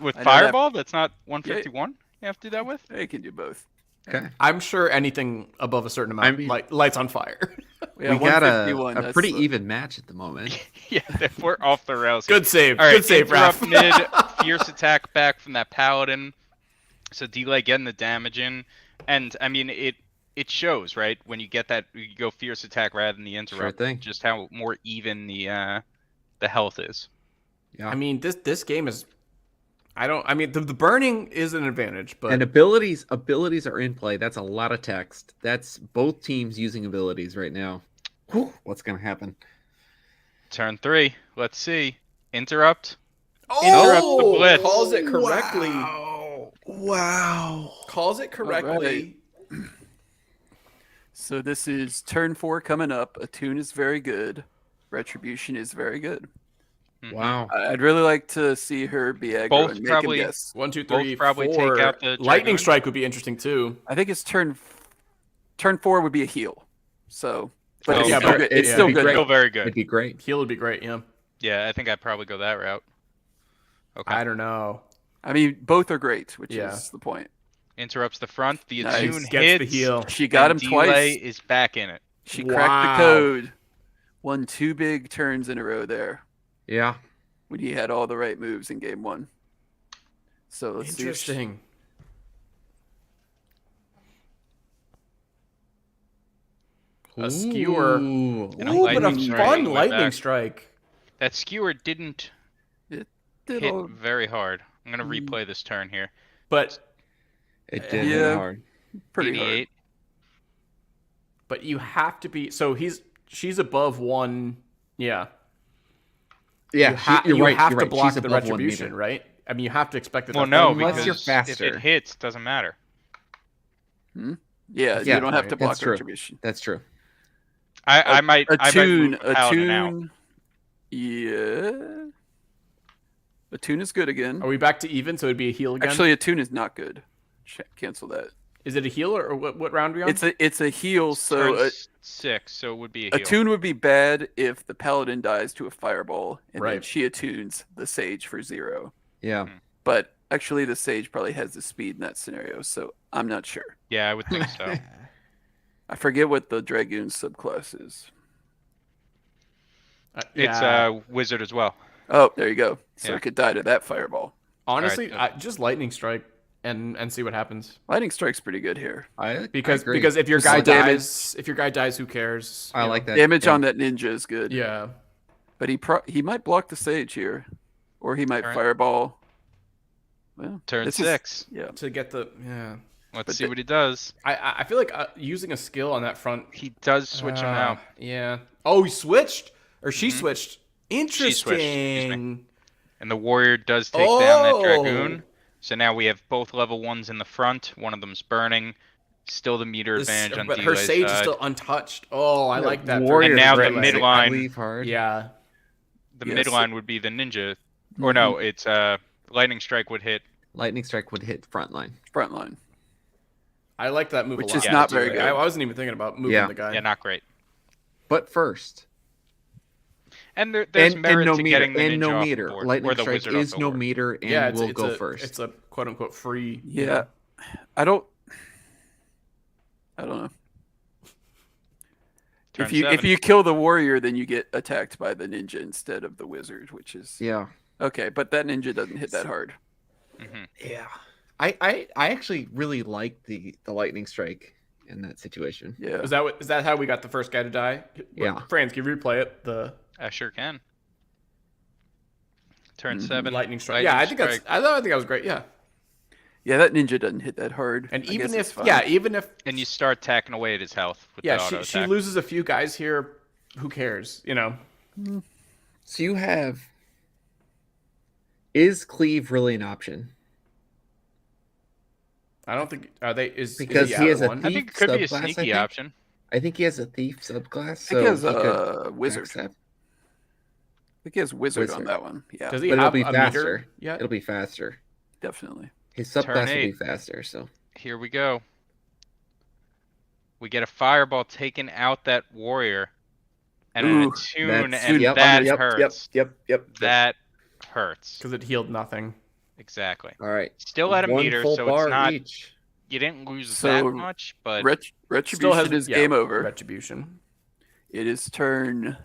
[SPEAKER 2] With Fireball, that's not 151? You have to do that with?
[SPEAKER 4] You can do both.
[SPEAKER 3] Okay.
[SPEAKER 1] I'm sure anything above a certain amount lights on fire.
[SPEAKER 3] We got a pretty even match at the moment.
[SPEAKER 2] Yeah, we're off the rails.
[SPEAKER 1] Good save.
[SPEAKER 2] All right,
[SPEAKER 1] good save, Raff.
[SPEAKER 2] Mid, fierce attack back from that Paladin. So delay getting the damage in. And, I mean, it shows, right? When you get that, you go fierce attack rather than the interrupt.
[SPEAKER 3] Sure thing.
[SPEAKER 2] Just how more even the health is.
[SPEAKER 3] Yeah.
[SPEAKER 1] I mean, this game is... the burning is an advantage, but...
[SPEAKER 3] And abilities are in play. That's a lot of text. That's both teams using abilities right now. Whew, what's going to happen?
[SPEAKER 2] Turn 3. Let's see. Interrupt.
[SPEAKER 1] Interrupt
[SPEAKER 2] the blitz.
[SPEAKER 1] Calls it correctly.
[SPEAKER 3] Wow.
[SPEAKER 1] Calls it correctly.
[SPEAKER 4] Right. So this is turn 4 coming up. Attune is very good. Retribution is very good.
[SPEAKER 3] Wow.
[SPEAKER 4] I'd really like to see her be aggro
[SPEAKER 2] Both
[SPEAKER 4] and make
[SPEAKER 2] probably,
[SPEAKER 4] him guess.
[SPEAKER 1] 1, 2, 3,
[SPEAKER 2] both probably
[SPEAKER 1] 4.
[SPEAKER 2] take out the
[SPEAKER 1] Lightning
[SPEAKER 2] Dragoon.
[SPEAKER 1] Strike would be interesting too.
[SPEAKER 4] I think it's turn 4 would be a heal. So, but
[SPEAKER 2] Oh,
[SPEAKER 4] it's
[SPEAKER 2] yeah,
[SPEAKER 4] still
[SPEAKER 2] but
[SPEAKER 4] good. It's
[SPEAKER 1] yeah,
[SPEAKER 4] still
[SPEAKER 1] it'd be
[SPEAKER 4] good.
[SPEAKER 2] Still very good.
[SPEAKER 3] It'd be great.
[SPEAKER 1] Heal would be great, yeah.
[SPEAKER 2] Yeah, I think I'd probably go that route. Okay.
[SPEAKER 1] I don't know.
[SPEAKER 4] I mean, both are great, which
[SPEAKER 1] Yeah.
[SPEAKER 4] is the point.
[SPEAKER 2] Interrupts the front. The
[SPEAKER 4] Nice.
[SPEAKER 2] attune
[SPEAKER 1] Gets
[SPEAKER 2] hits.
[SPEAKER 1] the heal.
[SPEAKER 4] She got him
[SPEAKER 2] and delay
[SPEAKER 4] twice.
[SPEAKER 2] is back in it.
[SPEAKER 4] She
[SPEAKER 1] Wow.
[SPEAKER 4] cracked the code. Won 2 big turns in a row there
[SPEAKER 3] Yeah.
[SPEAKER 4] when he had all the right moves in game 1. So let's see.
[SPEAKER 1] Interesting. A skewer.
[SPEAKER 3] Ooh.
[SPEAKER 2] And a
[SPEAKER 1] Ooh, but a
[SPEAKER 2] lightning strike
[SPEAKER 1] fun
[SPEAKER 2] went
[SPEAKER 1] lightning
[SPEAKER 2] back.
[SPEAKER 1] strike.
[SPEAKER 2] That skewer didn't
[SPEAKER 4] Did
[SPEAKER 2] hit
[SPEAKER 4] all-
[SPEAKER 2] very hard. I'm gonna replay this turn here.
[SPEAKER 1] But
[SPEAKER 3] It did
[SPEAKER 4] Yeah.
[SPEAKER 3] hit hard.
[SPEAKER 4] pretty
[SPEAKER 2] 88.
[SPEAKER 1] you have to be she's above 1. Yeah.
[SPEAKER 3] Yeah,
[SPEAKER 1] you have
[SPEAKER 3] you're right.
[SPEAKER 1] to block the retribution, right? I mean, you have to expect that.
[SPEAKER 2] Well,
[SPEAKER 1] that's
[SPEAKER 2] no,
[SPEAKER 1] gonna be
[SPEAKER 3] unless
[SPEAKER 2] because
[SPEAKER 3] you're
[SPEAKER 1] hard.
[SPEAKER 2] if
[SPEAKER 3] faster.
[SPEAKER 2] it hits, doesn't matter.
[SPEAKER 4] Yeah,
[SPEAKER 3] Yeah,
[SPEAKER 4] you don't have to
[SPEAKER 1] right.
[SPEAKER 4] block
[SPEAKER 3] That's true.
[SPEAKER 4] retribution.
[SPEAKER 3] That's true.
[SPEAKER 2] I might
[SPEAKER 4] Attune,
[SPEAKER 2] move Paladin out.
[SPEAKER 4] yeah. Attune is good again.
[SPEAKER 1] Are we back to even? So it'd be a heal again.
[SPEAKER 4] Actually, Attune is not good. Cancel that.
[SPEAKER 1] is it a heal or what round are we on?
[SPEAKER 4] It's a heal. So
[SPEAKER 2] Turn 6, so it would be a heal.
[SPEAKER 4] Attune would be bad if the paladin dies to a fireball and then
[SPEAKER 1] Right.
[SPEAKER 4] she attunes the sage for 0.
[SPEAKER 3] Yeah.
[SPEAKER 4] But Actually, the Sage probably has the speed in that scenario, so I'm not sure.
[SPEAKER 2] Yeah, I would think so.
[SPEAKER 4] I forget what the Dragoon subclass is.
[SPEAKER 2] It's
[SPEAKER 1] Yeah.
[SPEAKER 2] wizard as well.
[SPEAKER 4] Oh, there you go. So
[SPEAKER 2] Yeah.
[SPEAKER 4] it could die to that fireball.
[SPEAKER 1] Honestly,
[SPEAKER 2] Alright,
[SPEAKER 1] just lightning strike and see what happens.
[SPEAKER 4] Lightning strike's pretty good here.
[SPEAKER 3] I
[SPEAKER 1] Because
[SPEAKER 3] agree.
[SPEAKER 1] if your
[SPEAKER 4] Just
[SPEAKER 1] guy
[SPEAKER 4] damage.
[SPEAKER 1] dies, who cares?
[SPEAKER 3] I
[SPEAKER 1] You
[SPEAKER 3] like
[SPEAKER 1] know?
[SPEAKER 3] that.
[SPEAKER 4] Damage on that ninja is good.
[SPEAKER 1] Yeah.
[SPEAKER 4] But he might block the Sage here, or he might
[SPEAKER 2] Alright.
[SPEAKER 4] fireball. Well,
[SPEAKER 2] Turn
[SPEAKER 4] this is-
[SPEAKER 2] 6.
[SPEAKER 4] yeah.
[SPEAKER 1] To get the
[SPEAKER 2] Let's
[SPEAKER 4] But
[SPEAKER 2] see
[SPEAKER 4] the-
[SPEAKER 2] what he does.
[SPEAKER 1] I feel like using a skill on that front.
[SPEAKER 2] He does switch him out.
[SPEAKER 1] Yeah. Oh, he switched or she
[SPEAKER 2] Mhm.
[SPEAKER 1] switched.
[SPEAKER 2] She switched, excuse
[SPEAKER 1] Interesting.
[SPEAKER 2] And the warrior does take down that
[SPEAKER 1] Oh.
[SPEAKER 2] dragoon. So now we have both level 1s in the front. One of them's burning. Still the meter advantage on
[SPEAKER 1] But her
[SPEAKER 2] Delay's
[SPEAKER 1] sage is
[SPEAKER 2] side.
[SPEAKER 1] still untouched. Oh, I like that. for
[SPEAKER 3] Warrior
[SPEAKER 2] And now the
[SPEAKER 1] Delay.
[SPEAKER 2] midline-
[SPEAKER 3] leave hard.
[SPEAKER 1] Yeah.
[SPEAKER 2] The
[SPEAKER 4] Yes.
[SPEAKER 2] midline would be the ninja. Or no, it's lightning strike would hit.
[SPEAKER 3] Lightning strike would hit front line.
[SPEAKER 4] Front line.
[SPEAKER 1] I like that move
[SPEAKER 4] Which
[SPEAKER 1] a lot.
[SPEAKER 4] is not very
[SPEAKER 1] I
[SPEAKER 4] good.
[SPEAKER 1] wasn't even thinking about moving
[SPEAKER 3] Yeah.
[SPEAKER 1] the guy.
[SPEAKER 2] Yeah, not great.
[SPEAKER 3] But first,
[SPEAKER 2] And there's merit
[SPEAKER 3] no
[SPEAKER 2] to
[SPEAKER 3] meter,
[SPEAKER 2] getting the
[SPEAKER 3] and
[SPEAKER 2] ninja
[SPEAKER 3] no
[SPEAKER 2] off
[SPEAKER 3] meter.
[SPEAKER 2] the board,
[SPEAKER 3] Lightning
[SPEAKER 2] or the
[SPEAKER 3] strike
[SPEAKER 2] wizard off
[SPEAKER 3] is
[SPEAKER 2] the
[SPEAKER 3] no
[SPEAKER 2] board.
[SPEAKER 3] meter, and
[SPEAKER 1] Yeah,
[SPEAKER 3] will go first.
[SPEAKER 1] It's a quote unquote free.
[SPEAKER 4] Yeah. I don't know.
[SPEAKER 2] Turn
[SPEAKER 4] If you
[SPEAKER 2] 7.
[SPEAKER 4] kill the warrior, then you get attacked by the ninja instead of the wizard, which is
[SPEAKER 3] Yeah.
[SPEAKER 4] okay. But that ninja doesn't hit that hard.
[SPEAKER 2] Mhm.
[SPEAKER 3] Yeah. I actually really like the lightning strike in that situation.
[SPEAKER 4] Yeah.
[SPEAKER 1] Is that how we got the first guy to die?
[SPEAKER 3] Yeah.
[SPEAKER 1] Franz, can you replay it? The
[SPEAKER 2] I sure can. Turn
[SPEAKER 4] Mhm.
[SPEAKER 2] 7.
[SPEAKER 1] lightning strike. Yeah, I think
[SPEAKER 2] strike.
[SPEAKER 1] I think that was great. Yeah.
[SPEAKER 4] Yeah, that ninja doesn't hit that hard.
[SPEAKER 1] And
[SPEAKER 4] I
[SPEAKER 1] even
[SPEAKER 4] guess it's
[SPEAKER 1] if
[SPEAKER 4] fine.
[SPEAKER 1] even if
[SPEAKER 2] And you start tacking away at his health with the auto
[SPEAKER 1] she
[SPEAKER 2] attack.
[SPEAKER 1] loses a few guys here, who cares? You know.
[SPEAKER 3] So you have. Is cleave really an option?
[SPEAKER 1] I don't think are they is
[SPEAKER 3] Because
[SPEAKER 1] is
[SPEAKER 3] he has a
[SPEAKER 1] one?
[SPEAKER 2] I think it could be a
[SPEAKER 3] subclass, I
[SPEAKER 2] sneaky
[SPEAKER 3] think.
[SPEAKER 2] option.
[SPEAKER 3] I think he has a thief subclass.
[SPEAKER 4] I
[SPEAKER 3] So
[SPEAKER 4] think he has
[SPEAKER 3] he could
[SPEAKER 4] a wizard.
[SPEAKER 3] max that.
[SPEAKER 4] I think he has wizard on
[SPEAKER 3] Wizard.
[SPEAKER 4] that one. Yeah,
[SPEAKER 1] Does he
[SPEAKER 3] But it'll
[SPEAKER 1] have
[SPEAKER 3] be
[SPEAKER 1] a
[SPEAKER 3] faster.
[SPEAKER 1] meter? Yeah.
[SPEAKER 3] It'll be faster.
[SPEAKER 4] definitely.
[SPEAKER 3] His
[SPEAKER 2] Turn
[SPEAKER 3] subclass will be
[SPEAKER 2] 8.
[SPEAKER 3] faster. So
[SPEAKER 2] Here we go. We get a fireball taking out that warrior. And an
[SPEAKER 4] Ooh,
[SPEAKER 2] attune,
[SPEAKER 3] that's
[SPEAKER 2] and that
[SPEAKER 3] yep,
[SPEAKER 2] hurts.
[SPEAKER 3] Yep.
[SPEAKER 2] That hurts.
[SPEAKER 1] Because it healed nothing.
[SPEAKER 2] Exactly.
[SPEAKER 3] All right.
[SPEAKER 2] Still at a
[SPEAKER 3] One
[SPEAKER 2] meter,
[SPEAKER 3] full
[SPEAKER 2] so
[SPEAKER 3] bar
[SPEAKER 2] it's not.
[SPEAKER 3] each.
[SPEAKER 2] You didn't lose
[SPEAKER 4] So,
[SPEAKER 2] that much, but
[SPEAKER 4] Retribution is game over.
[SPEAKER 1] Retribution.
[SPEAKER 4] It is turn.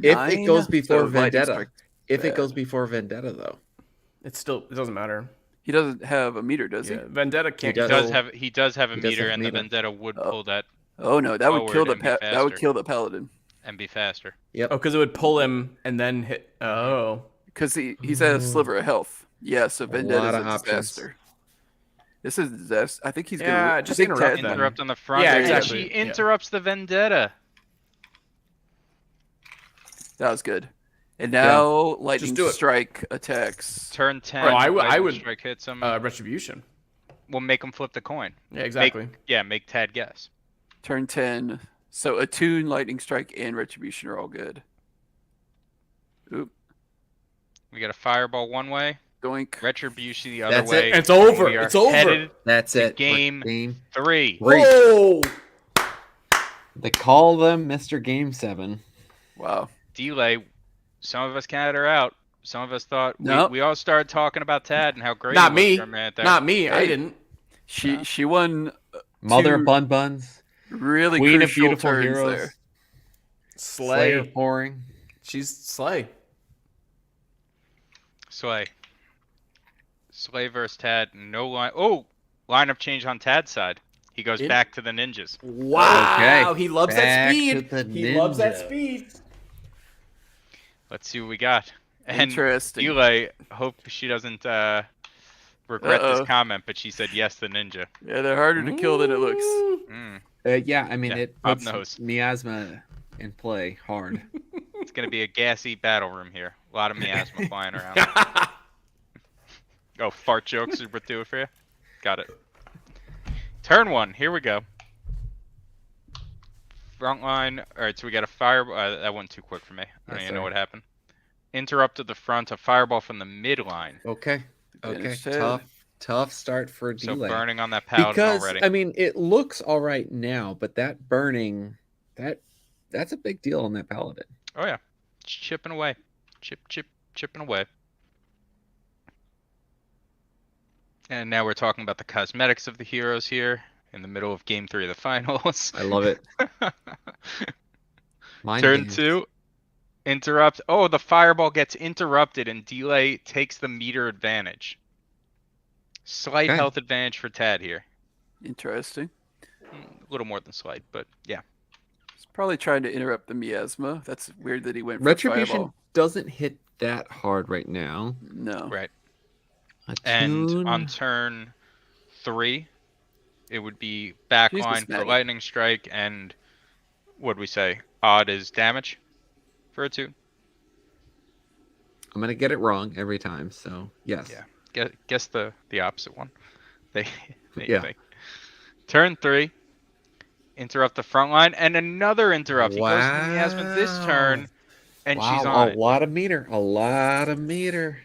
[SPEAKER 3] If
[SPEAKER 4] 9,
[SPEAKER 3] it goes before
[SPEAKER 4] so lightning
[SPEAKER 3] Vendetta.
[SPEAKER 4] strike.
[SPEAKER 3] If it
[SPEAKER 4] bad.
[SPEAKER 3] goes before Vendetta, though.
[SPEAKER 1] It doesn't matter.
[SPEAKER 4] He doesn't have a meter, does
[SPEAKER 1] Yeah, Vendetta can't.
[SPEAKER 3] He
[SPEAKER 2] he
[SPEAKER 3] does.
[SPEAKER 2] does have a
[SPEAKER 3] He does
[SPEAKER 2] meter,
[SPEAKER 3] have a
[SPEAKER 2] and the
[SPEAKER 3] meter.
[SPEAKER 2] Vendetta would
[SPEAKER 4] Oh.
[SPEAKER 2] pull that
[SPEAKER 4] he? Oh no, that would kill
[SPEAKER 2] Forward
[SPEAKER 4] the
[SPEAKER 2] and be
[SPEAKER 4] that would
[SPEAKER 2] faster.
[SPEAKER 4] kill the paladin
[SPEAKER 2] and be faster.
[SPEAKER 3] Yep.
[SPEAKER 1] Oh, because it would pull him and then hit. Oh.
[SPEAKER 4] because he's at a sliver of health. Yeah, so Vendetta
[SPEAKER 3] lot
[SPEAKER 4] is
[SPEAKER 3] of
[SPEAKER 4] a
[SPEAKER 3] options.
[SPEAKER 4] disaster. This is a disaster. I think he's
[SPEAKER 1] Yeah,
[SPEAKER 4] gonna
[SPEAKER 1] just
[SPEAKER 4] I think
[SPEAKER 1] interrupt
[SPEAKER 4] Ted-
[SPEAKER 1] them.
[SPEAKER 2] Interrupt on the front,
[SPEAKER 1] Yeah,
[SPEAKER 2] and
[SPEAKER 1] exactly.
[SPEAKER 2] she
[SPEAKER 1] Yeah.
[SPEAKER 2] interrupts the Vendetta.
[SPEAKER 4] That was good. And now lightning
[SPEAKER 1] do it.
[SPEAKER 4] strike attacks.
[SPEAKER 2] Turn 10.
[SPEAKER 1] Oh, I
[SPEAKER 2] lightning
[SPEAKER 1] would-
[SPEAKER 2] strike hits him.
[SPEAKER 1] Retribution.
[SPEAKER 2] We'll make him flip the coin.
[SPEAKER 1] Yeah, exactly.
[SPEAKER 2] Make Tad guess.
[SPEAKER 4] Turn 10. So attune, lightning strike, and retribution are all good. Oop,
[SPEAKER 2] We got a fireball one way,
[SPEAKER 4] doink.
[SPEAKER 2] Retribution the other
[SPEAKER 3] That's
[SPEAKER 2] way.
[SPEAKER 3] it.
[SPEAKER 1] It's over.
[SPEAKER 2] We are
[SPEAKER 1] It's over.
[SPEAKER 2] headed
[SPEAKER 3] That's it.
[SPEAKER 2] game
[SPEAKER 3] Game
[SPEAKER 2] 3.
[SPEAKER 3] three.
[SPEAKER 1] Whoa!
[SPEAKER 3] They call them Mr. Game 7.
[SPEAKER 4] Wow.
[SPEAKER 2] Delay. Some of us counted her out. Some of us thought
[SPEAKER 4] Nope.
[SPEAKER 2] we all started talking about Tad and how great
[SPEAKER 1] Not
[SPEAKER 2] he was
[SPEAKER 1] me.
[SPEAKER 2] for a minute there.
[SPEAKER 1] Not me. I
[SPEAKER 4] Hey.
[SPEAKER 1] didn't.
[SPEAKER 4] She won
[SPEAKER 3] Mother
[SPEAKER 4] Two-
[SPEAKER 3] of Bun Buns.
[SPEAKER 4] really
[SPEAKER 3] Queen of
[SPEAKER 4] crucial
[SPEAKER 3] Beautiful
[SPEAKER 4] turns
[SPEAKER 3] Heroes.
[SPEAKER 4] there.
[SPEAKER 3] Slayer
[SPEAKER 1] Slay.
[SPEAKER 3] pouring.
[SPEAKER 1] She's Slay.
[SPEAKER 2] Slay. Slay versus Tad. No line. Oh, lineup change on Tad's side. He goes
[SPEAKER 1] In-
[SPEAKER 2] back to the ninjas.
[SPEAKER 1] Wow.
[SPEAKER 3] Okay.
[SPEAKER 1] He loves
[SPEAKER 3] Back
[SPEAKER 1] that
[SPEAKER 3] to
[SPEAKER 1] speed.
[SPEAKER 3] the
[SPEAKER 1] He loves that
[SPEAKER 3] ninja.
[SPEAKER 1] speed.
[SPEAKER 2] Let's see what we got. And
[SPEAKER 4] Interesting.
[SPEAKER 2] Delay, hope she doesn't regret
[SPEAKER 4] Uh-oh.
[SPEAKER 2] this comment, but she said yes, the ninja.
[SPEAKER 4] Yeah, they're harder to kill than it looks.
[SPEAKER 2] Mm,
[SPEAKER 3] Yeah, I mean,
[SPEAKER 2] Yeah,
[SPEAKER 3] it
[SPEAKER 2] up
[SPEAKER 3] puts
[SPEAKER 2] nose.
[SPEAKER 3] miasma in play hard.
[SPEAKER 2] it's gonna be a gassy battle room here. A lot of miasma flying around. Oh, fart jokes is what do it for you. Got it. Turn 1. Here we go. Front line. All right, so we got a fire. That went too quick for me. I don't
[SPEAKER 3] Yes,
[SPEAKER 2] even know
[SPEAKER 3] sir.
[SPEAKER 2] what happened. Interrupted the front. A fireball from the midline.
[SPEAKER 3] Okay. Okay.
[SPEAKER 4] Advantage Ted.
[SPEAKER 3] Tough start for
[SPEAKER 2] So
[SPEAKER 3] delay.
[SPEAKER 2] burning on that paladin
[SPEAKER 3] Because
[SPEAKER 2] already.
[SPEAKER 3] I mean, it looks all right now, but that burning, that's a big deal on that paladin.
[SPEAKER 2] Oh yeah, chipping away, chipping away. And now we're talking about the cosmetics of the heroes here in the middle of Game 3 of the finals.
[SPEAKER 3] I love it. Mind
[SPEAKER 2] Turn
[SPEAKER 3] games.
[SPEAKER 2] 2, interrupt. Oh, the fireball gets interrupted and Delay takes the meter advantage. Slight
[SPEAKER 3] Okay.
[SPEAKER 2] health advantage for Tad here.
[SPEAKER 4] Interesting.
[SPEAKER 2] A little more than slight, but yeah.
[SPEAKER 4] He's probably trying to interrupt the miasma. That's weird that he went for
[SPEAKER 3] Retribution
[SPEAKER 4] fireball.
[SPEAKER 3] doesn't hit that hard right now.
[SPEAKER 4] No.
[SPEAKER 2] Right.
[SPEAKER 3] Attune.
[SPEAKER 2] And on turn 3, it would be backline
[SPEAKER 4] Jesus,
[SPEAKER 2] for
[SPEAKER 4] Maddie.
[SPEAKER 2] lightning strike and what'd we say? Odd is damage for a 2.
[SPEAKER 3] I'm gonna get it wrong every time, so yes.
[SPEAKER 2] Yeah. Guess the opposite one. They
[SPEAKER 3] Yeah.
[SPEAKER 2] think. Turn 3, interrupt the front line, and another interrupt. He goes to the miasma this turn, and she's on
[SPEAKER 3] a
[SPEAKER 2] it.
[SPEAKER 3] lot of meter. A lot of meter.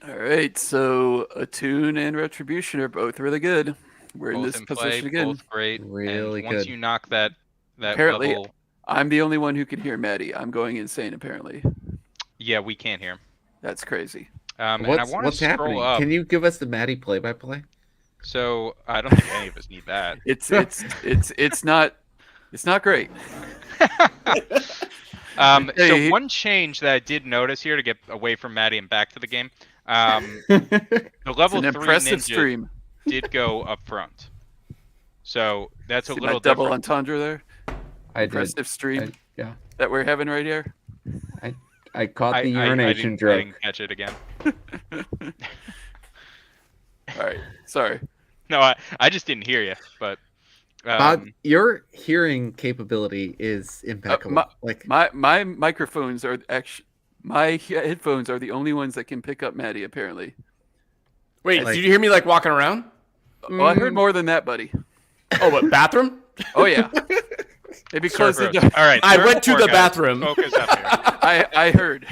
[SPEAKER 4] All right, so Attune and Retribution are both really good. We're in
[SPEAKER 2] Both
[SPEAKER 4] this
[SPEAKER 2] in
[SPEAKER 4] position
[SPEAKER 2] play,
[SPEAKER 4] again.
[SPEAKER 2] both great.
[SPEAKER 3] Really
[SPEAKER 2] and once
[SPEAKER 3] good.
[SPEAKER 2] you knock that
[SPEAKER 4] Apparently-
[SPEAKER 2] level,
[SPEAKER 4] I'm the only one who can hear Maddie. I'm going insane, apparently.
[SPEAKER 2] yeah, we can't hear him.
[SPEAKER 4] That's crazy.
[SPEAKER 2] And I want to
[SPEAKER 3] What's
[SPEAKER 2] scroll
[SPEAKER 3] happening?
[SPEAKER 2] up.
[SPEAKER 3] Can you give us the Maddie play-by-play?
[SPEAKER 2] So I don't think any of us need that.
[SPEAKER 4] It's not great.
[SPEAKER 2] So
[SPEAKER 4] Hey,
[SPEAKER 2] one change that I did notice here to get away from Maddie and back to the game, the
[SPEAKER 4] It's
[SPEAKER 2] level
[SPEAKER 4] an
[SPEAKER 2] 3
[SPEAKER 4] impressive
[SPEAKER 2] ninja
[SPEAKER 4] stream.
[SPEAKER 2] did go up front. So that's a
[SPEAKER 4] See
[SPEAKER 2] little
[SPEAKER 4] my double
[SPEAKER 2] different.
[SPEAKER 4] entendre there.
[SPEAKER 3] I did.
[SPEAKER 4] Impressive stream
[SPEAKER 3] Yeah.
[SPEAKER 4] that we're having right here.
[SPEAKER 3] I caught
[SPEAKER 2] I
[SPEAKER 3] the urination joke.
[SPEAKER 2] didn't catch it again.
[SPEAKER 4] All right, sorry.
[SPEAKER 2] No, I just didn't hear you. But
[SPEAKER 3] Bob, your hearing capability is impeccable.
[SPEAKER 4] My microphones are actually my headphones are the only ones that can pick up Maddie. Apparently.
[SPEAKER 1] Wait,
[SPEAKER 3] Like-
[SPEAKER 1] did you hear me like walking around?
[SPEAKER 4] Oh, I heard more than that, buddy.
[SPEAKER 1] Oh, what, bathroom?
[SPEAKER 4] Oh yeah. Maybe close the door.
[SPEAKER 2] All right.
[SPEAKER 1] I
[SPEAKER 2] turn
[SPEAKER 1] went to
[SPEAKER 2] 4,
[SPEAKER 1] the
[SPEAKER 2] guys.
[SPEAKER 1] bathroom.
[SPEAKER 2] Focus up here.
[SPEAKER 4] I heard.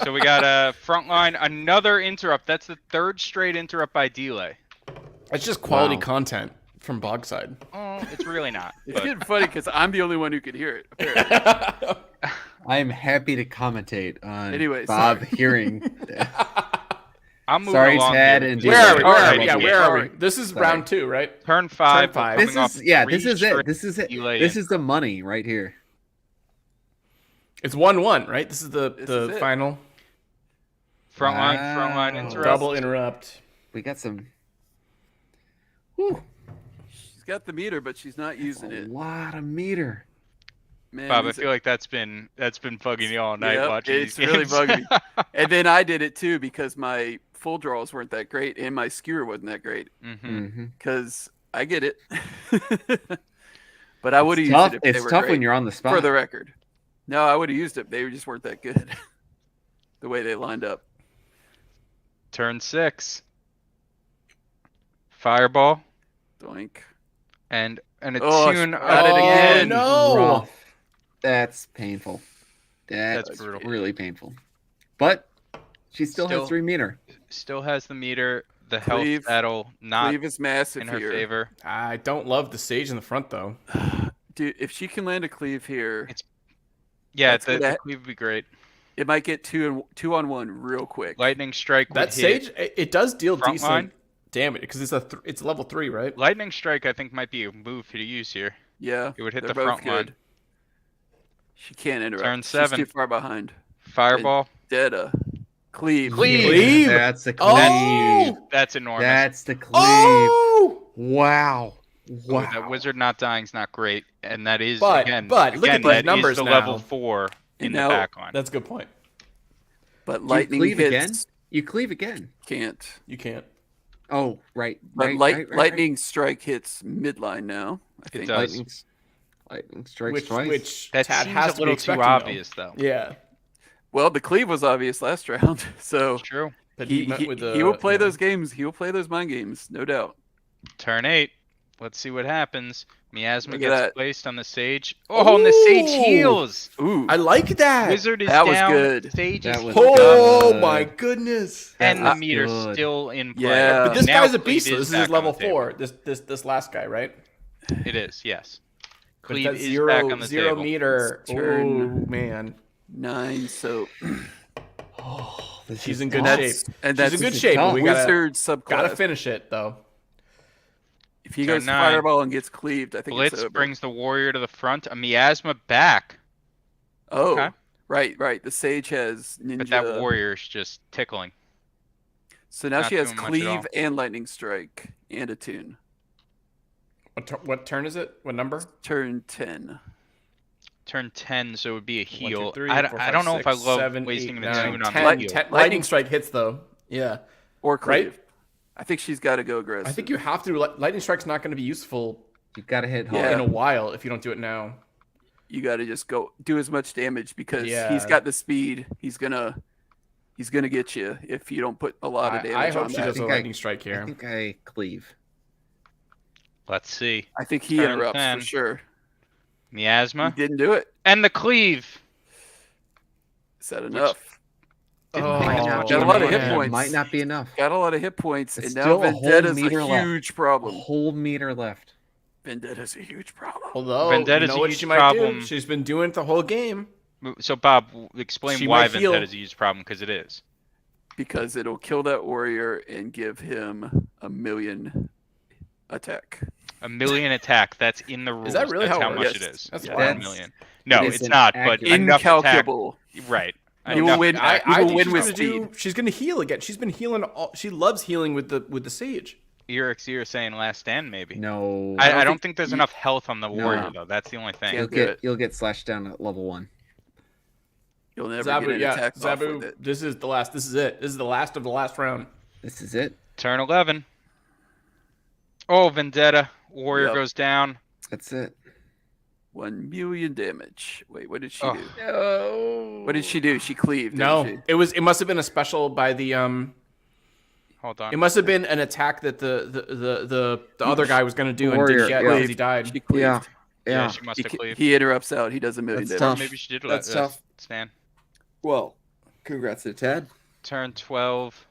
[SPEAKER 2] So we got a front line, another interrupt. That's the third straight interrupt by Delay.
[SPEAKER 1] It's just quality
[SPEAKER 3] Wow.
[SPEAKER 1] content from Bogside.
[SPEAKER 2] Oh, it's really not.
[SPEAKER 4] It's
[SPEAKER 2] but-
[SPEAKER 4] getting funny because I'm the only one who could hear it. Apparently.
[SPEAKER 3] I am happy to commentate on
[SPEAKER 4] Anyway,
[SPEAKER 3] Bob
[SPEAKER 4] sorry.
[SPEAKER 3] hearing.
[SPEAKER 2] I'm moving
[SPEAKER 3] Sorry,
[SPEAKER 2] along
[SPEAKER 3] Tad
[SPEAKER 2] here.
[SPEAKER 3] and
[SPEAKER 1] Where are we? Where are
[SPEAKER 2] Alright,
[SPEAKER 1] we? Yeah,
[SPEAKER 2] yeah.
[SPEAKER 1] where are we?
[SPEAKER 4] Sorry.
[SPEAKER 1] This is
[SPEAKER 3] Sorry.
[SPEAKER 1] round 2, right?
[SPEAKER 2] Turn 5.
[SPEAKER 1] Turn 5.
[SPEAKER 3] This
[SPEAKER 2] coming off
[SPEAKER 3] is yeah.
[SPEAKER 2] three
[SPEAKER 3] This is it.
[SPEAKER 2] straight
[SPEAKER 3] This is it.
[SPEAKER 2] delay
[SPEAKER 3] This
[SPEAKER 2] in.
[SPEAKER 3] is the money right here.
[SPEAKER 1] It's 1-1, right? This is the
[SPEAKER 4] This is it.
[SPEAKER 1] final
[SPEAKER 2] front line
[SPEAKER 3] Wow.
[SPEAKER 2] interrupt.
[SPEAKER 1] double interrupt.
[SPEAKER 3] We got some.
[SPEAKER 4] She's got the meter, but she's not using
[SPEAKER 3] A
[SPEAKER 4] it.
[SPEAKER 3] lot of meter.
[SPEAKER 4] Man,
[SPEAKER 2] Bob, I
[SPEAKER 4] this-
[SPEAKER 2] feel like that's been bugging you all night
[SPEAKER 4] Yep,
[SPEAKER 2] watching
[SPEAKER 4] it's
[SPEAKER 2] these
[SPEAKER 4] really
[SPEAKER 2] games.
[SPEAKER 4] bugging me. And then I did it too because my full draws weren't that great and my skewer wasn't that great.
[SPEAKER 2] Mm-hmm.
[SPEAKER 4] Because I get it. But I would have
[SPEAKER 3] It's
[SPEAKER 4] used
[SPEAKER 3] tough.
[SPEAKER 4] it if they
[SPEAKER 3] It's
[SPEAKER 4] were
[SPEAKER 3] tough
[SPEAKER 4] great,
[SPEAKER 3] when you're on the spot.
[SPEAKER 4] for the record. No, I would have used it. They just weren't that good. The way they lined up.
[SPEAKER 2] Turn 6. Fireball
[SPEAKER 4] Doink.
[SPEAKER 2] and an
[SPEAKER 4] Oh,
[SPEAKER 2] attune.
[SPEAKER 4] got it again.
[SPEAKER 1] no.
[SPEAKER 3] Rough. That's painful.
[SPEAKER 2] That's
[SPEAKER 3] That's
[SPEAKER 2] brutal.
[SPEAKER 3] really painful. But she still
[SPEAKER 2] Still-
[SPEAKER 3] has 3 meter.
[SPEAKER 2] Still has the meter. The health
[SPEAKER 4] Cleave-
[SPEAKER 2] battle not
[SPEAKER 4] Cleave is massive
[SPEAKER 2] in her
[SPEAKER 4] here.
[SPEAKER 2] favor.
[SPEAKER 1] I don't love the stage in the front, though.
[SPEAKER 4] Dude, if she can land a cleave here,
[SPEAKER 2] Yeah,
[SPEAKER 4] That's
[SPEAKER 2] the
[SPEAKER 4] gonna-
[SPEAKER 2] cleave would be great.
[SPEAKER 4] it might get two on one real quick.
[SPEAKER 2] Lightning strike would
[SPEAKER 1] That
[SPEAKER 2] hit.
[SPEAKER 1] stage, it does deal
[SPEAKER 2] front
[SPEAKER 1] decent
[SPEAKER 2] line.
[SPEAKER 1] damage because it's level 3, right?
[SPEAKER 2] Lightning strike, I think, might be a move to use here.
[SPEAKER 4] Yeah,
[SPEAKER 2] It would hit
[SPEAKER 4] they're
[SPEAKER 2] the
[SPEAKER 4] both
[SPEAKER 2] front line.
[SPEAKER 4] good. She can't interrupt.
[SPEAKER 2] Turn
[SPEAKER 4] She's
[SPEAKER 2] 7.
[SPEAKER 4] too far behind.
[SPEAKER 2] Fireball.
[SPEAKER 4] Deda. Cleave.
[SPEAKER 1] Cleave.
[SPEAKER 3] That's the
[SPEAKER 1] Oh!
[SPEAKER 3] cleave.
[SPEAKER 2] That's enormous.
[SPEAKER 3] That's the cleave.
[SPEAKER 1] Oh!
[SPEAKER 3] Wow.
[SPEAKER 2] Ooh,
[SPEAKER 3] Wow.
[SPEAKER 2] that wizard not dying's not great, and that is
[SPEAKER 1] But
[SPEAKER 2] again.
[SPEAKER 1] look at
[SPEAKER 2] again,
[SPEAKER 1] these
[SPEAKER 2] that is
[SPEAKER 1] numbers
[SPEAKER 2] the
[SPEAKER 1] now.
[SPEAKER 2] level 4 in
[SPEAKER 4] Now-
[SPEAKER 2] the back line.
[SPEAKER 1] That's a good point.
[SPEAKER 4] But
[SPEAKER 3] You
[SPEAKER 4] lightning
[SPEAKER 3] cleave
[SPEAKER 4] hits
[SPEAKER 3] again? You cleave again.
[SPEAKER 4] can't.
[SPEAKER 1] You can't.
[SPEAKER 3] Oh, right.
[SPEAKER 4] But
[SPEAKER 3] right.
[SPEAKER 4] lightning strike hits midline now. I
[SPEAKER 2] It
[SPEAKER 4] think.
[SPEAKER 2] does.
[SPEAKER 3] Lightning strikes
[SPEAKER 1] Which
[SPEAKER 3] twice.
[SPEAKER 2] That
[SPEAKER 1] Tad
[SPEAKER 2] seems
[SPEAKER 1] has
[SPEAKER 2] a
[SPEAKER 1] to be
[SPEAKER 2] little too
[SPEAKER 1] expecting, though.
[SPEAKER 2] obvious, though.
[SPEAKER 1] Yeah,
[SPEAKER 4] Well, the cleave was obvious last round, so
[SPEAKER 2] It's true.
[SPEAKER 1] but
[SPEAKER 4] he
[SPEAKER 1] met with the,
[SPEAKER 4] will play
[SPEAKER 1] you know,
[SPEAKER 4] those games. He will play those mind games, no doubt.
[SPEAKER 2] Turn 8. Let's see what happens. Miasma
[SPEAKER 4] Look at
[SPEAKER 2] gets
[SPEAKER 4] that.
[SPEAKER 2] placed on the sage. Oh, and the sage
[SPEAKER 1] Ooh.
[SPEAKER 2] heals.
[SPEAKER 4] Ooh,
[SPEAKER 1] I like that.
[SPEAKER 2] Wizard is
[SPEAKER 4] That was
[SPEAKER 2] down.
[SPEAKER 4] good.
[SPEAKER 2] Sage
[SPEAKER 3] That
[SPEAKER 2] is
[SPEAKER 3] was
[SPEAKER 2] healed up,
[SPEAKER 1] Oh
[SPEAKER 3] good.
[SPEAKER 1] my goodness!
[SPEAKER 2] and the
[SPEAKER 3] That's
[SPEAKER 2] meter's
[SPEAKER 3] good.
[SPEAKER 2] still in play.
[SPEAKER 4] Yeah.
[SPEAKER 1] But this
[SPEAKER 2] Now
[SPEAKER 1] guy's a
[SPEAKER 2] Cleave
[SPEAKER 1] beast. So this is
[SPEAKER 2] back
[SPEAKER 1] his
[SPEAKER 2] on
[SPEAKER 1] level
[SPEAKER 2] the table.
[SPEAKER 1] 4. This last guy, right?
[SPEAKER 2] It is, yes.
[SPEAKER 1] But
[SPEAKER 2] Cleave
[SPEAKER 1] that
[SPEAKER 2] is
[SPEAKER 1] zero
[SPEAKER 2] back on the
[SPEAKER 1] zero
[SPEAKER 2] table.
[SPEAKER 1] meter.
[SPEAKER 4] Let's turn.
[SPEAKER 1] Oh man.
[SPEAKER 4] 9. So
[SPEAKER 3] Oh, this
[SPEAKER 1] She's
[SPEAKER 3] is
[SPEAKER 1] in good
[SPEAKER 3] tough.
[SPEAKER 1] shape.
[SPEAKER 4] And
[SPEAKER 1] She's
[SPEAKER 4] that's
[SPEAKER 1] in good
[SPEAKER 3] is
[SPEAKER 1] shape, but
[SPEAKER 3] tough.
[SPEAKER 1] we
[SPEAKER 4] Wizard
[SPEAKER 1] gotta
[SPEAKER 4] subclass.
[SPEAKER 1] finish it though.
[SPEAKER 4] If he
[SPEAKER 2] Turn
[SPEAKER 4] goes
[SPEAKER 2] 9.
[SPEAKER 4] Fireball and gets cleaved, I think
[SPEAKER 2] Blitz
[SPEAKER 4] it's over.
[SPEAKER 2] brings the warrior to the front. A miasma back.
[SPEAKER 4] Oh,
[SPEAKER 2] Okay.
[SPEAKER 4] right. The Sage has Ninja.
[SPEAKER 2] But that warrior is just tickling.
[SPEAKER 4] So now
[SPEAKER 2] not
[SPEAKER 4] she has
[SPEAKER 2] doing much at all.
[SPEAKER 4] Cleave and Lightning Strike and Attune.
[SPEAKER 1] What turn is it? What number?
[SPEAKER 4] Turn 10.
[SPEAKER 2] Turn 10, so it would be a
[SPEAKER 1] 1, 2,
[SPEAKER 2] heal.
[SPEAKER 1] 3,
[SPEAKER 2] I
[SPEAKER 1] 4,
[SPEAKER 2] I don't know
[SPEAKER 1] 5,
[SPEAKER 2] if I
[SPEAKER 1] 6,
[SPEAKER 2] love
[SPEAKER 1] 7,
[SPEAKER 2] wasting
[SPEAKER 1] 8,
[SPEAKER 2] an
[SPEAKER 1] 9,
[SPEAKER 2] attune on
[SPEAKER 1] 10.
[SPEAKER 2] the heal.
[SPEAKER 1] Lightning strike hits though. Yeah.
[SPEAKER 4] Or Cleave.
[SPEAKER 1] Right?
[SPEAKER 4] I think she's got to go aggressive.
[SPEAKER 1] I think you have to. Lightning strike's not going to be useful
[SPEAKER 3] You gotta hit hard.
[SPEAKER 4] Yeah.
[SPEAKER 1] in a while if you don't do it now.
[SPEAKER 4] You got to just go do as much damage because
[SPEAKER 1] Yeah.
[SPEAKER 4] he's got the speed. He's gonna get you if you don't put a lot of damage
[SPEAKER 1] I hope
[SPEAKER 4] on
[SPEAKER 1] she
[SPEAKER 4] that.
[SPEAKER 1] does a
[SPEAKER 3] think I-
[SPEAKER 1] lightning strike
[SPEAKER 3] I
[SPEAKER 1] here.
[SPEAKER 3] think I cleave.
[SPEAKER 2] Let's see.
[SPEAKER 4] I think he
[SPEAKER 2] Turn
[SPEAKER 4] interrupts
[SPEAKER 2] 10.
[SPEAKER 4] for sure.
[SPEAKER 2] Miasma.
[SPEAKER 4] He didn't do it.
[SPEAKER 2] And the cleave.
[SPEAKER 4] Is that enough?
[SPEAKER 1] Oh,
[SPEAKER 3] Might not
[SPEAKER 4] got a lot of hit
[SPEAKER 1] man.
[SPEAKER 4] points.
[SPEAKER 3] Might not be enough.
[SPEAKER 4] Got a lot of hit points,
[SPEAKER 3] It's
[SPEAKER 4] and now
[SPEAKER 3] still a whole
[SPEAKER 4] Vendetta's
[SPEAKER 3] meter
[SPEAKER 4] a
[SPEAKER 3] left.
[SPEAKER 4] huge
[SPEAKER 3] A
[SPEAKER 4] problem.
[SPEAKER 3] whole meter left.
[SPEAKER 4] Vendetta's a huge problem.
[SPEAKER 1] Although,
[SPEAKER 2] Vendetta's
[SPEAKER 1] you
[SPEAKER 2] a
[SPEAKER 1] know what
[SPEAKER 2] huge
[SPEAKER 1] she might
[SPEAKER 2] problem.
[SPEAKER 1] do? She's been doing it the whole game.
[SPEAKER 2] So Bob, explain
[SPEAKER 1] She
[SPEAKER 2] why
[SPEAKER 1] might heal.
[SPEAKER 2] Vendetta's a huge problem, because it is.
[SPEAKER 4] Because it'll kill that warrior and give him 1,000,000 attack.
[SPEAKER 2] 1,000,000 attack. That's in the rules.
[SPEAKER 1] Is that really
[SPEAKER 2] That's
[SPEAKER 1] how
[SPEAKER 2] how
[SPEAKER 1] it
[SPEAKER 2] much
[SPEAKER 1] works?
[SPEAKER 2] it is.
[SPEAKER 1] That's
[SPEAKER 2] Yeah,
[SPEAKER 1] wild.
[SPEAKER 2] 1,000,000. No,
[SPEAKER 3] It
[SPEAKER 2] it's
[SPEAKER 3] isn't
[SPEAKER 2] not. But
[SPEAKER 3] accurate.
[SPEAKER 2] enough attack.
[SPEAKER 4] Incalculable.
[SPEAKER 2] Right.
[SPEAKER 4] You will win.
[SPEAKER 1] I
[SPEAKER 4] you will
[SPEAKER 1] think
[SPEAKER 4] win
[SPEAKER 1] she's
[SPEAKER 4] with
[SPEAKER 1] gonna
[SPEAKER 4] speed.
[SPEAKER 1] she's gonna heal again. She's been healing. She loves healing with the sage.
[SPEAKER 2] You're saying last stand, maybe.
[SPEAKER 3] No.
[SPEAKER 2] I don't think there's enough health on the
[SPEAKER 3] No.
[SPEAKER 2] warrior, though. That's the only thing.
[SPEAKER 4] Yeah.
[SPEAKER 3] You'll get slashed down at level 1.
[SPEAKER 4] You'll never
[SPEAKER 1] Zabu,
[SPEAKER 4] get an
[SPEAKER 1] yeah,
[SPEAKER 4] attack off with
[SPEAKER 1] Zabu.
[SPEAKER 4] it.
[SPEAKER 1] This is the last. This is it. This is the last of the last round.
[SPEAKER 3] This is it.
[SPEAKER 2] Turn 11. Oh, Vendetta. Warrior
[SPEAKER 4] Yep.
[SPEAKER 2] goes down.
[SPEAKER 3] That's it.
[SPEAKER 4] 1,000,000 damage. Wait, what did she
[SPEAKER 2] Oh.
[SPEAKER 4] do?
[SPEAKER 3] No.
[SPEAKER 4] What did she do? She cleaved.
[SPEAKER 1] No,
[SPEAKER 4] didn't
[SPEAKER 1] it must have been a special by the
[SPEAKER 2] Hold on.
[SPEAKER 1] It must have been an attack that the other guy was gonna do and
[SPEAKER 3] Warrior,
[SPEAKER 1] didn't get
[SPEAKER 3] yeah.
[SPEAKER 1] because he
[SPEAKER 4] she?
[SPEAKER 1] died.
[SPEAKER 4] She cleaved.
[SPEAKER 3] Yeah.
[SPEAKER 2] Yeah,
[SPEAKER 3] Yeah.
[SPEAKER 2] she must have cleaved.
[SPEAKER 4] He interrupts out. He does 1,000,000
[SPEAKER 3] That's
[SPEAKER 4] damage.
[SPEAKER 3] tough.
[SPEAKER 2] Maybe she did
[SPEAKER 3] That's
[SPEAKER 2] let
[SPEAKER 3] tough.
[SPEAKER 2] Stan.
[SPEAKER 3] Well, congrats to Ted.
[SPEAKER 2] Turn 12.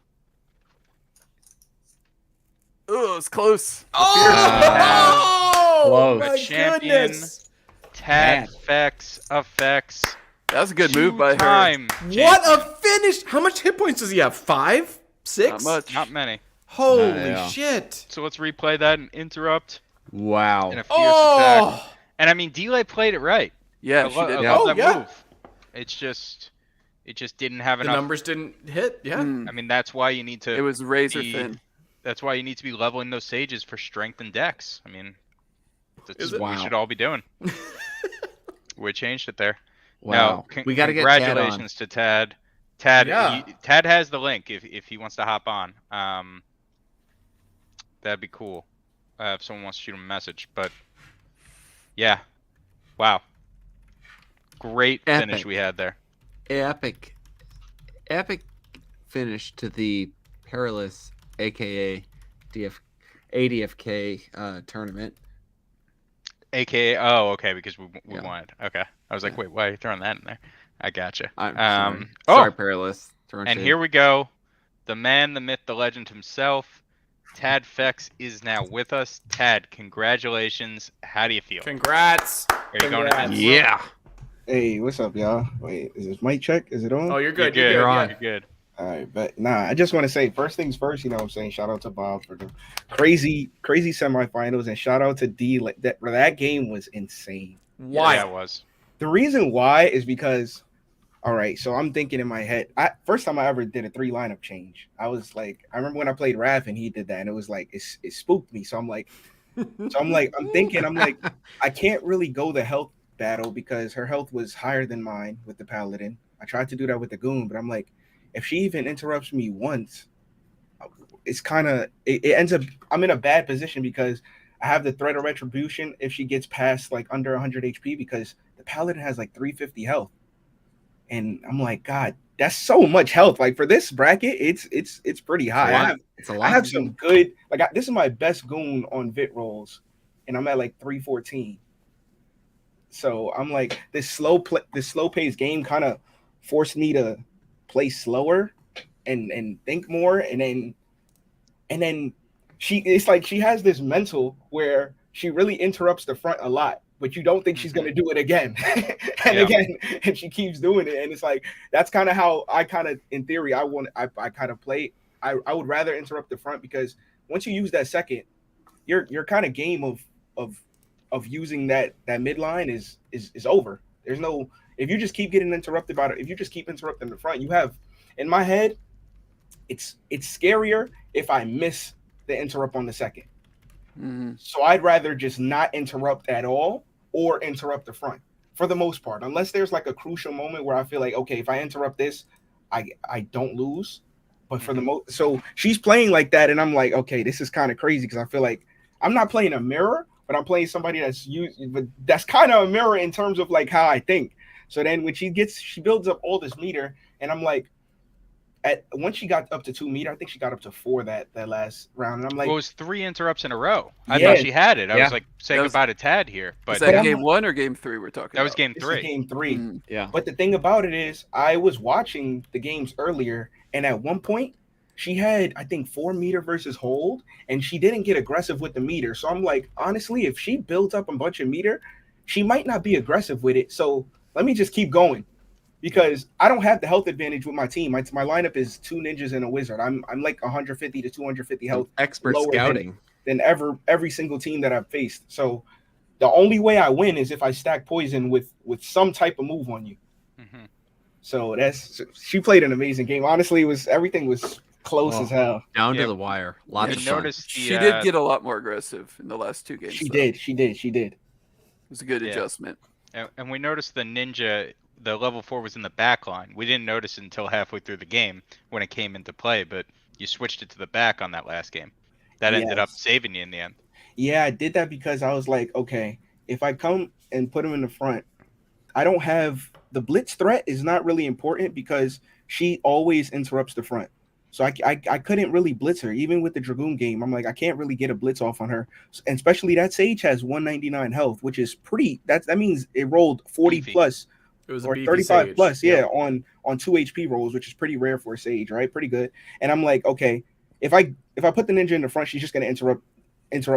[SPEAKER 4] Oh, it's close.
[SPEAKER 1] Oh,
[SPEAKER 3] Close.
[SPEAKER 1] my
[SPEAKER 2] Champion.
[SPEAKER 1] goodness!
[SPEAKER 2] Tad
[SPEAKER 3] Bad.
[SPEAKER 2] effects.
[SPEAKER 4] That was a good move by her.
[SPEAKER 2] Two-time
[SPEAKER 1] What a
[SPEAKER 2] champion.
[SPEAKER 1] finish! How much hit points does he have? 5? 6?
[SPEAKER 4] Not much.
[SPEAKER 2] Not many.
[SPEAKER 1] Holy
[SPEAKER 3] Yeah.
[SPEAKER 1] shit!
[SPEAKER 2] So let's replay that and interrupt
[SPEAKER 3] Wow.
[SPEAKER 2] in a fierce attack.
[SPEAKER 1] Oh,
[SPEAKER 2] And I mean, Delay played it right.
[SPEAKER 4] Yeah,
[SPEAKER 2] I
[SPEAKER 4] she
[SPEAKER 2] lo-
[SPEAKER 4] did.
[SPEAKER 2] I
[SPEAKER 3] Yeah.
[SPEAKER 2] love
[SPEAKER 1] Oh,
[SPEAKER 2] that
[SPEAKER 1] yeah.
[SPEAKER 2] move. It just didn't have
[SPEAKER 1] the
[SPEAKER 2] enough.
[SPEAKER 1] numbers didn't hit. Yeah.
[SPEAKER 4] Mm,
[SPEAKER 2] I mean, that's why you need to.
[SPEAKER 4] it was razor
[SPEAKER 2] be-
[SPEAKER 4] thin.
[SPEAKER 2] That's why you need to be leveling those sages for strength and dex. I mean, that's
[SPEAKER 1] Is
[SPEAKER 2] what
[SPEAKER 1] it?
[SPEAKER 2] we
[SPEAKER 3] Wow.
[SPEAKER 2] should all be doing. We changed it there.
[SPEAKER 3] Wow.
[SPEAKER 2] No,
[SPEAKER 3] We got to get Tad on.
[SPEAKER 2] congratulations to Tad. Tad,
[SPEAKER 1] Yeah.
[SPEAKER 2] Tad has the link if he wants to hop on. That'd be cool. If someone wants to shoot him a message, but yeah, wow, great finish
[SPEAKER 3] Epic.
[SPEAKER 2] we had there.
[SPEAKER 3] Epic finish to the Perilous, aka ADFK tournament.
[SPEAKER 2] AKA, oh, okay, because we
[SPEAKER 3] Yeah.
[SPEAKER 2] wanted. Okay, I was like, wait, why are you throwing that in there? I gotcha.
[SPEAKER 3] I'm sorry.
[SPEAKER 2] Oh,
[SPEAKER 3] Sorry, Perilous. Throwing
[SPEAKER 2] and
[SPEAKER 3] shade.
[SPEAKER 2] here we go. The man, the myth, the legend himself, Tad Fex is now with us. Tad, congratulations. How do you feel?
[SPEAKER 1] Congrats.
[SPEAKER 2] Are you going to
[SPEAKER 1] Congrats.
[SPEAKER 2] the
[SPEAKER 3] Yeah.
[SPEAKER 6] Hey, what's up, y'all? Wait, is this mic check? Is it on?
[SPEAKER 1] Oh, you're
[SPEAKER 2] You're
[SPEAKER 1] good.
[SPEAKER 2] good.
[SPEAKER 3] You're on.
[SPEAKER 2] You're good.
[SPEAKER 6] All right, but I just want to say first things first. You know what I'm saying? Shout out to Bob for the crazy semifinals, and shout out to D. That game was insane.
[SPEAKER 1] Why?
[SPEAKER 2] Yeah, it was.
[SPEAKER 6] The reason why is because, all right, so I'm thinking in my head. First time I ever did a 3 lineup change. I was like, I remember when I played Raff and he did that, and it was like it spooked me. So I'm like, I can't really go the health battle because her health was higher than mine with the Paladin. I tried to do that with the Goon, but I'm like, if she even interrupts me once, it's kind of it ends up I'm in a bad position because I have the threat of retribution if she gets past like under 100 HP because the Paladin has like 350 health, and I'm like, God, that's so much health. Like for this bracket, it's pretty high.
[SPEAKER 3] It's a lot.
[SPEAKER 6] I have some good this is my best Goon on Vit rolls, and I'm at like 314. So I'm like this slow paced game kind of forced me to play slower and think more, and then it's like she has this mental where she really interrupts the front a lot, but you don't think she's
[SPEAKER 2] Mhm.
[SPEAKER 6] going to do it again and
[SPEAKER 2] Yeah.
[SPEAKER 6] again, and she keeps doing it. And it's like, that's kind of how I kind of, in theory, I kind of play. I would rather interrupt the front, because once you use that second, your kind of game of of using that midline is over. There's no, if you just keep getting interrupted by it, if you just keep interrupting the front, you have, in my head, it's scarier if I miss the interrupt on the second.
[SPEAKER 4] Mm-hmm.
[SPEAKER 6] So I'd rather just not interrupt at all or interrupt the front for the most part, unless there's like a crucial moment where I feel like, okay, if I interrupt this, I don't lose. But for the most, so she's playing like that, and I'm like, okay, this is kind of crazy, because I feel like I'm not playing a mirror, but I'm playing somebody but that's kind of a mirror in terms of like how I think. So then when she builds up all this meter, and I'm like, once she got up to 2 meter, I think she got up to 4 that last round, and I'm like,
[SPEAKER 2] Well, it was 3 interrupts in a row. I
[SPEAKER 6] Yeah.
[SPEAKER 2] thought she had it. I
[SPEAKER 3] Yeah.
[SPEAKER 2] was like, say
[SPEAKER 4] That was-
[SPEAKER 2] goodbye to Tad here.
[SPEAKER 4] Was
[SPEAKER 2] But
[SPEAKER 4] that
[SPEAKER 6] I'm
[SPEAKER 4] game
[SPEAKER 6] like-
[SPEAKER 4] 1 or game 3 we're talking
[SPEAKER 2] that was
[SPEAKER 4] about?
[SPEAKER 2] game
[SPEAKER 6] this is
[SPEAKER 2] 3.
[SPEAKER 6] game 3.
[SPEAKER 4] Mm.
[SPEAKER 3] Yeah.
[SPEAKER 6] But the thing about it is, I was watching the games earlier, and at one point, she had, I think, 4 meter versus hold, and she didn't get aggressive with the meter. So I'm like, honestly, if she builds up a bunch of meter, she might not be aggressive with it. So let me just keep going, because I don't have the health advantage with my team. My lineup is 2 ninjas and a wizard. I'm like 150 to 250 health
[SPEAKER 3] Expert
[SPEAKER 6] lower
[SPEAKER 3] scouting.
[SPEAKER 6] than every single team that I've faced. So the only way I win is if I stack poison with some type of move on you.
[SPEAKER 2] Mhm.
[SPEAKER 6] So she played an amazing game. Honestly, everything was close
[SPEAKER 3] Oh.
[SPEAKER 6] as hell.
[SPEAKER 3] Down
[SPEAKER 2] Yeah.
[SPEAKER 3] to the wire. Lots
[SPEAKER 2] You
[SPEAKER 3] of fun.
[SPEAKER 2] noticed the,
[SPEAKER 4] She did get a lot more aggressive in the last 2 games.
[SPEAKER 6] She
[SPEAKER 4] though.
[SPEAKER 6] did. It
[SPEAKER 4] was a good
[SPEAKER 2] Yeah.
[SPEAKER 4] adjustment.
[SPEAKER 2] and we noticed the ninja, the level 4 was in the back line. We didn't notice it until halfway through the game when it came into play, but you switched it to the back on that last game. That ended up
[SPEAKER 6] Yes.
[SPEAKER 2] saving you in the end.
[SPEAKER 6] Yeah, I did that because I was like, okay, if I come and put him in the front, I don't have the blitz threat is not really important, because she always interrupts the front. So I couldn't really blitz her, even with the Dragoon game. I'm like, I can't really get a blitz off on her, and especially that Sage has 199 health, which is pretty. That means it rolled 40
[SPEAKER 2] Beefy.
[SPEAKER 6] plus
[SPEAKER 1] It was a
[SPEAKER 6] or
[SPEAKER 1] beefy
[SPEAKER 6] 35
[SPEAKER 1] Sage.
[SPEAKER 6] plus,
[SPEAKER 1] Yep.
[SPEAKER 6] yeah, on 2 HP rolls, which is pretty rare for a Sage, right? Pretty good. And I'm like, okay, if I put the ninja in the front, she's just gonna interrupt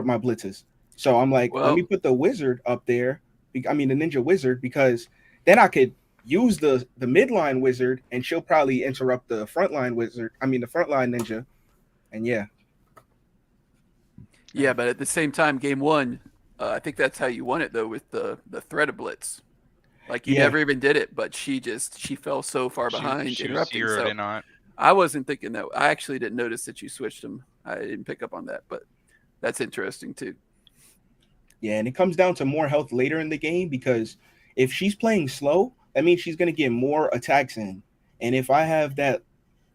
[SPEAKER 6] my blitzes. So I'm like, let me put the wizard up there. I mean, the ninja wizard, because then I could use the midline wizard, and she'll probably interrupt the frontline wizard. I mean, the frontline ninja, and yeah.
[SPEAKER 4] Yeah, but at the same time, game 1, I think that's how you won it though, with the threat of blitz. Like you
[SPEAKER 6] Yeah.
[SPEAKER 4] never even did it, but she fell so far behind
[SPEAKER 2] She was
[SPEAKER 4] interrupting.
[SPEAKER 2] zeroed
[SPEAKER 4] So
[SPEAKER 2] in on it.
[SPEAKER 4] I wasn't thinking that. I actually didn't notice that you switched them. I didn't pick up on that, but that's interesting too.
[SPEAKER 6] Yeah, and it comes down to more health later in the game, because if she's playing slow, that means she's gonna get more attacks in. And if I have that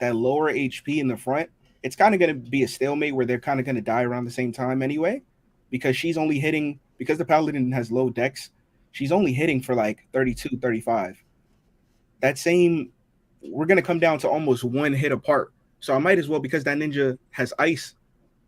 [SPEAKER 6] lower HP in the front, it's kind of gonna be a stalemate where they're kind of gonna die around the same time anyway, because she's only hitting, because the paladin has low dex, she's only hitting for like 32, 35. We're gonna come down to almost 1 hit apart. So I might as well, because that ninja has ice,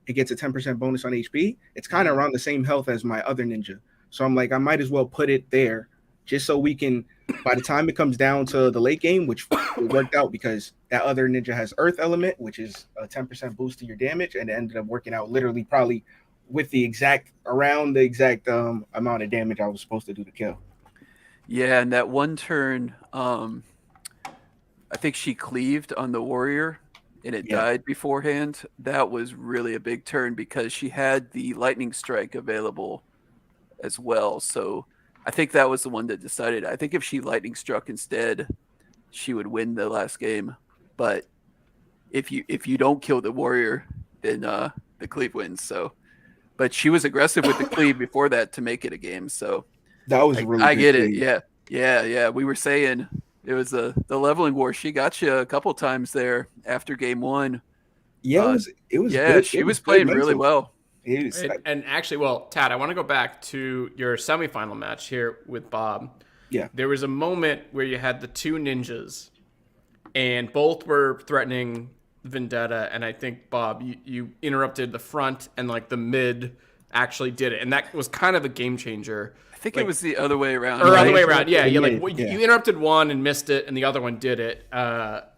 [SPEAKER 6] it gets a 10% bonus on HP. It's kind of around the same health as my other ninja. So I'm like, I might as well put it there, just so we can, by the time it comes down to the late game, which worked out because that other ninja has earth element, which is a 10% boost to your damage, and it ended up working out literally probably with the exact amount of damage I was supposed to do to kill.
[SPEAKER 4] Yeah, and that one turn, I think she cleaved on the warrior and it died beforehand. That was really a big turn because she had the lightning strike available as well. So I think that was the one that decided. I think if she lightning struck instead, she would win the last game. But if you don't kill the warrior, then the cleave wins. So, but she was aggressive with the cleave before that to make it a game. So
[SPEAKER 6] that was really.
[SPEAKER 4] I get it. Yeah. We were saying it was the leveling war. She got you a couple times there after game one.
[SPEAKER 6] Yeah, it was.
[SPEAKER 4] Yeah,
[SPEAKER 6] good.
[SPEAKER 4] she was playing really well.
[SPEAKER 1] And actually, well, Tad, I want to go back to your semifinal match here with Bob.
[SPEAKER 6] Yeah.
[SPEAKER 1] There was a moment where you had the two ninjas, and both were threatening Vendetta, and I think, Bob, you interrupted the front, and like the mid actually did it, and that was kind of a game changer.
[SPEAKER 4] I think it was the other way around.
[SPEAKER 1] Or other way around, yeah. You
[SPEAKER 6] Yeah.
[SPEAKER 1] you interrupted one and missed it, and the other one did it.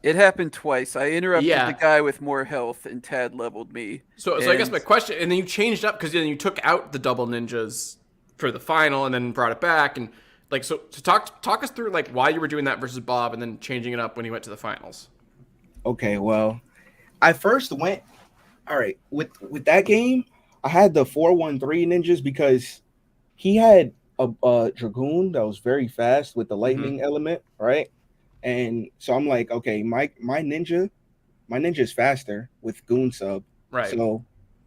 [SPEAKER 4] It happened twice. I interrupted
[SPEAKER 1] Yeah.
[SPEAKER 4] the guy with more health, and Tad leveled me.
[SPEAKER 1] So I guess my question, and then you changed up because then you took out the double ninjas for the final, and then brought it back. And like, so talk us through like why you were doing that versus Bob, and then changing it up when you went to the finals.
[SPEAKER 6] Okay, well, I first went all right with that game. I had the 4-1-3 ninjas because he had a dragoon that was very fast with the lightning element, right? And so I'm like, okay, my ninja is faster with goon sub.
[SPEAKER 1] Right.
[SPEAKER 6] So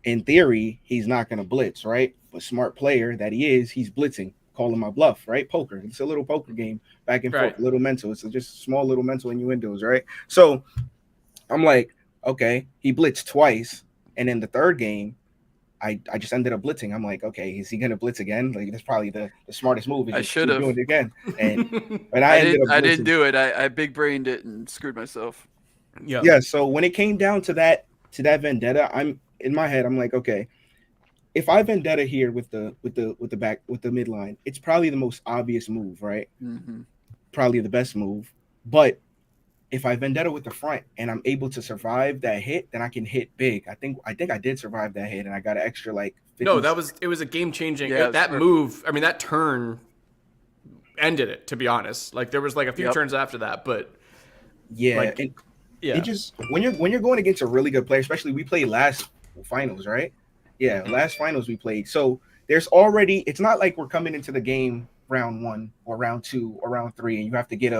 [SPEAKER 6] in theory, he's not gonna blitz, right? But smart player that he is, he's blitzing, calling my bluff, right? Poker. It's a little poker game, back and forth, little mental. It's just small little mental innuendos, right? So I'm like, okay, he blitzed twice, and in the third game, I just ended up blitzing. I'm like, okay, is he gonna blitz again? Like that's probably the smartest move.
[SPEAKER 4] I should have
[SPEAKER 6] doing it again, and
[SPEAKER 4] I didn't do it. I big brained it and screwed myself.
[SPEAKER 6] Yeah. So when it came down to that vendetta, I'm in my head. I'm like, okay, if I vendetta here with the midline, it's probably the most obvious move, right? Probably the best move. But if I vendetta with the front and I'm able to survive that hit, then I can hit big. I think I did survive that hit, and I got an extra like 50.
[SPEAKER 1] No, it was a game changing. That move, I mean, that turn ended it. To be honest, like there was like a few turns after that, but
[SPEAKER 6] yeah,
[SPEAKER 1] like,
[SPEAKER 6] it just when you're going against a really good player, especially we played last finals, right? Yeah, last finals we played. So there's already, it's not like we're coming into the game round 1 or round 2 or round 3 and you have to get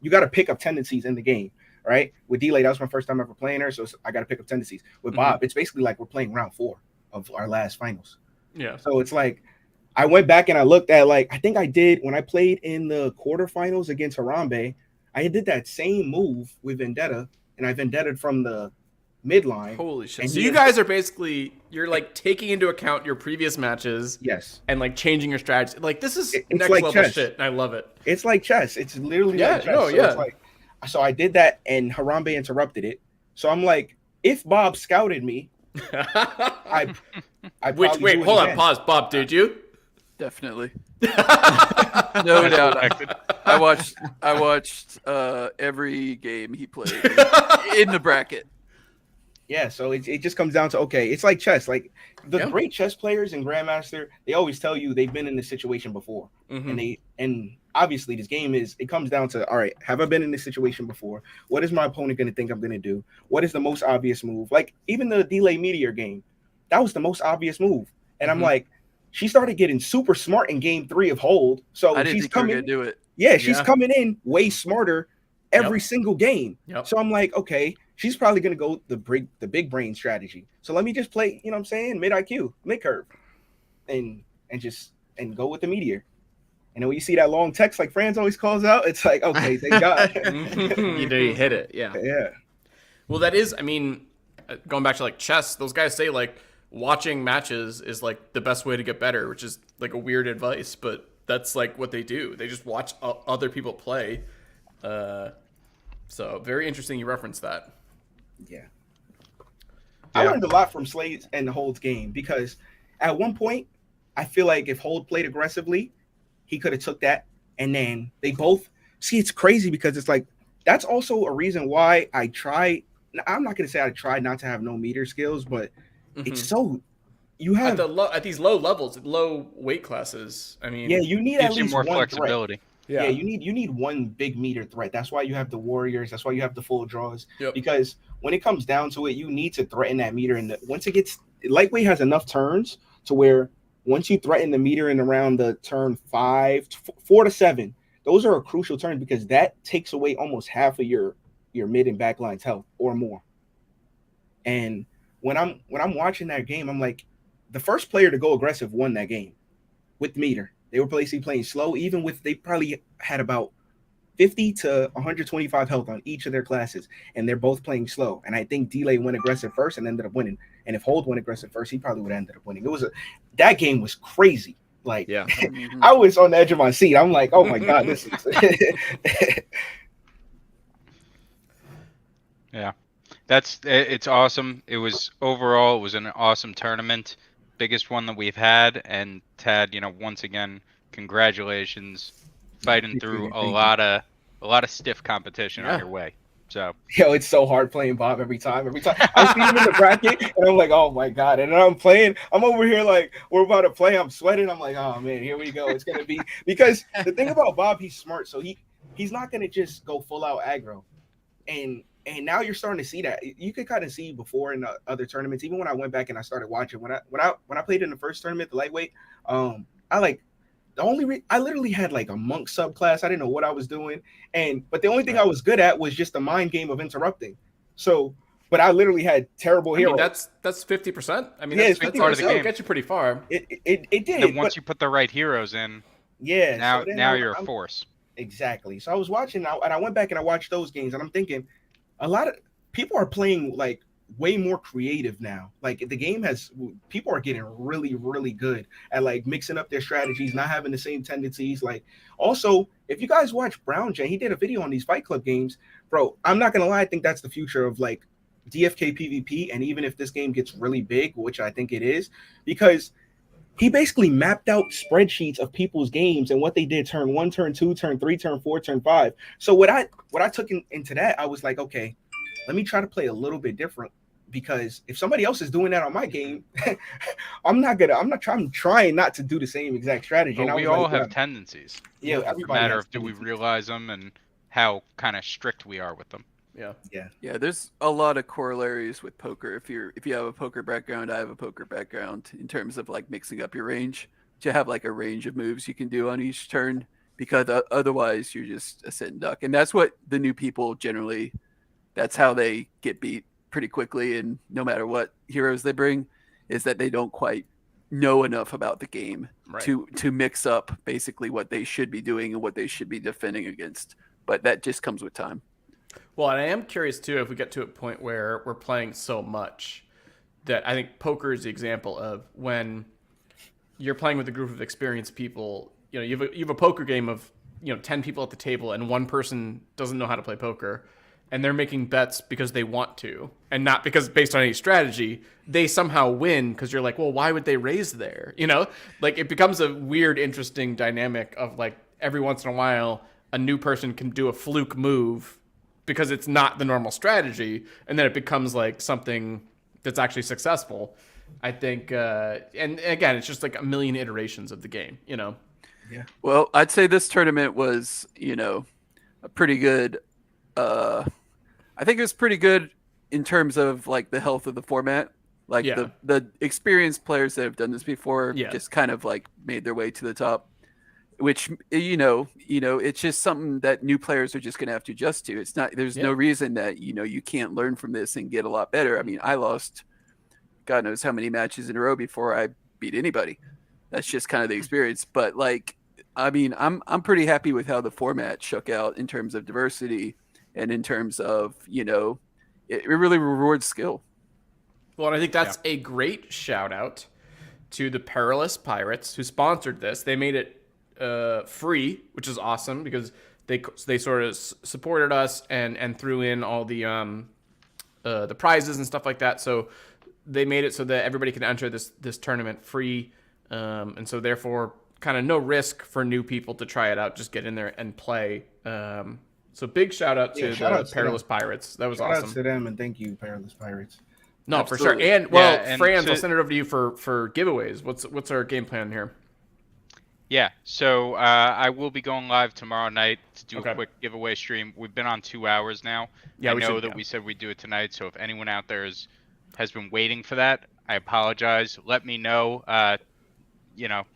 [SPEAKER 6] you got to pick up tendencies in the game, right? With Delay, that was my first time ever playing her, so I got to pick up tendencies. With Bob, it's basically like we're playing round 4 of our last finals.
[SPEAKER 1] Yeah.
[SPEAKER 6] So it's like I went back and I looked at, like, I think I did when I played in the quarterfinals against Harambe, I did that same move with Vendetta, and I vendetted from the midline.
[SPEAKER 1] Holy shit. So you guys are basically, you're like taking into account your previous matches.
[SPEAKER 6] Yes.
[SPEAKER 1] And like changing your strategy. Like this is
[SPEAKER 6] It's
[SPEAKER 1] next
[SPEAKER 6] like
[SPEAKER 1] level
[SPEAKER 6] chess.
[SPEAKER 1] shit. And I love it.
[SPEAKER 6] It's like chess. It's literally like chess.
[SPEAKER 1] No,
[SPEAKER 6] So
[SPEAKER 1] yeah.
[SPEAKER 6] it's like, so I did that and Harambe interrupted it. So I'm like, if Bob scouted me, I
[SPEAKER 1] wait, hold on, pause. Bob, did you?
[SPEAKER 4] Definitely. No doubt. I watched every game he played in the bracket.
[SPEAKER 6] Yeah, so it just comes down to, okay, it's like chess. Like the great chess players and Grandmaster, they always tell you they've been in this situation before. And obviously this game it comes down to, all right, have I been in this situation before? What is my opponent going to think I'm going to do? What is the most obvious move? Like even the Delay Meteor game, that was the most obvious move. And I'm like, she started getting super smart in game 3 of Hold. So
[SPEAKER 4] I didn't think you were going to do it.
[SPEAKER 6] Yeah, she's coming in way smarter every single game. So I'm like, okay, she's probably going to go the big brain strategy. So let me just play, you know what I'm saying, mid IQ, mid curve, and go with the Meteor. And then when you see that long text like Franz always calls out, it's like, okay, thank God.
[SPEAKER 1] You hit it. Yeah.
[SPEAKER 6] Yeah.
[SPEAKER 1] Well, that is, I mean, going back to like chess, those guys say like watching matches is like the best way to get better, which is like a weird advice, but that's like what they do. They just watch other people play. So very interesting you referenced that.
[SPEAKER 6] Yeah. I learned a lot from Slade's and Hold's game because at one point, I feel like if Hold played aggressively, he could have took that. And then they both see, it's crazy because it's like, that's also a reason why I'm not going to say I tried not to have no meter skills, but it's so, you have
[SPEAKER 1] at these low levels, low weight classes. I mean,
[SPEAKER 6] you need at least
[SPEAKER 2] more
[SPEAKER 6] one
[SPEAKER 2] flexibility.
[SPEAKER 6] Threat. Yeah, you need one big meter threat. That's why you have the Warriors. That's why you have the full draws. Because when it comes down to it, you need to threaten that meter. And once it gets, lightweight has enough turns to where once you threaten the meter in around the turn 4 to 7, those are a crucial turn because that takes away almost half of your mid and back line's health or more. And when I'm watching that game, I'm like, the first player to go aggressive won that game with meter. They were basically playing slow, even with they probably had about 50 to 125 health on each of their classes, and they're both playing slow. And I think Delay went aggressive first and ended up winning. And if Hold went aggressive first, he probably would have ended up winning. That game was crazy. Like, I was on the edge of my seat. I'm like, oh my God, this is.
[SPEAKER 2] Yeah, it's awesome. It was an awesome tournament. Biggest one that we've had, and Tad, once again, congratulations, fighting through a lot of stiff competition on your way. So
[SPEAKER 6] Yo, it's so hard playing Bob every time. I see him in the bracket, and I'm like, oh my god. And then I'm playing. I'm over here like we're about to play. I'm sweating. I'm like, oh man, here we go. It's gonna be because the thing about Bob, he's smart, so he's not gonna just go full out aggro. And now you're starting to see that. You could kind of see before in the other tournaments. Even when I went back and I started watching when I played in the first tournament, the lightweight, I like. I literally had like a monk subclass. I didn't know what I was doing, but the only thing I was good at was just the mind game of interrupting. So, but I literally had terrible heroes.
[SPEAKER 1] I mean, that's 50%. I mean,
[SPEAKER 6] Yeah,
[SPEAKER 1] that's
[SPEAKER 6] it's
[SPEAKER 1] 50%.
[SPEAKER 2] 50% of the game.
[SPEAKER 1] It'll get you pretty far.
[SPEAKER 6] It did.
[SPEAKER 2] and once you put the right heroes in,
[SPEAKER 6] yeah,
[SPEAKER 2] now
[SPEAKER 6] so
[SPEAKER 2] now you're a force.
[SPEAKER 6] Exactly. So I was watching now, and I went back and I watched those games, and I'm thinking, a lot of people are playing like way more creative now. Like the game people are getting really, really good at like mixing up their strategies, not having the same tendencies. Like also, if you guys watch Brown Jay, he did a video on these Fight Club games, bro. I'm not gonna lie, I think that's the future of like DFK PvP. And even if this game gets really big, which I think it is, because he basically mapped out spreadsheets of people's games and what they did turn 1, turn 2, turn 3, turn 4, turn 5. So what I took into that, I was like, okay, let me try to play a little bit different, because if somebody else is doing that on my game, I'm trying not to do the same exact strategy.
[SPEAKER 2] But
[SPEAKER 6] and
[SPEAKER 2] we all have tendencies.
[SPEAKER 6] Yeah,
[SPEAKER 2] It's a
[SPEAKER 6] everybody
[SPEAKER 2] matter
[SPEAKER 6] has
[SPEAKER 2] of do we
[SPEAKER 6] tendencies.
[SPEAKER 2] realize them and how kind of strict we are with them.
[SPEAKER 4] Yeah, there's a lot of corollaries with poker. If you have a poker background, I have a poker background in terms of like mixing up your range to have like a range of moves you can do on each turn, because otherwise you're just a sitting duck. And that's what the new people generally, that's how they get beat pretty quickly. And no matter what heroes they bring, is that they don't quite know enough about the game to mix up basically what they should be doing and what they should be defending against. But that just comes with time.
[SPEAKER 1] Well, and I am curious too if we get to a point where we're playing so much that I think poker is the example of when you're playing with a group of experienced people. You know, you have a poker game of 10 people at the table, and one person doesn't know how to play poker, and they're making bets because they want to, and not because based on any strategy. They somehow win because you're like, well, why would they raise there? Like it becomes a weird, interesting dynamic of like every once in a while a new person can do a fluke move because it's not the normal strategy, and then it becomes like something that's actually successful. I think, and again, it's just like a million iterations of the game, Yeah.
[SPEAKER 4] Well, I'd say this tournament was, a pretty good. I think it was pretty good in terms of like the health of the format. Like the experienced players that have done this before just kind of like made their way to the top, which it's just something that new players are just going to have to adjust to. It's not, there's no reason that you can't learn from this and get a lot better. I mean, I lost God knows how many matches in a row before I beat anybody. That's just kind of the experience. But like, I mean, I'm pretty happy with how the format shook out in terms of diversity and in terms of, it really rewards skill.
[SPEAKER 1] Well, and I think that's a great shout out to the Perilous Pirates who sponsored this. They made it free, which is awesome because they sort of supported us and threw in all the prizes and stuff like that. So they made it so that everybody can enter this tournament free, and so therefore kind of no risk for new people to try it out. Just get in there and play. So big shout out to the Perilous Pirates. That was awesome.
[SPEAKER 6] Shout out to them, and thank you, Perilous Pirates.
[SPEAKER 1] No,
[SPEAKER 4] Absolutely.
[SPEAKER 1] for sure. And well,
[SPEAKER 2] and
[SPEAKER 1] Franz, I'll send it over to you for giveaways. What's our game plan here?
[SPEAKER 2] Yeah, so I will be going live tomorrow night to do a quick giveaway stream. We've been on 2 hours now.
[SPEAKER 1] Yeah,
[SPEAKER 2] we said we'd do it tonight, so if anyone out there has been waiting for that, I apologize. Let me know.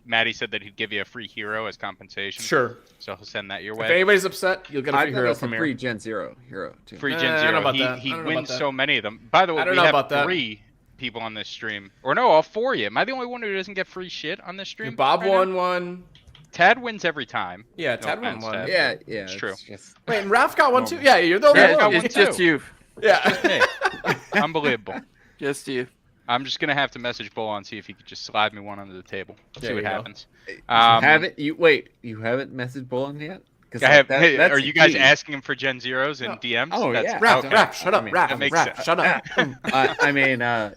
[SPEAKER 2] Maddie said that he'd give you a free hero as compensation.
[SPEAKER 1] Sure.
[SPEAKER 2] So he'll send that your
[SPEAKER 1] If
[SPEAKER 2] way.
[SPEAKER 1] anybody's upset, you'll get a free
[SPEAKER 3] I've
[SPEAKER 1] hero
[SPEAKER 3] got
[SPEAKER 1] from
[SPEAKER 3] a
[SPEAKER 1] here.
[SPEAKER 3] free Gen Zero hero too.
[SPEAKER 2] Free
[SPEAKER 1] I
[SPEAKER 2] Gen
[SPEAKER 1] don't
[SPEAKER 2] Zero.
[SPEAKER 1] know about that.
[SPEAKER 2] He
[SPEAKER 1] I don't know
[SPEAKER 2] wins
[SPEAKER 1] about that.
[SPEAKER 2] so many of them. By the way,
[SPEAKER 1] I don't
[SPEAKER 2] we
[SPEAKER 1] know
[SPEAKER 2] have
[SPEAKER 1] about that.
[SPEAKER 2] 3 people on this stream. Or no, all 4 of you. Am I the only one who doesn't get free shit on this stream?
[SPEAKER 1] Bob
[SPEAKER 2] right
[SPEAKER 1] won
[SPEAKER 2] now?
[SPEAKER 1] one.
[SPEAKER 2] Tad wins every time.
[SPEAKER 1] Yeah,
[SPEAKER 2] No
[SPEAKER 1] Tad won
[SPEAKER 2] offense,
[SPEAKER 1] one.
[SPEAKER 2] Tad.
[SPEAKER 3] Yeah,
[SPEAKER 2] It's true.
[SPEAKER 3] Just...
[SPEAKER 1] Wait, and Ralph got one too? Yeah, you're the only
[SPEAKER 2] Yeah,
[SPEAKER 1] one.
[SPEAKER 2] one
[SPEAKER 4] It's just
[SPEAKER 2] too.
[SPEAKER 4] you.
[SPEAKER 1] Yeah.
[SPEAKER 2] Hey, unbelievable.
[SPEAKER 4] Just you.
[SPEAKER 2] I'm just gonna have to message Bull and see if he could just slide me one under the table.
[SPEAKER 1] There
[SPEAKER 2] See
[SPEAKER 1] you
[SPEAKER 2] what
[SPEAKER 1] go.
[SPEAKER 2] happens.
[SPEAKER 3] You haven't messaged Bullen yet?
[SPEAKER 2] I have.
[SPEAKER 3] That's
[SPEAKER 2] Are
[SPEAKER 3] the
[SPEAKER 2] you guys
[SPEAKER 3] key.
[SPEAKER 2] asking him for Gen Zeros and DMs?
[SPEAKER 3] Oh, yeah.
[SPEAKER 1] Ralph,
[SPEAKER 3] Okay.
[SPEAKER 1] Ralph, shut up.
[SPEAKER 3] I mean,
[SPEAKER 1] Ralph,
[SPEAKER 2] that makes
[SPEAKER 1] Ralph,
[SPEAKER 2] sense.
[SPEAKER 1] shut up.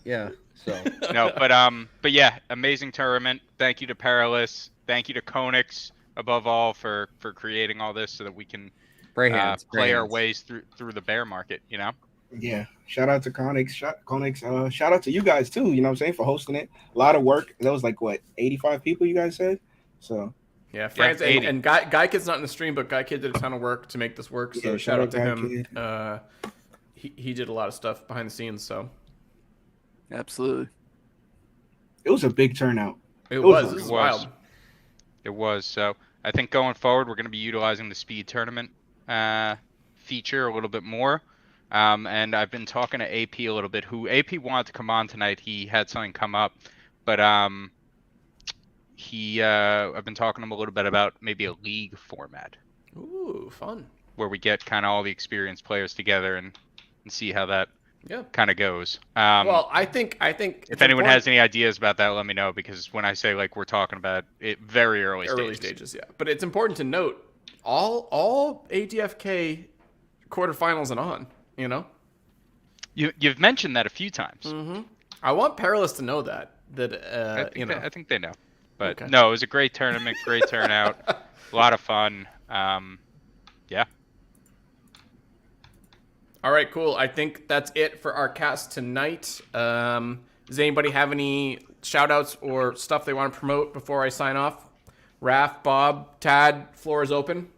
[SPEAKER 3] Yeah. So
[SPEAKER 2] No, but yeah, amazing tournament. Thank you to Perilous. Thank you to Konix above all for creating all this so that we can
[SPEAKER 3] Spray hands.
[SPEAKER 2] play our ways through the bear market. You know.
[SPEAKER 6] Yeah. Shout out to Conix. Shout out to you guys too. You know what I'm saying, for hosting it. A lot of work. That was like what, 85 people you guys said. So
[SPEAKER 1] yeah, Franz and Guy Kid's not in the stream, but Guy Kid did a ton of work to make this work. So
[SPEAKER 6] Yeah,
[SPEAKER 1] shout out to
[SPEAKER 6] Guy
[SPEAKER 1] him.
[SPEAKER 6] Kid.
[SPEAKER 1] He did a lot of stuff behind the scenes. So
[SPEAKER 4] Absolutely.
[SPEAKER 6] it was a big turnout.
[SPEAKER 1] it was wild.
[SPEAKER 2] It was. So I think going forward, we're going to be utilizing the speed tournament feature a little bit more. And I've been talking to AP a little bit. Who AP wanted to come on tonight. He had something come up, but I've been talking to him a little bit about maybe a league format.
[SPEAKER 1] Ooh, fun.
[SPEAKER 2] Where we get kind of all the experienced players together and see how that
[SPEAKER 1] Yeah.
[SPEAKER 2] kind of goes.
[SPEAKER 1] Well, I think
[SPEAKER 2] if anyone has any ideas about that, let me know, because when I say like we're talking about it, very early
[SPEAKER 1] stages, yeah. But it's important to note all ADFK quarterfinals and on. You know,
[SPEAKER 2] you've mentioned that a few times.
[SPEAKER 1] Mm-hmm. I want Perilous to know that
[SPEAKER 2] I think they know. But
[SPEAKER 1] okay.
[SPEAKER 2] No, it was a great tournament, great turnout, a lot of fun. Yeah.
[SPEAKER 1] All right, cool. I think that's it for our cast tonight. Does anybody have any shout outs or stuff they want to promote before I sign off? Raph, Bob, Tad, floor is open.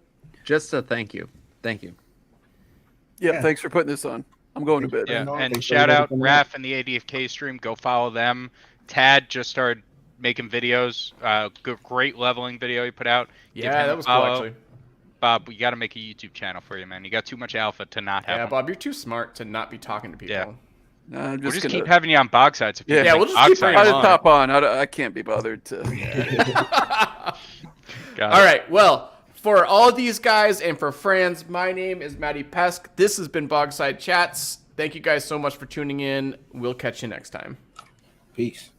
[SPEAKER 3] Just a thank you. Thank you.
[SPEAKER 4] Yeah, thanks for putting this on. I'm going to bed.
[SPEAKER 2] Yeah, and shout out Raph and the ADFK stream. Go follow them. Tad just started making videos. Great leveling video he put out.
[SPEAKER 1] Yeah, that was cool, actually.
[SPEAKER 2] Bob, we got to make a YouTube channel for you, man. You got too much alpha to not have.
[SPEAKER 1] Yeah,
[SPEAKER 2] one.
[SPEAKER 1] Bob, you're too smart to not be talking to people.
[SPEAKER 2] Yeah.
[SPEAKER 4] I'm
[SPEAKER 2] We'll
[SPEAKER 4] just
[SPEAKER 2] keep having you on bog sides.
[SPEAKER 1] Yeah, we'll just keep
[SPEAKER 4] I'll just hop on. I can't be bothered to.
[SPEAKER 1] All right, well, for all these guys and for Franz, my name is Matty Pesk. This has been Bogside Chats. Thank you guys so much for tuning in. We'll catch you next time.
[SPEAKER 6] Peace.